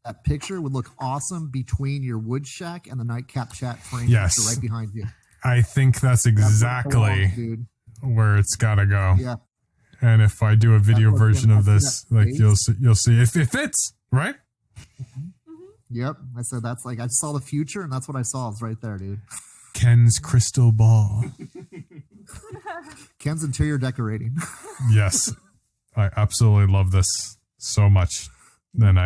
That picture would look awesome between your wood shack and the Nightcap Chat frame picture right behind you. I think that's exactly where it's got to go. Yeah. And if I do a video version of this, like you'll see if it fits, right? Yep. I said that's like I saw the future, and that's what I saw. It's right there, dude. Ken's crystal ball. Ken's interior decorating. Yes. I absolutely love this so much. And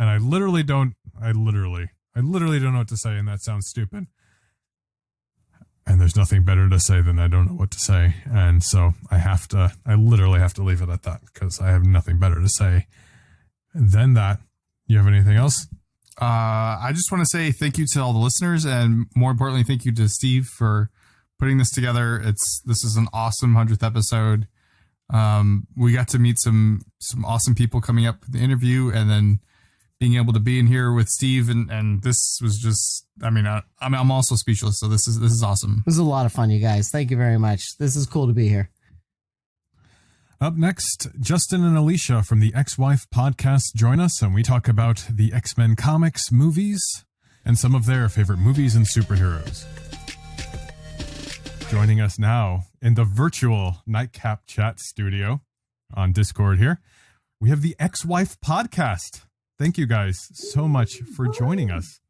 I literally don't know what to say, and that sounds stupid. And there's nothing better to say than I don't know what to say. And so I literally have to leave it at that because I have nothing better to say than that. You have anything else? I just want to say thank you to all the listeners, and more importantly, thank you to Steve for putting this together. This is an awesome 100th episode. We got to meet some awesome people coming up for the interview, and then being able to be in here with Steve, and this was just, I'm also speechless. So this is awesome. This is a lot of fun, you guys. Thank you very much. This is cool to be here. Up next, Justin and Alicia from the Ex-Wife podcast join us, and we talk about the X-Men comics, movies, and some of their favorite movies and superheroes. Joining us now in the virtual Nightcap Chat studio on Discord here, we have the Ex-Wife podcast. Thank you guys so much for joining us.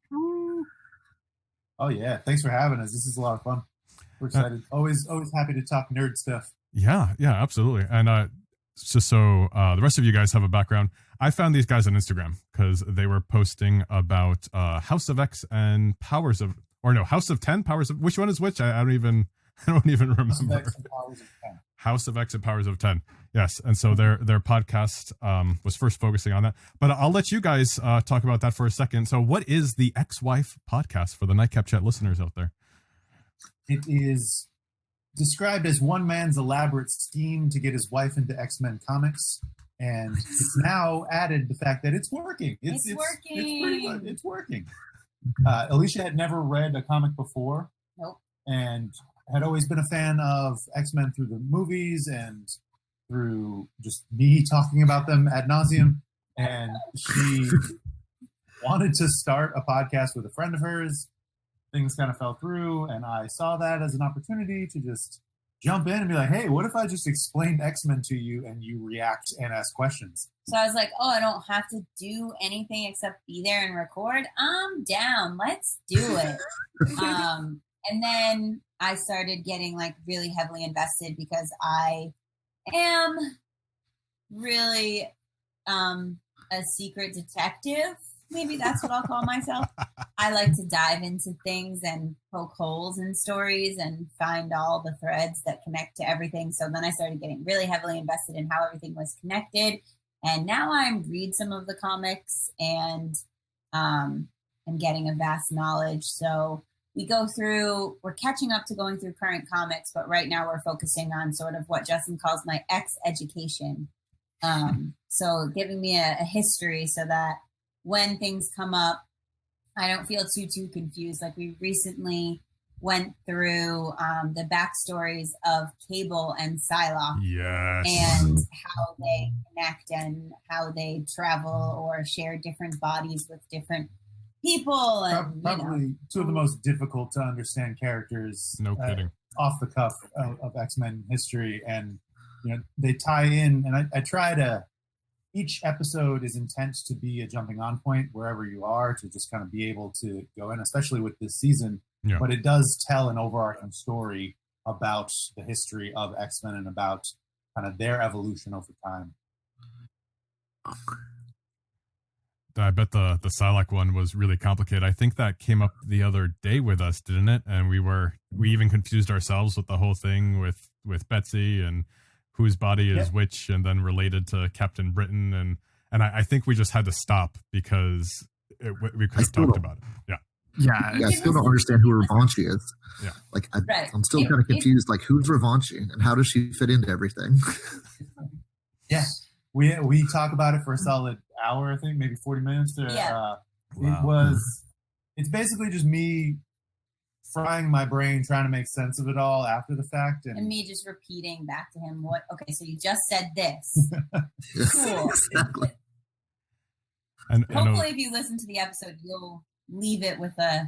Oh yeah, thanks for having us. This is a lot of fun. We're excited. Always happy to talk nerd stuff. Yeah, absolutely. And just so the rest of you guys have a background, I found these guys on Instagram because they were posting about House of X and House of 10, Powers of, which one is which? I don't even remember. House of X and Powers of 10. Yes. And so their podcast was first focusing on that. But I'll let you guys talk about that for a second. So what is the Ex-Wife podcast for the Nightcap Chat listeners out there? It is described as one man's elaborate scheme to get his wife into X-Men comics. And it's now added the fact that it's working. It's working. It's working. Alicia had never read a comic before. Nope. And had always been a fan of X-Men through the movies and through just me talking about them ad nauseum. And she wanted to start a podcast with a friend of hers. Things kind of fell through, and I saw that as an opportunity to just jump in and be like, hey, what if I just explained X-Men to you and you react and ask questions? So I was like, I don't have to do anything except be there and record. I'm down. Let's do it. And then I started getting like really heavily invested because I am really a secret detective. Maybe that's what I'll call myself. I like to dive into things and poke holes in stories and find all the threads that connect to everything. So then I started getting really heavily invested in how everything was connected. And now I read some of the comics and I'm getting a vast knowledge. So we're catching up to going through current comics, but right now we're focusing on sort of what Justin calls my X education. So giving me a history so that when things come up, I don't feel too confused. Like we recently went through the backstories of Cable and Psylocke. Yes. And how they connect and how they travel or share different bodies with different people. And probably two of the most difficult to understand characters. No kidding. Off the cuff of X-Men history. And, they tie in, and I try to, each episode is intent to be a jumping on point wherever you are, to just kind of be able to go in, especially with this season. Yeah. But it does tell an overarching story about the history of X-Men and about kind of their evolution over time. I bet the Psylocke one was really complicated. I think that came up the other day with us, didn't it? And we even confused ourselves with the whole thing with Betsy and whose body is which, and then related to Captain Britain. And I think we just had to stop because we could have talked about it. Yeah. Yeah, I still don't understand who Revanchi is. Yeah. Like, I'm still kind of confused. Like, who's Revanchi and how does she fit into everything? Yeah. We talk about it for a solid hour, I think, maybe 40 minutes. It's basically just me frying my brain, trying to make sense of it all after the fact. And me just repeating back to him, okay, so you just said this. Cool. Exactly. And hopefully if you listen to the episode, you'll leave it with a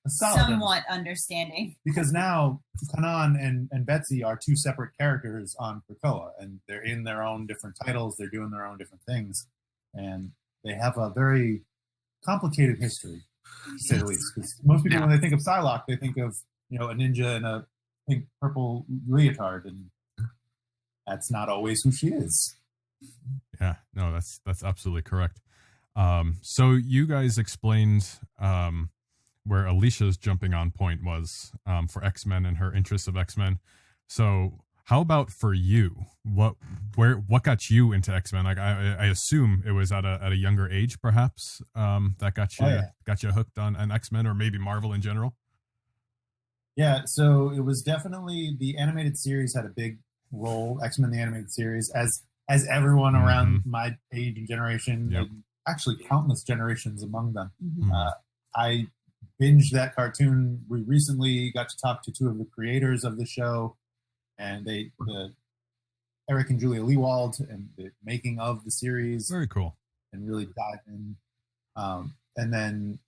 somewhat understanding. Because now Kanan and Betsy are two separate characters on Krakoa, and they're in their own different titles, they're doing their own different things, and they have a very complicated history, to say the least. Because most people, when they think of Psylocke, they think of a ninja in a pink purple leotard, and that's not always who she is. Yeah, no, that's absolutely correct. So you guys explained where Alicia's jumping on point was for X-Men and her interests of X-Men. So how about for you? What got you into X-Men? Like I assume it was at a younger age, perhaps, that got you hooked on X-Men, or maybe Marvel in general. Yeah, so it was definitely the animated series had a big role. X-Men the animated series, as everyone around my age and generation. Yep. Actually countless generations among them. Mm-hmm. I binged that cartoon. We recently got to talk to two of the creators of the show, and Eric and Julia Leewald, and the making of the series. Very cool. And really dive in. And then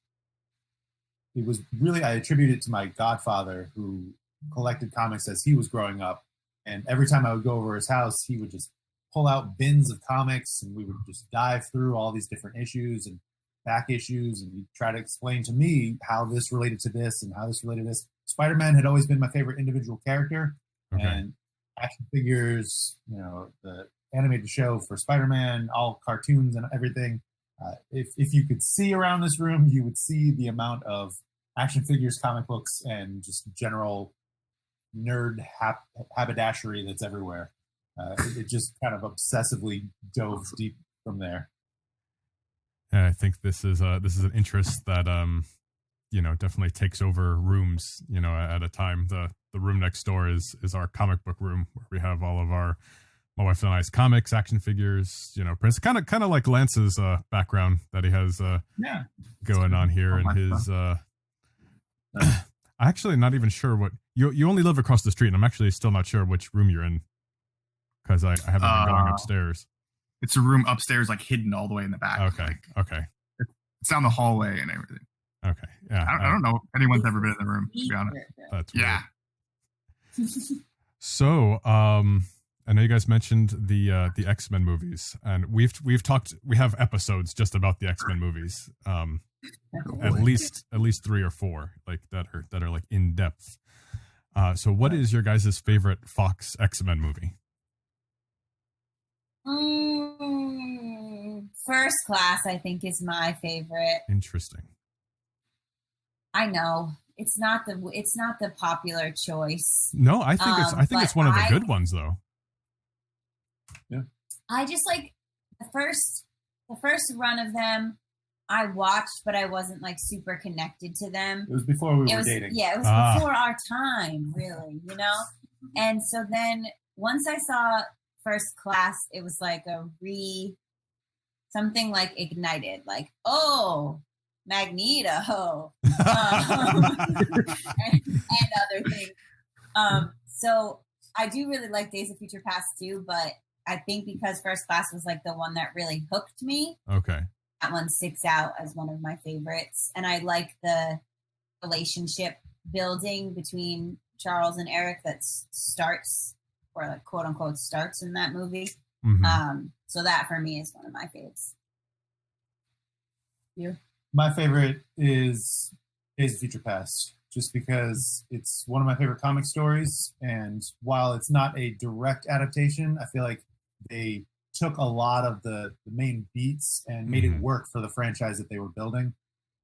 it was really, I attribute it to my godfather, who collected comics as he was growing up. And every time I would go over his house, he would just pull out bins of comics, and we would just dive through all these different issues and back issues, and he'd try to explain to me how this related to this and how this related to this. Spider-Man had always been my favorite individual character, and action figures, the animated show for Spider-Man, all cartoons and everything. If you could see around this room, you would see the amount of action figures, comic books, and just general nerd haberdashery that's everywhere. It just kind of obsessively dove deep from there. And I think this is an interest that definitely takes over rooms. At a time, the room next door is our comic book room, where we have all of my wife and I's comics, action figures, prints. Kind of like Lance's background that he has going on here, and his. I'm actually not even sure what you only live across the street, and I'm actually still not sure which room you're in, because I haven't been going upstairs. It's a room upstairs, like hidden all the way in the back. Okay. Okay. It's down the hallway and everything. Okay. Yeah. I don't know if anyone's ever been in the room, to be honest. That's yeah. So, I know you guys mentioned the X-Men movies, and we have episodes just about the X-Men movies. At least 3 or 4 like that are like in depth. So what is your guys' favorite Fox X-Men movie? First Class, I think, is my favorite. Interesting. I know it's not the popular choice. No, I think it's one of the good ones, though. Yeah. I just like the first run of them. I watched, but I wasn't like super connected to them. It was before we were dating. Yeah, it was before our time, really, And so then once I saw First Class, it was like something like ignited, like, oh, Magneto, and other things. So I do really like Days of Future Past too, but I think because First Class was like the one that really hooked me. Okay. That one sticks out as one of my favorites. And I like the relationship building between Charles and Eric that starts, or like quote unquote starts in that movie. Mm-hmm. So that for me is one of my faves. You? My favorite is Days of Future Past, just because it's one of my favorite comic stories. And while it's not a direct adaptation, I feel like they took a lot of the main beats and made it work for the franchise that they were building.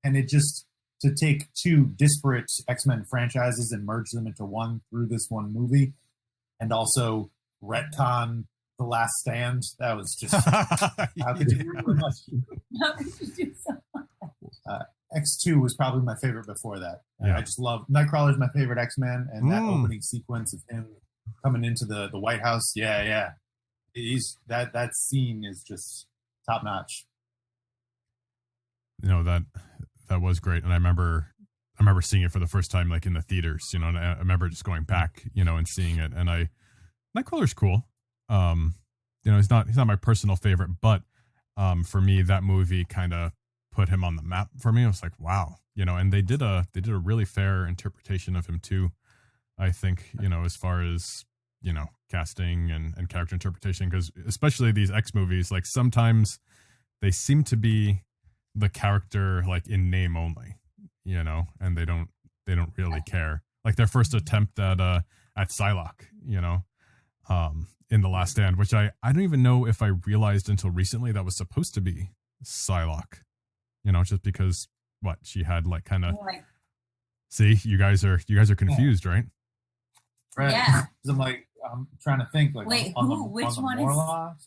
And it just, to take two disparate X-Men franchises and merge them into one through this one movie, and also retcon The Last Stand, that was just, how could you do so much? How could you do so much? X2 was probably my favorite before that. Yeah. I just love, Nightcrawler's my favorite X-Men, and that opening sequence of him coming into the White House, yeah. That scene is just top notch. You know, that was great. And I remember seeing it for the first time, like in the theaters, you know, and I remember just going back, you know, and seeing it. And Nightcrawler's cool. You know, he's not my personal favorite, but for me, that movie kind of put him on the map for me. I was like, wow, you know, and they did a really fair interpretation of him too. I think, you know, as far as, you know, casting and character interpretation, because especially these X movies, like sometimes they seem to be the character like in name only, you know, and they don't really care. Like their first attempt at Psylocke, you know, in The Last Stand, which I don't even know if I realized until recently that was supposed to be Psylocke, you know, just because what she had like kind of. See, you guys are confused, right? Right. Yeah. I'm trying to think. Like, wait, which one Morlocks,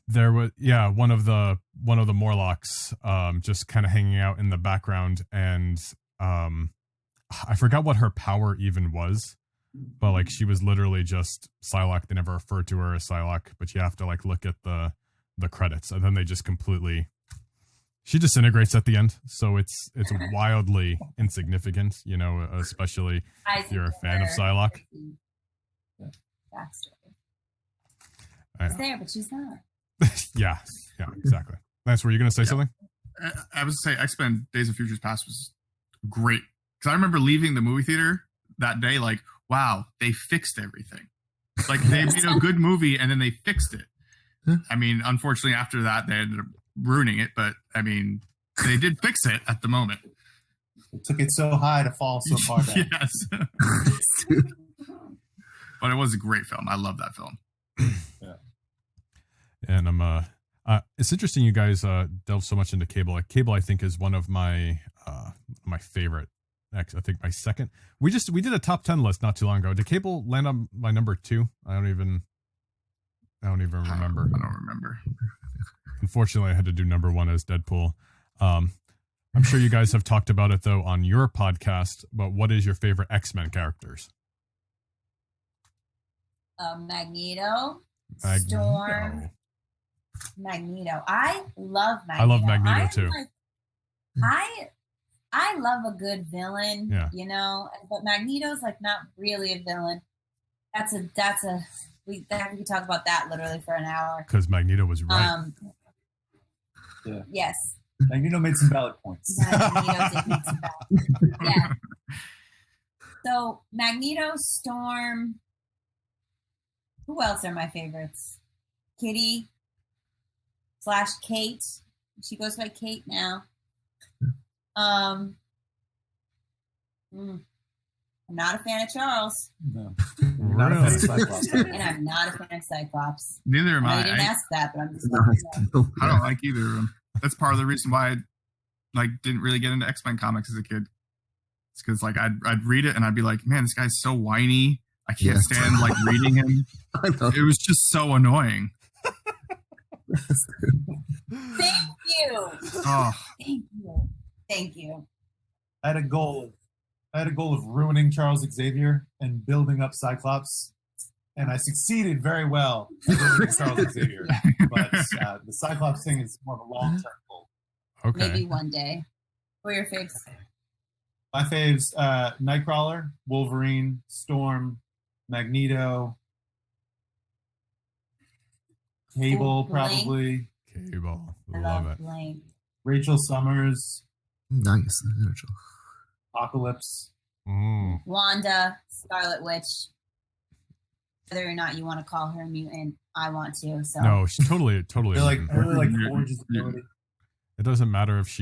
there was one of the Morlocks, just kind of hanging out in the background, and I forgot what her power even was, but like she was literally just Psylocke. They never referred to her as Psylocke, but you have to like look at the credits, and then they just completely. She disintegrates at the end, so it's wildly insignificant, you know, especially if you're a fan of Psylocke. Backstory. She's there, but she's not. yeah, exactly. Lance, were you going to say something? I was going to say X-Men Days of Futures Past was great. Because I remember leaving the movie theater that day like, wow, they fixed everything. Like, they made a good movie and then they fixed it. I mean, unfortunately, after that, they ended up ruining it. But, I mean, they did fix it at the moment. It took it so high to fall so far down. Yes. But it was a great film. I love that film. Yeah. And it's interesting you guys delve so much into Cable. Like, Cable, I think, is one of my favorite. Next, I think my second. We did a top 10 list not too long ago. Did Cable land on my number 2? I don't even remember. I don't remember. Unfortunately, I had to do number 1 as Deadpool. I'm sure you guys have talked about it though on your podcast. But what is your favorite X-Men characters? Magneto, Storm, Magneto. I love Magneto. I love Magneto too. I love a good villain, you know, but Magneto's like not really a villain. We can talk about that literally for an hour. Because Magneto was right. Yeah. Yes. Magneto made some valid points. Magneto did make some valid. Yeah. So Magneto, Storm. Who else are my favorites? Kitty / Kate. She goes by Kate now. I'm not a fan of Charles. No. Not a fan of Cyclops. And I'm not a fan of Cyclops. Neither am I I. didn't ask that, but I'm just letting I don't like either of them. That's part of the reason why I didn't really get into X-Men comics as a kid. It's because I'd read it and I'd be like, man, this guy's so whiny. I can't stand reading him. It was just so annoying. Thank you. Oh. Thank you. I had a goal of ruining Charles Xavier and building up Cyclops, and I succeeded very well at ruining Charles Xavier. But the Cyclops thing is more of a long-term goal. Okay. Maybe one day. Who are your faves? My faves: Nightcrawler, Wolverine, Storm, Magneto, Cable, Blank. probably. Cable. I Love love it. Blank. Rachel Summers, Nice. Apocalypse. Wanda, Scarlet Witch. Whether or not you want to call her a mutant, I want to. So No, she's totally. I really like Forge's ability. It doesn't matter if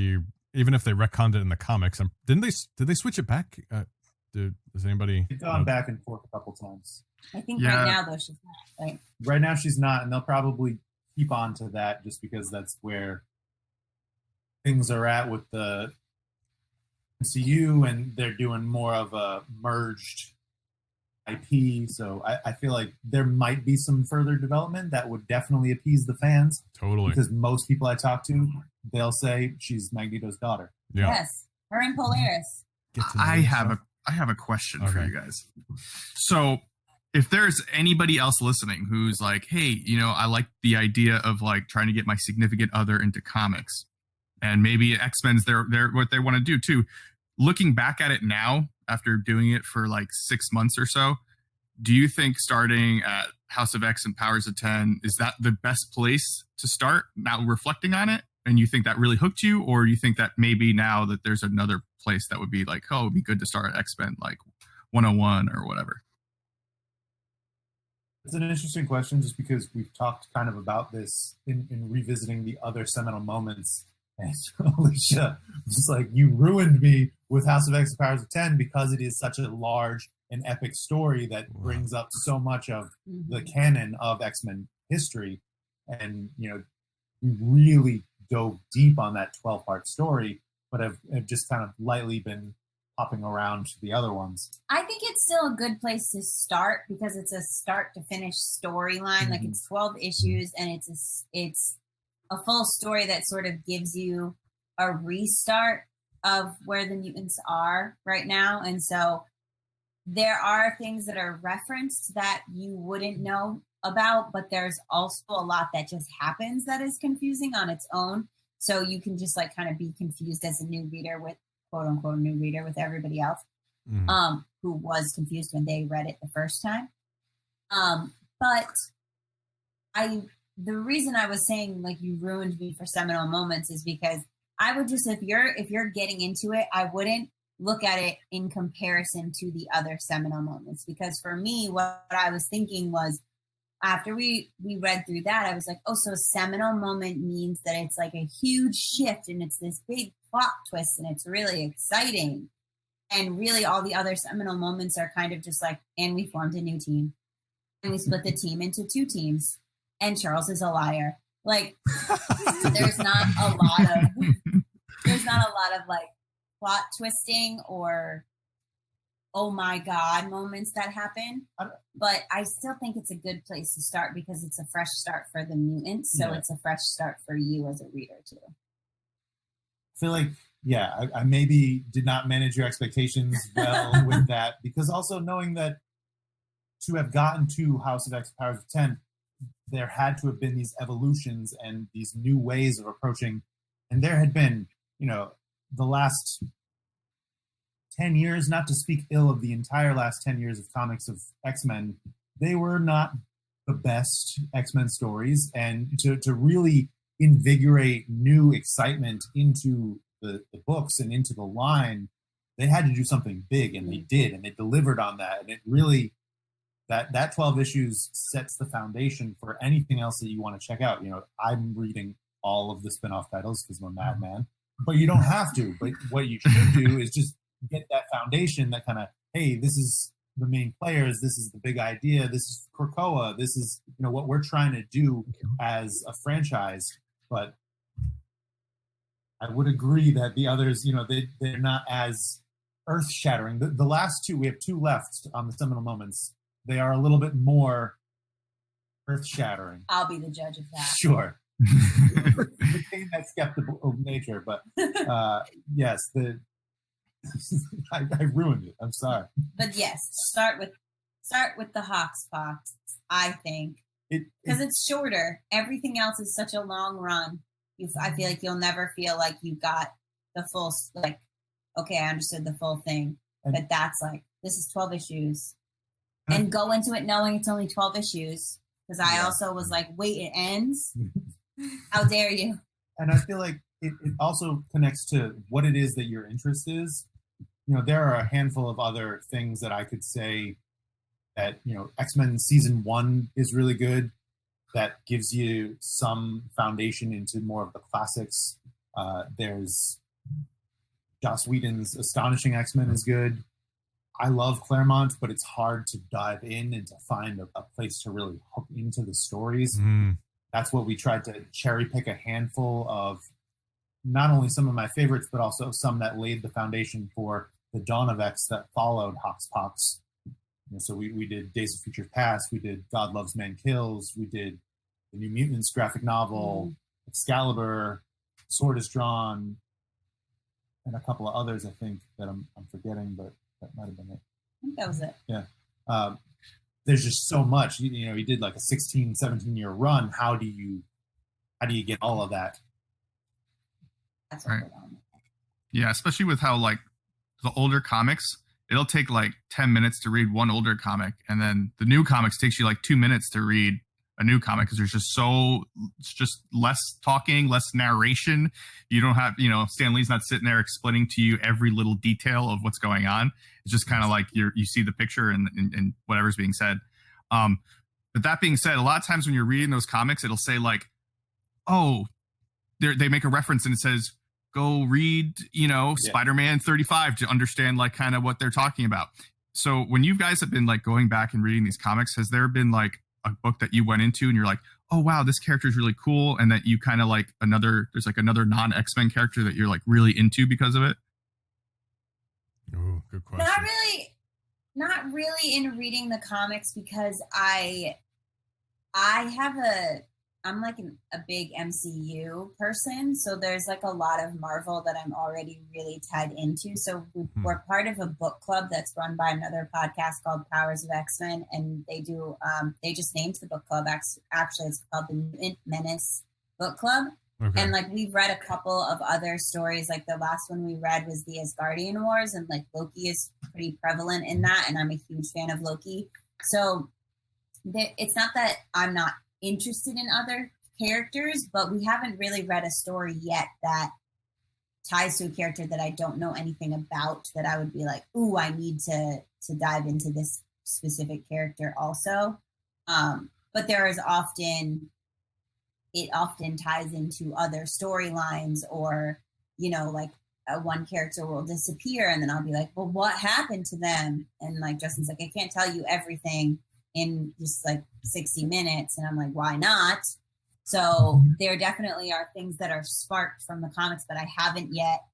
even if they retconned it in the comics. Did they switch it back? Does anybody? They've gone back and forth a couple times. I think right now though she's not. Right? Right now she's not, and they'll probably keep on to that just because that's where things are at with the MCU, and they're doing more of a merged IP. So I feel like there might be some further development that would definitely appease the fans. Totally. Because most people I talk to, they'll say she's Magneto's daughter. Yeah. Yes, her and Polaris. I have a question for you guys. So if there's anybody else listening who's like, hey, I like the idea of like trying to get my significant other into comics, and maybe X-Men's they're what they want to do too. Looking back at it now, after doing it for like 6 months or so, do you think starting at House of X and Powers of 10, is that the best place to start now reflecting on it? And you think that really hooked you? Or you think that maybe now that there's another place that would be like, oh, it'd be good to start at X-Men, like 101 or whatever? It's an interesting question just because we've talked kind of about this in revisiting the other seminal moments. And Alicia was like, you ruined me with House of X and Powers of 10 because it is such a large and epic story that brings up so much of the canon of X-Men history. And, we really dove deep on that 12-part story, but have just kind of lightly been hopping around to the other ones. I think it's still a good place to start because it's a start to finish storyline. Like it's 12 issues and it's a full story that sort of gives you a restart of where the mutants are right now. And so there are things that are referenced that you wouldn't know about, but there's also a lot that just happens that is confusing on its own. So you can just like kind of be confused as a new reader with quote unquote new reader with everybody else who was confused when they read it the first time. But the reason I was saying like you ruined me for seminal moments is because I would just if you're getting into it, I wouldn't look at it in comparison to the other seminal moments, because for me what I was thinking was after we read through that, I was like, oh, so a seminal moment means that it's like a huge shift and it's this big plot twist and it's really exciting. And really all the other seminal moments are kind of just like, and we formed a new team and we split the team into 2 teams and Charles is a liar. Like there's not a lot of like plot twisting or oh my God moments that happen. But I still think it's a good place to start because it's a fresh start for the mutants. So it's a fresh start for you as a reader too. I feel like, I maybe did not manage your expectations well with that, because also knowing that to have gotten to House of X Powers of 10, there had to have been these evolutions and these new ways of approaching. And there had been, the last 10 years, not to speak ill of the entire last 10 years of comics of X-Men, they were not the best X-Men stories. And to really invigorate new excitement into the books and into the line, they had to do something big, and they did, and they delivered on that. And it really, that 12 issues sets the foundation for anything else that you want to check out. I'm reading all of the spin-off titles because I'm a madman, but you don't have to. But what you should do is just get that foundation that kind of, hey, this is the main players, this is the big idea, this is Krakoa, this is what we're trying to do as a franchise. But I would agree that the others, they're not as earth-shattering. The last 2, we have 2 left on the seminal moments. They are a little bit more earth-shattering. I'll be the judge of that. Sure. Retain that skeptical nature, but yes, I ruined it. I'm sorry. But yes, start with the Hawkspox, I think, because it's shorter. Everything else is such a long run. I feel like you'll never feel like you got the full, like, okay, I understood the full thing. But that's like, this is 12 issues. And go into it knowing it's only 12 issues. Because I also was like, wait, it ends? How dare you? And I feel like it also connects to what it is that your interest is. You know, there are a handful of other things that I could say that, you know, X-Men season 1 is really good. That gives you some foundation into more of the classics. There's Joss Whedon's Astonishing X-Men is good. I love Claremont, but it's hard to dive in and to find a place to really hook into the stories. That's what we tried to cherry pick a handful of, not only some of my favorites, but also some that laid the foundation for the Dawn of X that followed Hox Pox. So we did Days of Future Past, we did God Loves Man Kills, we did the New Mutants graphic novel, Excalibur, Sword is Drawn, and a couple of others I think that I'm forgetting, but that might have been it. I think that was it. Yeah. There's just so much. You know, he did like a 16, 17-year run. How do you get all of that? That's right. Yeah, especially with how like the older comics, it'll take like 10 minutes to read one older comic, and then the new comics takes you like 2 minutes to read a new comic because there's it's just less talking, less narration. You don't have, you know, Stan Lee's not sitting there explaining to you every little detail of what's going on. It's just kind of like you see the picture and whatever's being said. But that being said, a lot of times when you're reading those comics, it'll say like, oh, they make a reference and it says, go read, you know, Spider-Man 35 to understand like kind of what they're talking about. So when you guys have been like going back and reading these comics, has there been like a book that you went into and you're like, oh wow, this character is really cool, and that you kind of like there's like another non-X-Men character that you're like really into because of it? Oh, good question. Not really in reading the comics, because I'm like a big MCU person, so there's like a lot of Marvel that I'm already really tied into. So we're part of a book club that's run by another podcast called Powers of X-Men, and they do they just named the book club, actually it's called the Mutant Menace Book Club. Okay. And like we've read a couple of other stories. Like the last one we read was the Asgardian Wars, and like Loki is pretty prevalent in that, and I'm a huge fan of Loki. So it's not that I'm not interested in other characters, but we haven't really read a story yet that ties to a character that I don't know anything about, that I would be like, ooh, I need to dive into this specific character also. But it often ties into other storylines, or, you know, like one character will disappear and then I'll be like, well, what happened to them? And like Justin's like, I can't tell you everything in just like 60 minutes. And I'm like, why not? So there definitely are things that are sparked from the comics, but I haven't yet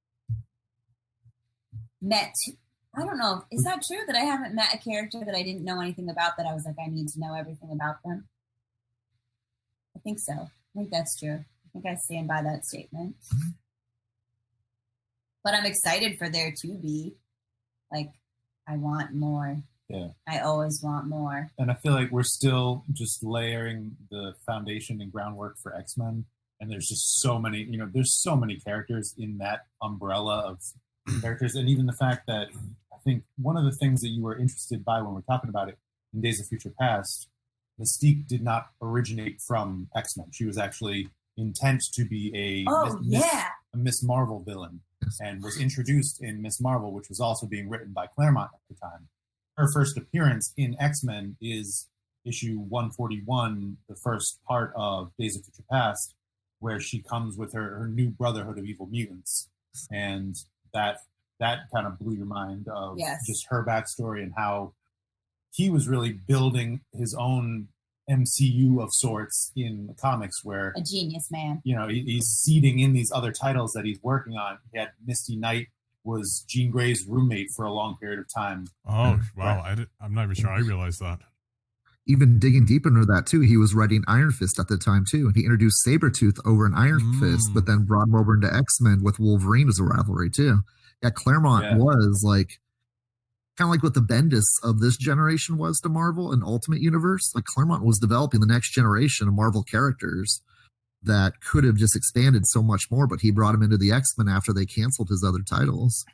met. I don't know. Is that true that I haven't met a character that I didn't know anything about, that I was like, I need to know everything about them? I think so. I think that's true. I think I stand by that statement. But I'm excited for there to be. Like, I want more. Yeah. I always want more. And I feel like we're still just layering the foundation and groundwork for X-Men. And there's just so many, you know, there's so many characters in that umbrella of characters. And even the fact that I think one of the things that you were interested by when we're talking about it in Days of Future Past, Mystique did not originate from X-Men. She was actually intent to be a Miss Marvel villain, and was introduced in Miss Marvel, which was also being written by Claremont at the time. Her first appearance in X-Men is issue 141, the first part of Days of Future Past, where she comes with her new Brotherhood of Evil Mutants. And that kind of blew your mind of just her backstory and how he was really building his own MCU of sorts in the comics, where a genius man. You know, he's seeding in these other titles that he's working on. He had Misty Knight was Jean Grey's roommate for a long period of time. Oh, wow. Right. I'm not even sure I realized that. Even digging deep into that, too, he was writing Iron Fist at the time, too. And he introduced Sabretooth over an Iron Fist, but then brought him over into X-Men with Wolverine as a rivalry, too. Yeah, Claremont was like, kind of like what the Bendis of this generation was to Marvel and Ultimate Universe. Like Claremont was developing the next generation of Marvel characters that could have just expanded so much more, but he brought him into the X-Men after they canceled his other titles.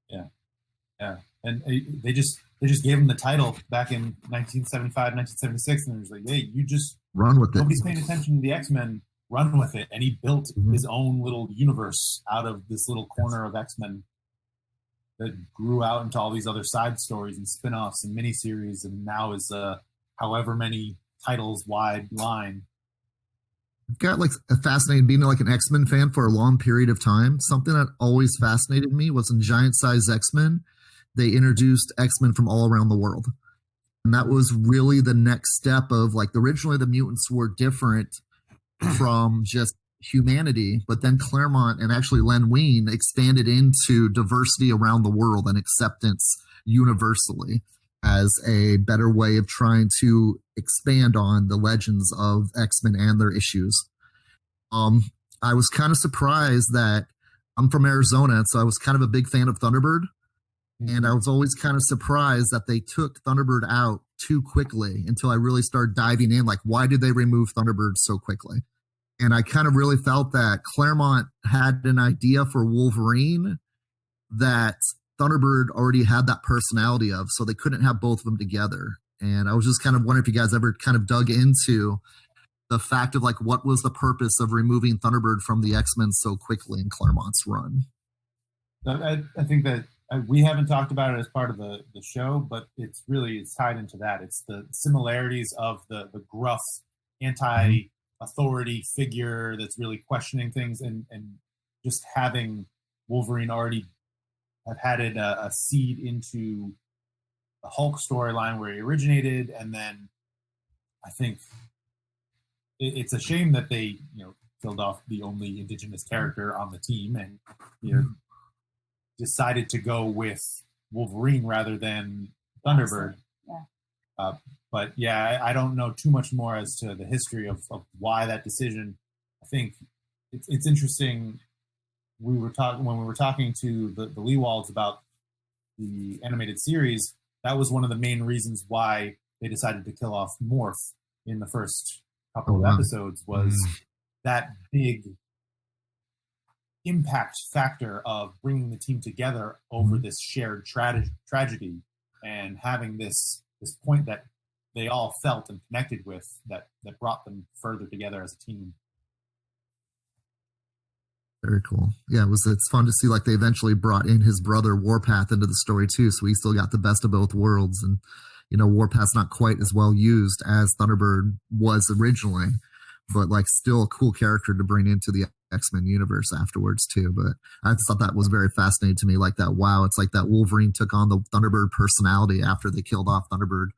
Yeah. And they just gave him the title back in 1975, 1976, and it was like, hey, you just run with it. Nobody's paying attention to the X-Men. Run with it. And he built his own little universe out of this little corner of X-Men that grew out into all these other side stories and spin-offs and miniseries, and now is however many titles wide line. Got like fascinated being like an X-Men fan for a long period of time. Something that always fascinated me was in Giant Size X-Men, they introduced X-Men from all around the world. And that was really the next step of like originally the mutants were different from just humanity, but then Claremont and actually Len Wein expanded into diversity around the world and acceptance universally as a better way of trying to expand on the legends of X-Men and their issues. I was kind of surprised that I'm from Arizona, so I was kind of a big fan of Thunderbird. And I was always kind of surprised that they took Thunderbird out too quickly until I really started diving in. Like, why did they remove Thunderbird so quickly? And I kind of really felt that Claremont had an idea for Wolverine that Thunderbird already had that personality of, so they couldn't have both of them together. And I was just kind of wondering if you guys ever kind of dug into the fact of like, what was the purpose of removing Thunderbird from the X-Men so quickly in Claremont's run? I think that we haven't talked about it as part of the show, but it's tied into that. It's the similarities of the gruff anti-authority figure that's really questioning things, and just having Wolverine already have had it a seed into the Hulk storyline where he originated, and then I think it's a shame that they killed off the only indigenous character on the team, and decided to go with Wolverine rather than Thunderbird. Yeah. But yeah, I don't know too much more as to the history of why that decision. I think it's interesting. When we were talking to the Leewalds about the animated series, that was one of the main reasons why they decided to kill off Morph in the first couple of episodes, was that big impact factor of bringing the team together over this shared tragedy and having this point that they all felt and connected with that brought them further together as a team. Very cool. Yeah, it's fun to see like they eventually brought in his brother Warpath into the story too, so he still got the best of both worlds. And Warpath's not quite as well used as Thunderbird was originally, but like still a cool character to bring into the X-Men universe afterwards too. But I thought that was very fascinating to me. Like that, wow, it's like that Wolverine took on the Thunderbird personality after they killed off Thunderbird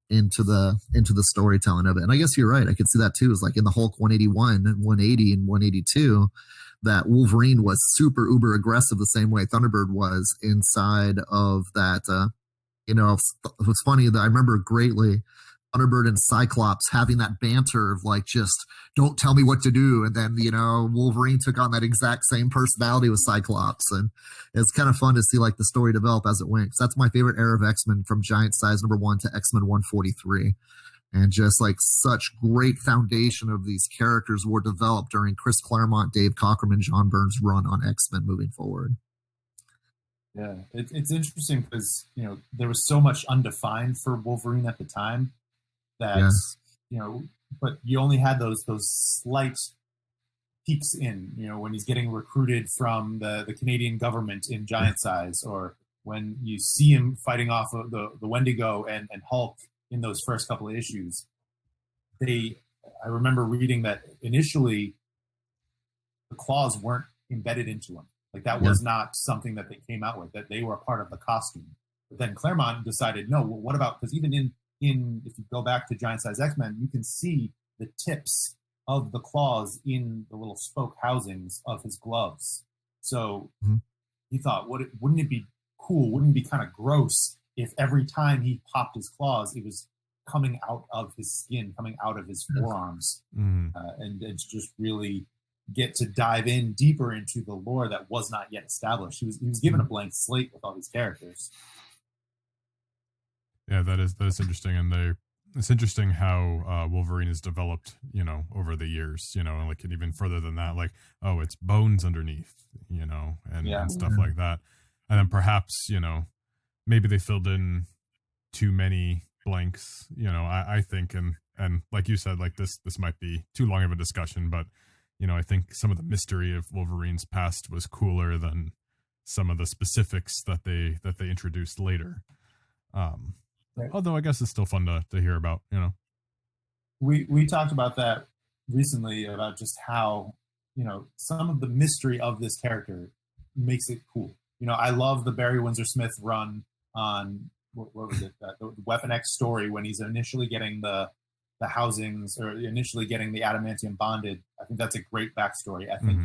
into the storytelling of it. And I guess you're right. I could see that too. Is like in the Hulk 181, 180, and 182, that Wolverine was super uber aggressive the same way Thunderbird was inside of that. It was funny that I remember greatly Thunderbird and Cyclops having that banter of like, just don't tell me what to do. And then, Wolverine took on that exact same personality with Cyclops. And it's kind of fun to see like the story develop as it went. 'Cause that's my favorite era of X-Men, from Giant Size #1 to X-Men 143. And just like such great foundation of these characters were developed during Chris Claremont, Dave Cockrum, and John Byrne's run on X-Men moving forward. Yeah, it's interesting because, there was so much undefined for Wolverine at the time that, but you only had those slight peaks in, when he's getting recruited from the Canadian government in Giant Size, or when you see him fighting off of the Wendigo and Hulk in those first couple of issues. I remember reading that initially the claws weren't embedded into him. Like that was not something that they came out with, that they were a part of the costume. But then Claremont decided, no, well, what about, because even in if you go back to Giant Size X-Men, you can see the tips of the claws in the little spoke housings of his gloves. So he thought, wouldn't it be cool? Wouldn't it be kind of gross if every time he popped his claws, it was coming out of his skin, coming out of his forearms, and to just really get to dive in deeper into the lore that was not yet established. He was given a blank slate with all these characters. Yeah, that is interesting. And It's interesting how Wolverine is developed, over the years, and like and even further than that, like, oh, it's bones underneath, and stuff like that. And then perhaps, maybe they filled in too many blanks, I think, and like you said, like this might be too long of a discussion, but, I think some of the mystery of Wolverine's past was cooler than some of the specifics that they introduced later. Right. Although I guess it's still fun to hear about, We talked about that recently, about just how, some of the mystery of this character makes it cool. I love the Barry Windsor Smith run on what was it, the Weapon X story, when he's initially getting the housings, or initially getting the adamantium bonded. I think that's a great backstory. I think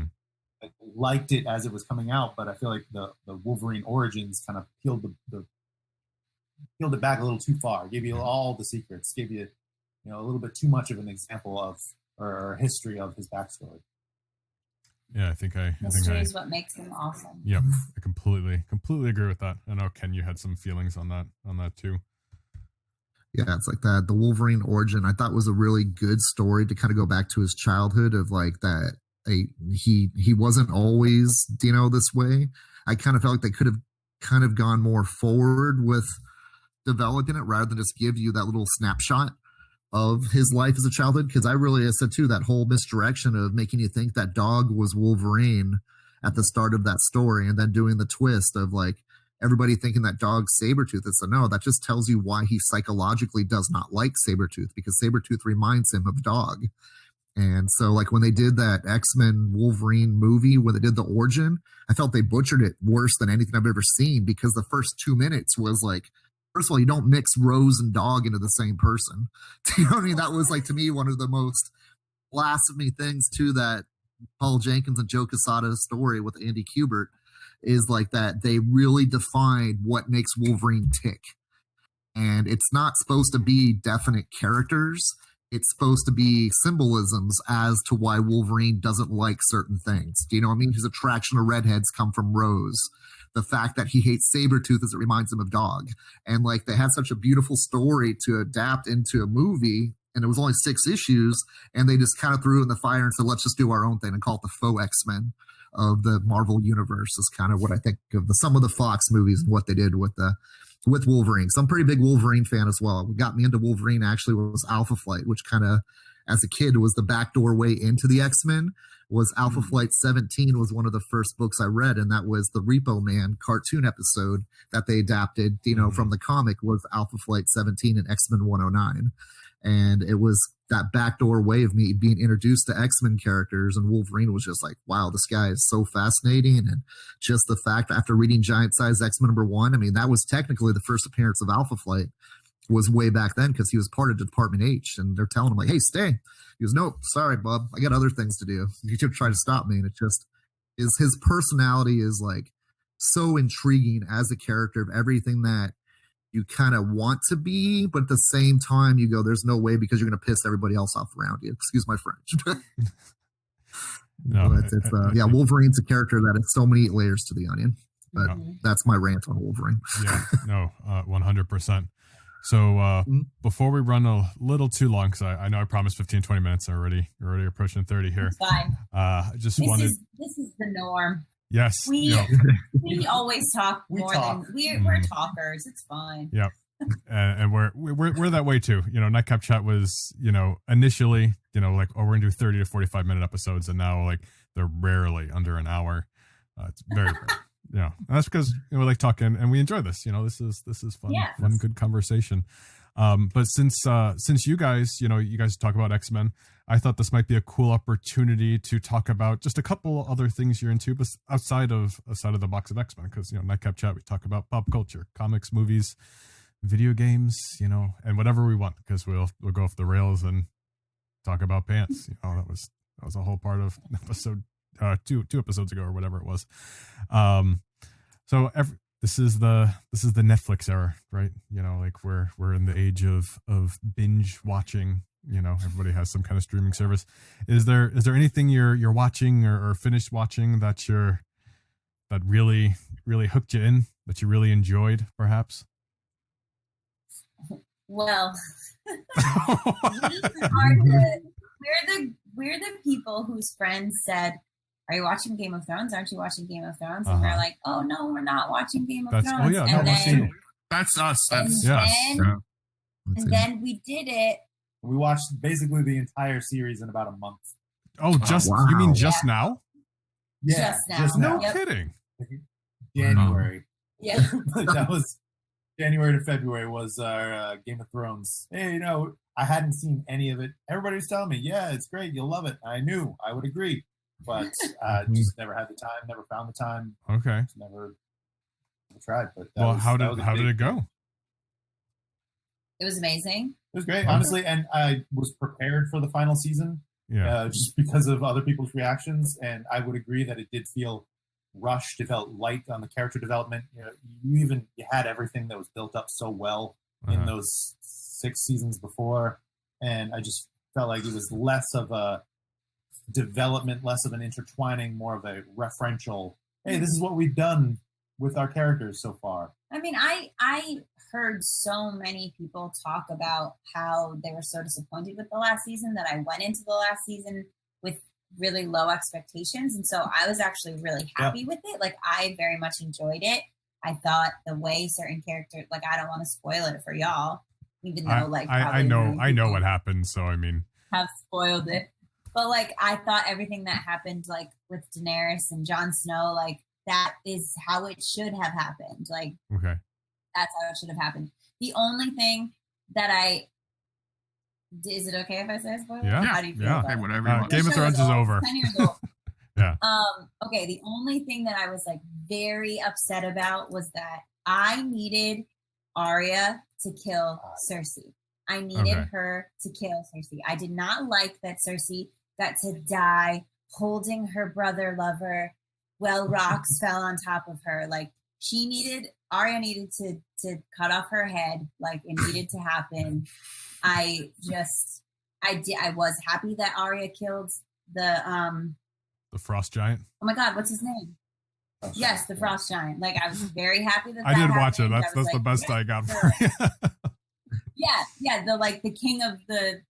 I liked it as it was coming out, but I feel like the Wolverine origins kind of peeled it back a little too far. Gave you all the secrets. Gave you, a little bit too much of an example of or history of his backstory. Yeah, I think mystery is what makes him awesome. Yep, I completely agree with that. I know, Ken, you had some feelings on that too. Yeah, it's like that. The Wolverine origin, I thought, was a really good story to kind of go back to his childhood of like that. He wasn't always, this way. I kind of felt like they could have kind of gone more forward with developing it rather than just give you that little snapshot of his life as a childhood. Because I said too, that whole misdirection of making you think that dog was Wolverine at the start of that story, and then doing the twist of like everybody thinking that dog's Sabretooth. It's no, that just tells you why he psychologically does not like Sabretooth, because Sabretooth reminds him of dog. And so like when they did that X-Men Wolverine movie, when they did the origin, I felt they butchered it worse than anything I've ever seen, because the first 2 minutes was like, first of all, you don't mix Rose and dog into the same person. You know what I mean? That was like, to me, one of the most blasphemy things to that Paul Jenkins and Joe Quesada story with Andy Kubert, is like that they really defined what makes Wolverine tick. And it's not supposed to be definite characters. It's supposed to be symbolisms as to why Wolverine doesn't like certain things. Do you know what I mean? His attraction to redheads come from Rose. The fact that he hates Sabretooth as it reminds him of dog. And like they had such a beautiful story to adapt into a movie, and it was only 6 issues, and they just kind of threw it in the fire and said, let's just do our own thing and call it the faux X-Men of the Marvel universe, is kind of what I think of some of the Fox movies and what they did with Wolverine. So I'm a pretty big Wolverine fan as well. What got me into Wolverine actually was Alpha Flight, which kind of, as a kid, was the backdoor way into the X-Men. Was Alpha Flight 17 was one of the first books I read, and that was the Repo Man cartoon episode that they adapted, from the comic, was Alpha Flight 17 and X-Men 109. And it was that backdoor way of me being introduced to X-Men characters, and Wolverine was just like, wow, this guy is so fascinating. And just the fact, after reading Giant Size X-Men #1, I mean, that was technically the first appearance of Alpha Flight, was way back then, because he was part of Department H, and they're telling him like, hey, stay. He goes, nope, sorry, bub, I got other things to do. You should try to stop me. And it just is, his personality is like so intriguing as a character, of everything that you kind of want to be, but at the same time you go, there's no way, because you're going to piss everybody else off around you. Excuse my French. No, but Wolverine's a character that has so many layers to the onion. But that's my rant on Wolverine. Yeah, no, 100%. So before we run a little too long, because I know I promised 15, 20 minutes already. We're already approaching 30 here. It's fine. This is the norm. Yes. We always talk more than we're talkers. It's fine. Yep. And we're that way too. Nightcap Chat was, initially, like, oh, we're gonna do 30 to 45 minute episodes, and now like they're rarely under an hour. It's very rare. Yeah, and that's because we like talking and we enjoy this. This is fun, fun, good conversation. But since you guys, you guys talk about X-Men, I thought this might be a cool opportunity to talk about just a couple other things you're into, but outside of the box of X-Men, because Nightcap Chat, we talk about pop culture, comics, movies, video games, and whatever we want, because we'll go off the rails and talk about pants. That was a whole part of episode 2 episodes ago or whatever it was. This is the Netflix era, right? Like we're in the age of binge watching. Everybody has some kind of streaming service. Is there anything you're watching or finished watching that really hooked you in, that you really enjoyed, perhaps? Well, we're the people whose friends said, "Are you watching Game of Thrones? Aren't you watching Game of Thrones?" And they're like, "Oh no, we're not watching Game of Thrones." Oh yeah, and then, that's us. That's and then we did it. We watched basically the entire series in about a month. Oh, you mean just now? Yeah, just now. No kidding. January. Yeah, That was January to February was our Game of Thrones. Hey, I hadn't seen any of it. Everybody was telling me, yeah, it's great. You'll love it. I knew I would agree, but just never had the time, never found the time. Okay. Just never tried. But how did it go? it was amazing. It was great, honestly, and I was prepared for the final season. Yeah. Just because of other people's reactions, and I would agree that it did feel rushed. It felt light on the character development. You had everything that was built up so well in those 6 seasons before, and I just felt like it was less of a development, less of an intertwining, more of a referential. Hey, this is what we've done with our characters so far. I mean, I heard so many people talk about how they were so disappointed with the last season that I went into the last season with really low expectations. And so I was actually really happy with it. Like, I very much enjoyed it. I thought the way certain characters, like, I don't want to spoil it for y'all, even though I know what happened. So, I mean, have spoiled it. But like, I thought everything that happened, like with Daenerys and Jon Snow, like, that is how it should have happened. Like, okay. That's how it should have happened. The only thing that is it okay if I say spoiler? Yeah. How do you feel about okay, it? whatever you want. Game of Thrones is over. 10 years old. Yeah. Okay, the only thing that I was like very upset about was that I needed Arya to kill Cersei. I needed her to kill Cersei. I did not like that Cersei got to die holding her brother lover while rocks fell on top of her. Like, Arya needed to cut off her head. Like, it needed to happen. I was happy that Arya killed the Frost Giant. Oh my God, what's his name? Yes, the Frost Giant. Like, I was very happy that I did watch it. happened. That's the best I got for you. Yeah, the king of the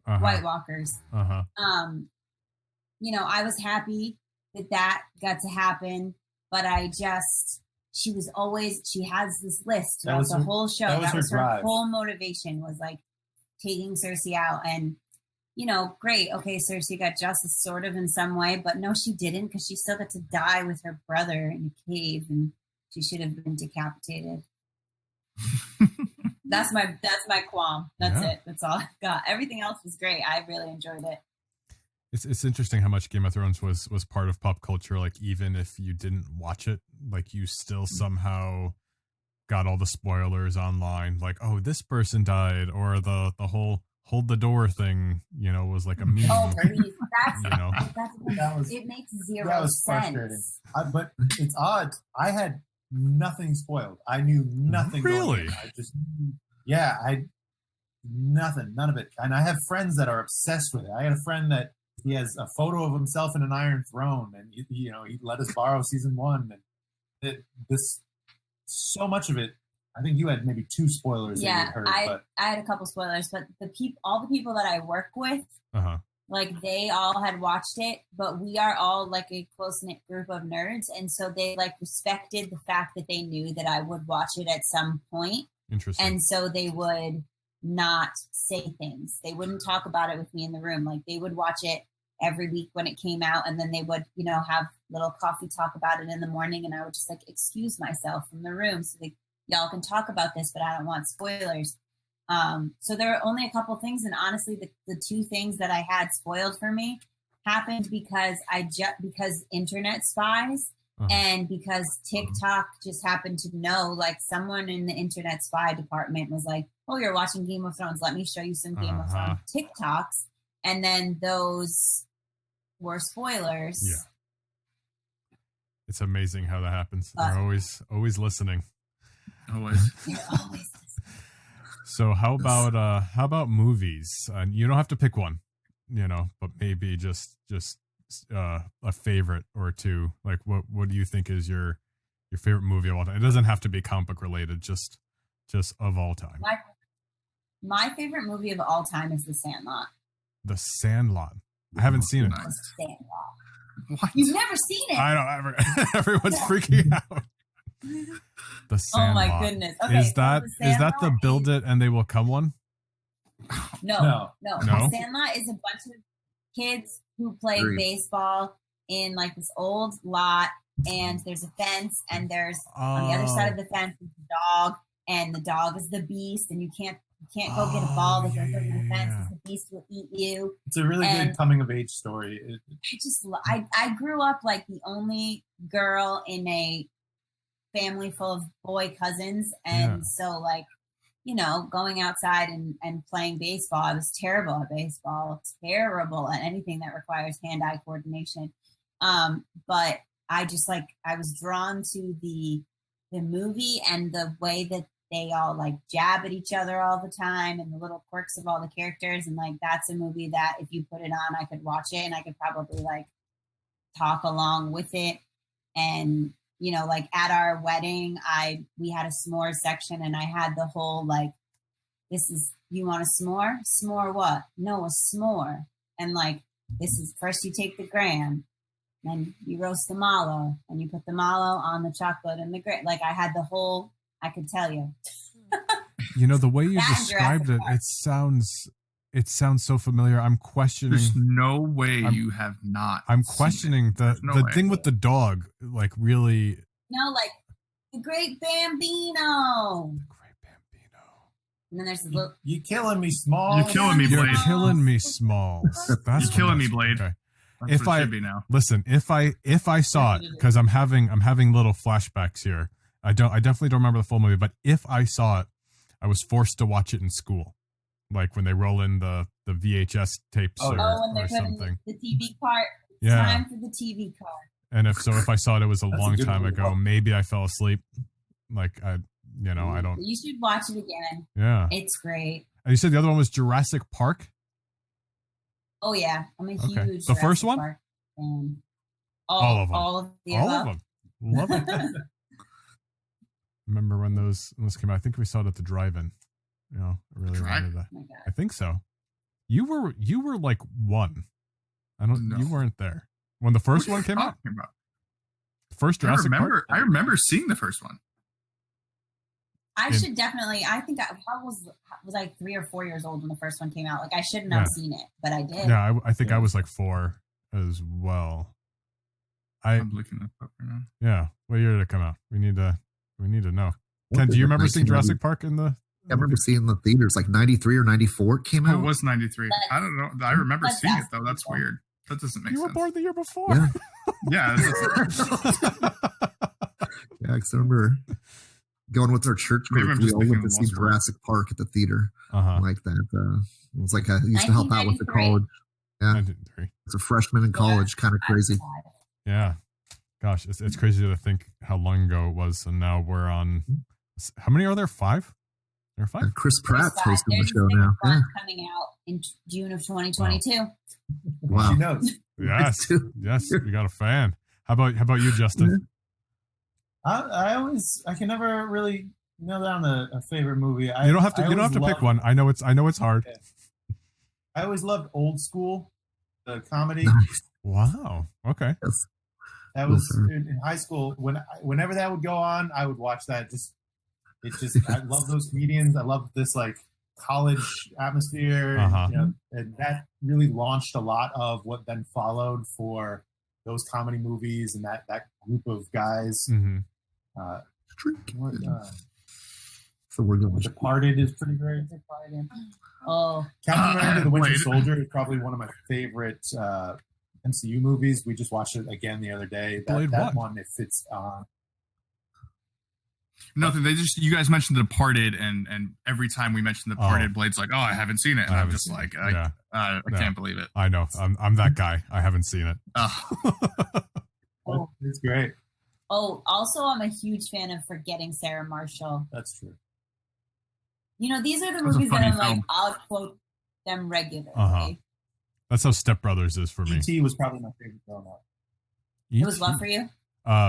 White Walkers. I was happy that got to happen, but she has this list throughout the whole show. That was her whole motivation, was like taking Cersei out. And, great. Okay, Cersei got justice sort of in some way, but no, she didn't, because she still got to die with her brother in a cave, and she should have been decapitated. That's my qualm. That's it. That's all I've got. Everything else was great. I really enjoyed it. It's interesting how much Game of Thrones was part of pop culture. Like, even if you didn't watch it, like, you still somehow got all the spoilers online. Like, oh, this person died, or the whole hold the door thing, was like a meme. Oh, please. It makes zero sense. But it's odd. I had nothing spoiled. I knew nothing. Really? Nothing, none of it. And I have friends that are obsessed with it. I had a friend that he has a photo of himself in an Iron Throne, and he let us borrow season 1. And so much of it. I think you had maybe 2 spoilers. Yeah, that you heard, I had a couple spoilers, but all the people that I work with, like, they all had watched it, but we are all like a close-knit group of nerds, and so they like respected the fact that they knew that I would watch it at some point. Interesting. And so they would not say things. They wouldn't talk about it with me in the room. Like, they would watch it every week when it came out, and then they would, have little coffee talk about it in the morning, and I would just like excuse myself from the room so y'all can talk about this, but I don't want spoilers. So there are only a couple things, and honestly, the 2 things that I had spoiled for me happened because because internet spies and because TikTok just happened to know, like, someone in the internet spy department was like, "Oh, you're watching Game of Thrones. Let me show you some Game of Thrones TikToks," and then those were spoilers. Yeah, it's amazing how that happens. They're always listening. Always. So how about movies? And you don't have to pick one, but maybe just a favorite or 2. Like, what do you think is your favorite movie of all time? It doesn't have to be comic book related, just of all time. My favorite movie of all time is The Sandlot. The Sandlot. I haven't seen it. The Sandlot. What? You've never seen it? I don't ever. Everyone's freaking out. The Sandlot. Oh my goodness. Okay, is that the build it and they will come one? No. No? The Sandlot is a bunch of kids who play Agreed. baseball in like this old lot, and there's a fence, and there's on the other side of the fence is a dog, and the dog is the beast, and you can't go get a ball that goes over the fence because the beast will eat you. It's a really good coming of age story. I grew up like the only girl in a family full of boy cousins, and so like, you know, going outside and playing baseball, I was terrible at baseball, terrible at anything that requires hand-eye coordination. But I was drawn to the movie and the way that they all like jab at each other all the time and the little quirks of all the characters. And like, that's a movie that if you put it on, I could watch it and I could probably like talk along with it. And, you know, like at our wedding, we had a s'more section and I had the whole, like, you want a s'more? S'more what? No, a s'more. And like, this is first you take the graham, then you roast the mallow and you put the mallow on the chocolate and the graham. Like I had the whole, I could tell you. You know, the way you described it, it sounds so familiar. I'm questioning. There's no way you have not. I'm questioning the thing with the dog, like really. No, like the Great Bambino. And then there's the little. You killing me, Small. You're killing me, Blade. You're killing me, Smalls. You're killing me, Blade. Okay. That's what it should be now. Listen, if I saw it, because I'm having little flashbacks here. I definitely don't remember the full movie, but if I saw it, I was forced to watch it in school, like when they roll in the VHS tapes or when they're something. The TV cart. Yeah. Time for the TV cart. And if I saw it, it was a long time ago. Maybe I fell asleep. Like I don't. You should watch it again. Yeah, it's great. And you said the other one was Jurassic Park. Oh yeah, I'm a huge. The first one. Park fan. All of them. All of them. Love it. Remember when those came out? I think we saw it at the drive-in. You know, I really wanted that. Oh I think so. You were like one. You weren't there when the first one came out. The first Jurassic Park. I remember seeing the first one. I should definitely. I think I was like 3 or 4 years old when the first one came out. Like I shouldn't have seen it, but I did. Yeah, I think I was like 4 as well. I'm looking that up right now. Yeah, what year did it come out? We need to know. Ken, do you remember seeing Jurassic Park in the? I remember seeing the theaters like 93 or 94 came out. It was 93. I don't know. I remember seeing it though. That's weird. That doesn't make sense. You were born the year before. Yeah. Yeah, because I remember going with our church group. We all went to see Jurassic Park at the theater. Like that. It was like I used to help out with the college. Yeah, 1993. It's a freshman in college, kind of crazy. Yeah. Gosh, it's crazy to think how long ago it was, and now we're on. How many are there? 5? There are 5. And Chris Pratt's hosting the show now. Yeah. Coming out in June of 2022. Wow. She knows. Yes, yes, you got a fan. How about you, Justin? I can never really nail down a favorite movie. You don't have to pick one. I know it's hard. Yeah. I always loved Old School, the comedy. Nice. Wow. Okay. Yes. That was in high school. Whenever that would go on, I would watch that. I love those comedians. I love this like college atmosphere, and that really launched a lot of what then followed for those comedy movies and that group of guys. Mm-hmm. So we're going. Departed is pretty great. Captain America: The Winter Soldier is probably one of my favorite MCU movies. We just watched it again the other day. That one, if it's nothing. You guys mentioned The Departed, and every time we mention The Departed, Blade's like, "Oh, I haven't seen it," and I'm just like, I can't believe it. I know. I'm that guy. I haven't seen it. It's great. Oh, also, I'm a huge fan of Forgetting Sarah Marshall. That's true. You know, these are the movies that I'm like, I'll quote them regularly. That's how Step Brothers is for me. E.T. was probably my favorite growing up. It was what for you?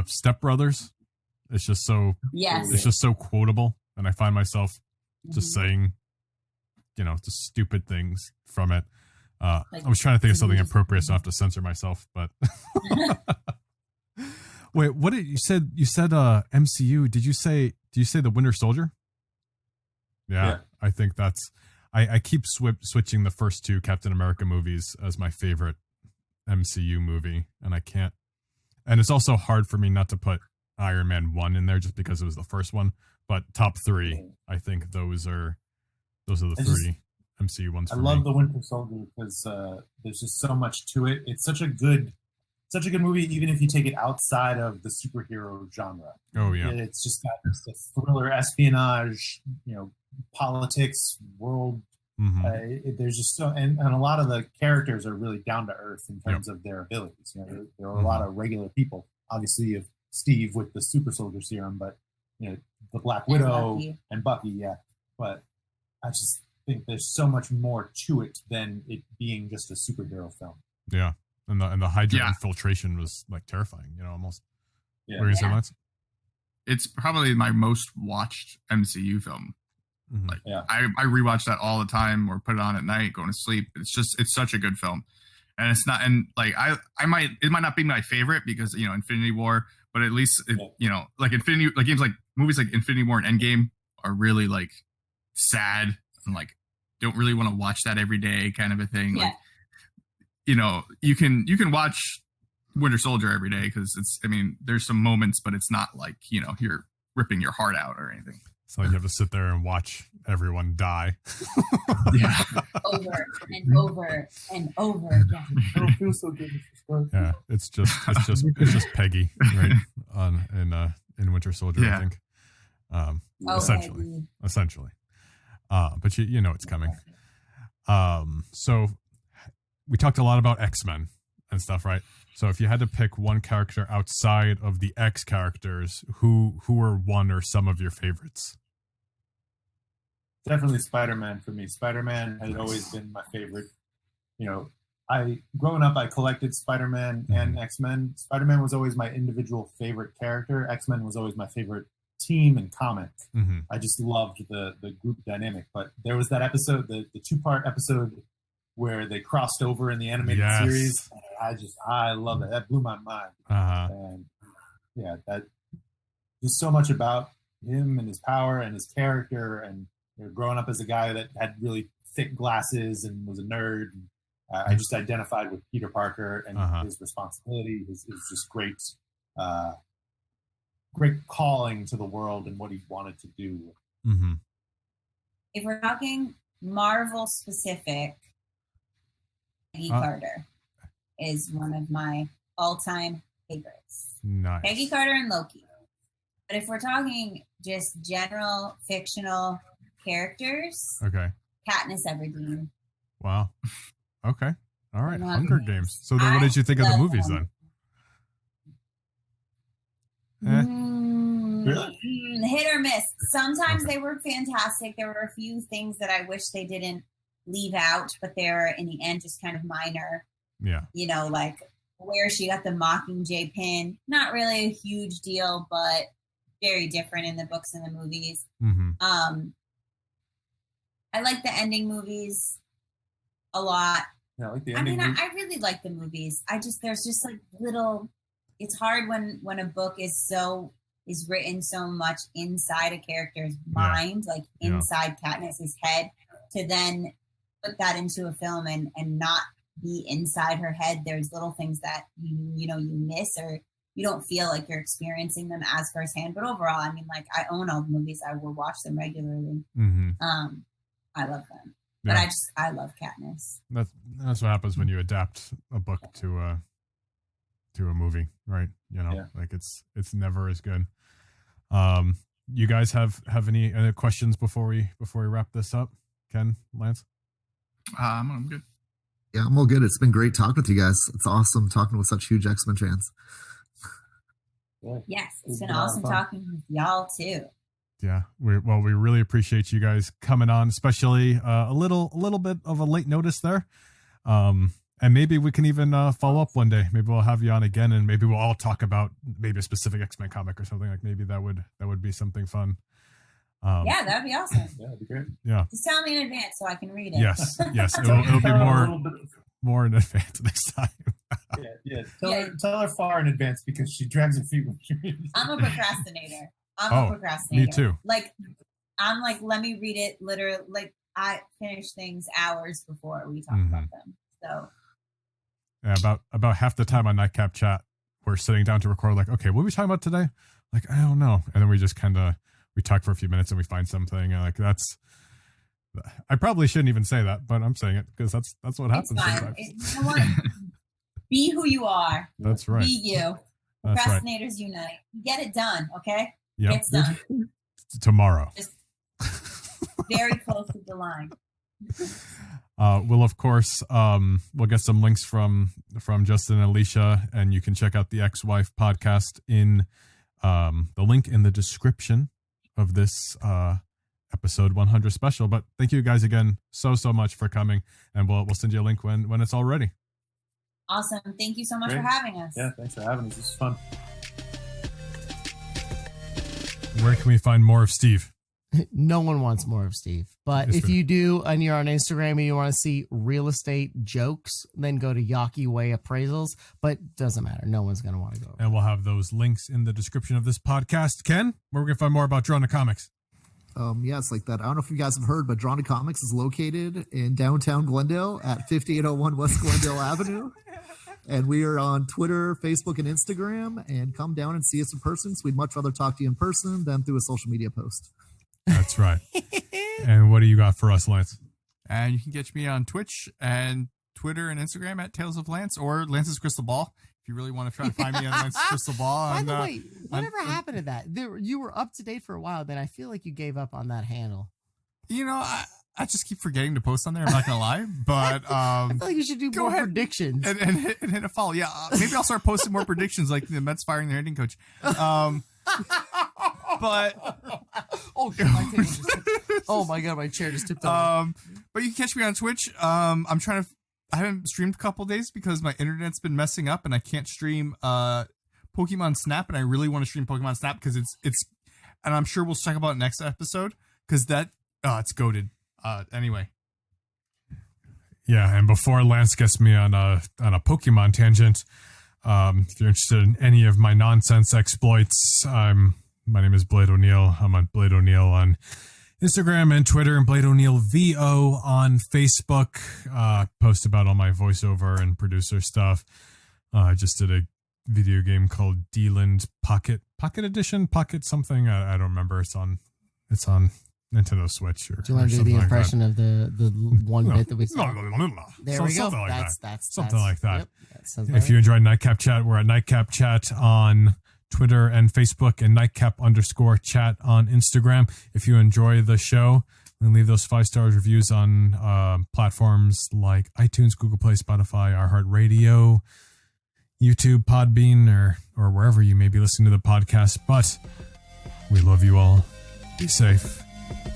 Step Brothers. It's just so. Yes. It's just so quotable, and I find myself just saying just stupid things from it. Like I was trying to think of something movies. appropriate, so I have to censor myself. But wait, what did you said? You said MCU. Do you say the Winter Soldier? Yeah. I think that's. I keep switching the first two Captain America movies as my favorite MCU movie, and I can't. And it's also hard for me not to put Iron Man 1 in there just because it was the first one. But top three, I think those are the three MCU ones. I For love me. the Winter Soldier because there's just so much to it. It's such a good movie, even if you take it outside of the superhero genre. Oh yeah, It's just got this thriller, espionage, politics, world. There's just and a lot of the characters are really down to earth in terms of their abilities. There are a lot of regular people. Obviously, you have Steve with the super soldier serum, but the Black Widow and Bucky, yeah. But I just think there's so much more to it than it being just a superhero film. Yeah, and the Hydra infiltration was like terrifying. Almost. Yeah. What were you saying, Lance? It's probably my most watched MCU film. Like I rewatch that all the time or put it on at night going to sleep. It's such a good film. And it's not, and like it might not be my favorite because Infinity War, but at least like movies like Infinity War and Endgame are really like sad and like don't really want to watch that every day kind of a thing. Yeah. Like you can watch Winter Soldier every day because there's some moments, but it's not like you're ripping your heart out or anything. So you have to sit there and watch everyone die. Yeah. Over and over and over again. I don't feel so good. Yeah, it's just Peggy, right? In Winter Soldier, I think. Essentially. But you know it's coming. So we talked a lot about X-Men and stuff, right? So if you had to pick one character outside of the X characters, who are one or some of your favorites? Definitely Spider-Man for me. Spider-Man has always been my favorite. Growing up, I collected Spider-Man and X-Men. Spider-Man was always my individual favorite character. X-Men was always my favorite team and comic. I just loved the group dynamic. But there was that episode, the 2-part episode where they crossed over in the animated series. I love it. That blew my mind. And that just so much about him and his power and his character. And growing up as a guy that had really thick glasses and was a nerd. I just identified with Peter Parker and his responsibility. His just great calling to the world and what he wanted to do. If we're talking Marvel specific, Peggy Carter is one of my all-time favorites. Nice. Peggy Carter and Loki. But if we're talking just general fictional characters, Katniss Everdeen. Wow. Okay. All right. Love Hunger it. Games. So then what did you think of the movies then? Hit or miss. Sometimes they were fantastic. There were a few things that I wish they didn't leave out, but they were in the end just kind of minor. Yeah. Like where she got the Mockingjay pin. Not really a huge deal, but very different in the books and the movies. I like the ending movies a lot. Yeah, I like the ending. I really like the movies. There's just like little. It's hard when a book is written so much inside a character's mind, like inside Katniss's head, to then put that into a film and not be inside her head. There's little things that you miss or you don't feel like you're experiencing them as firsthand. But overall, I own all the movies. I will watch them regularly. I love them. But I love Katniss. That's what happens when you adapt a book to a movie, right? Like it's never as good. You guys have any other questions before we wrap this up? Ken, Lance? I'm good. Yeah, I'm all good. It's been great talking with you guys. It's awesome talking with such huge X-Men fans. Yes, it's been awesome talking with y'all too. Yeah, we really appreciate you guys coming on, especially a little bit of a late notice there. And maybe we can even follow up one day. Maybe we'll have you on again, and maybe we'll all talk about maybe a specific X-Men comic or something. Like maybe that would be something fun. Yeah, that'd be awesome. Yeah, that'd be great. Yeah. Just tell me in advance so I can read it. Yes. It'll be more in advance next time. Yeah. Tell her far in advance because she drags her feet when she reads. I'm a procrastinator. I'm a procrastinator. Me too. Like, I'm like, let me read it literally. Like, I finish things hours before we talk about them. So. Yeah, about half the time on Nightcap Chat, we're sitting down to record. Like, okay, what are we talking about today? Like, I don't know. And then we just we talk for a few minutes and we find something. And like I probably shouldn't even say that, but I'm saying it because that's what happens sometimes. You know what? Be who you are. That's right. Be you. That's Procrastinators unite. Get it done, okay? Yep. It's done. Tomorrow. Just very close to the line. We'll of course we'll get some links from Justin and Alicia, and you can check out the Ex-Wife podcast in the link in the description of this episode 100 special. But thank you guys again so much for coming, and we'll send you a link when it's all ready. Awesome. Thank you so much for having us. Yeah, thanks for having us. This is fun. Where can we find more of Steve? No one wants more of Steve. But if you do, and you're on Instagram and you want to see real estate jokes, then go to Yawkey Way Appraisals. But doesn't matter. No one's going to want to go. And we'll have those links in the description of this podcast. Ken, where we can find more about Drawn to Comics? It's like that. I don't know if you guys have heard, but Drawn to Comics is located in downtown Glendale at 5801 West Glendale Avenue. And we are on Twitter, Facebook, and Instagram. And come down and see us in person. So we'd much rather talk to you in person than through a social media post. That's right. And what do you got for us, Lance? And you can catch me on Twitch and Twitter and Instagram at Tales of Lance or Lance's Crystal Ball. If you really want to try to find me on Lance's Crystal Ball. By the way, whatever happened to that? You were up to date for a while, then I feel like you gave up on that handle. You know, I just keep forgetting to post on there. I'm not going to lie. But I feel like you should do more predictions. And hit a follow. Yeah, maybe I'll start posting more predictions like the Mets firing their hitting coach. But oh my god, my chair just tipped over. But you can catch me on Twitch. I haven't streamed a couple days because my internet's been messing up and I can't stream Pokemon Snap, and I really want to stream Pokemon Snap because it's and I'm sure we'll talk about it next episode because it's goated. Anyway. Yeah, and before Lance gets me on a Pokemon tangent, if you're interested in any of my nonsense exploits, my name is Blade O'Neill. I'm on Blade O'Neill on Instagram and Twitter, and Blade O'Neill VO on Facebook. Post about all my voiceover and producer stuff. I just did a video game called D-Land Pocket Edition, Pocket something. I don't remember. It's on Nintendo Switch. Do you want to do the impression of the one bit that we saw? There we go. Something like that. That's something like that. Yep, if you enjoyed Nightcap Chat, we're at Nightcap Chat on Twitter and Facebook, and Nightcap_chat on Instagram. If you enjoy the show, then leave those 5-star reviews on platforms like iTunes, Google Play, Spotify, iHeartRadio, YouTube, Podbean, or wherever you may be listening to the podcast. But we love you all. Be safe.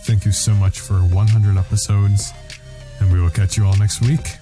Thank you so much for 100 episodes, and we will catch you all next week.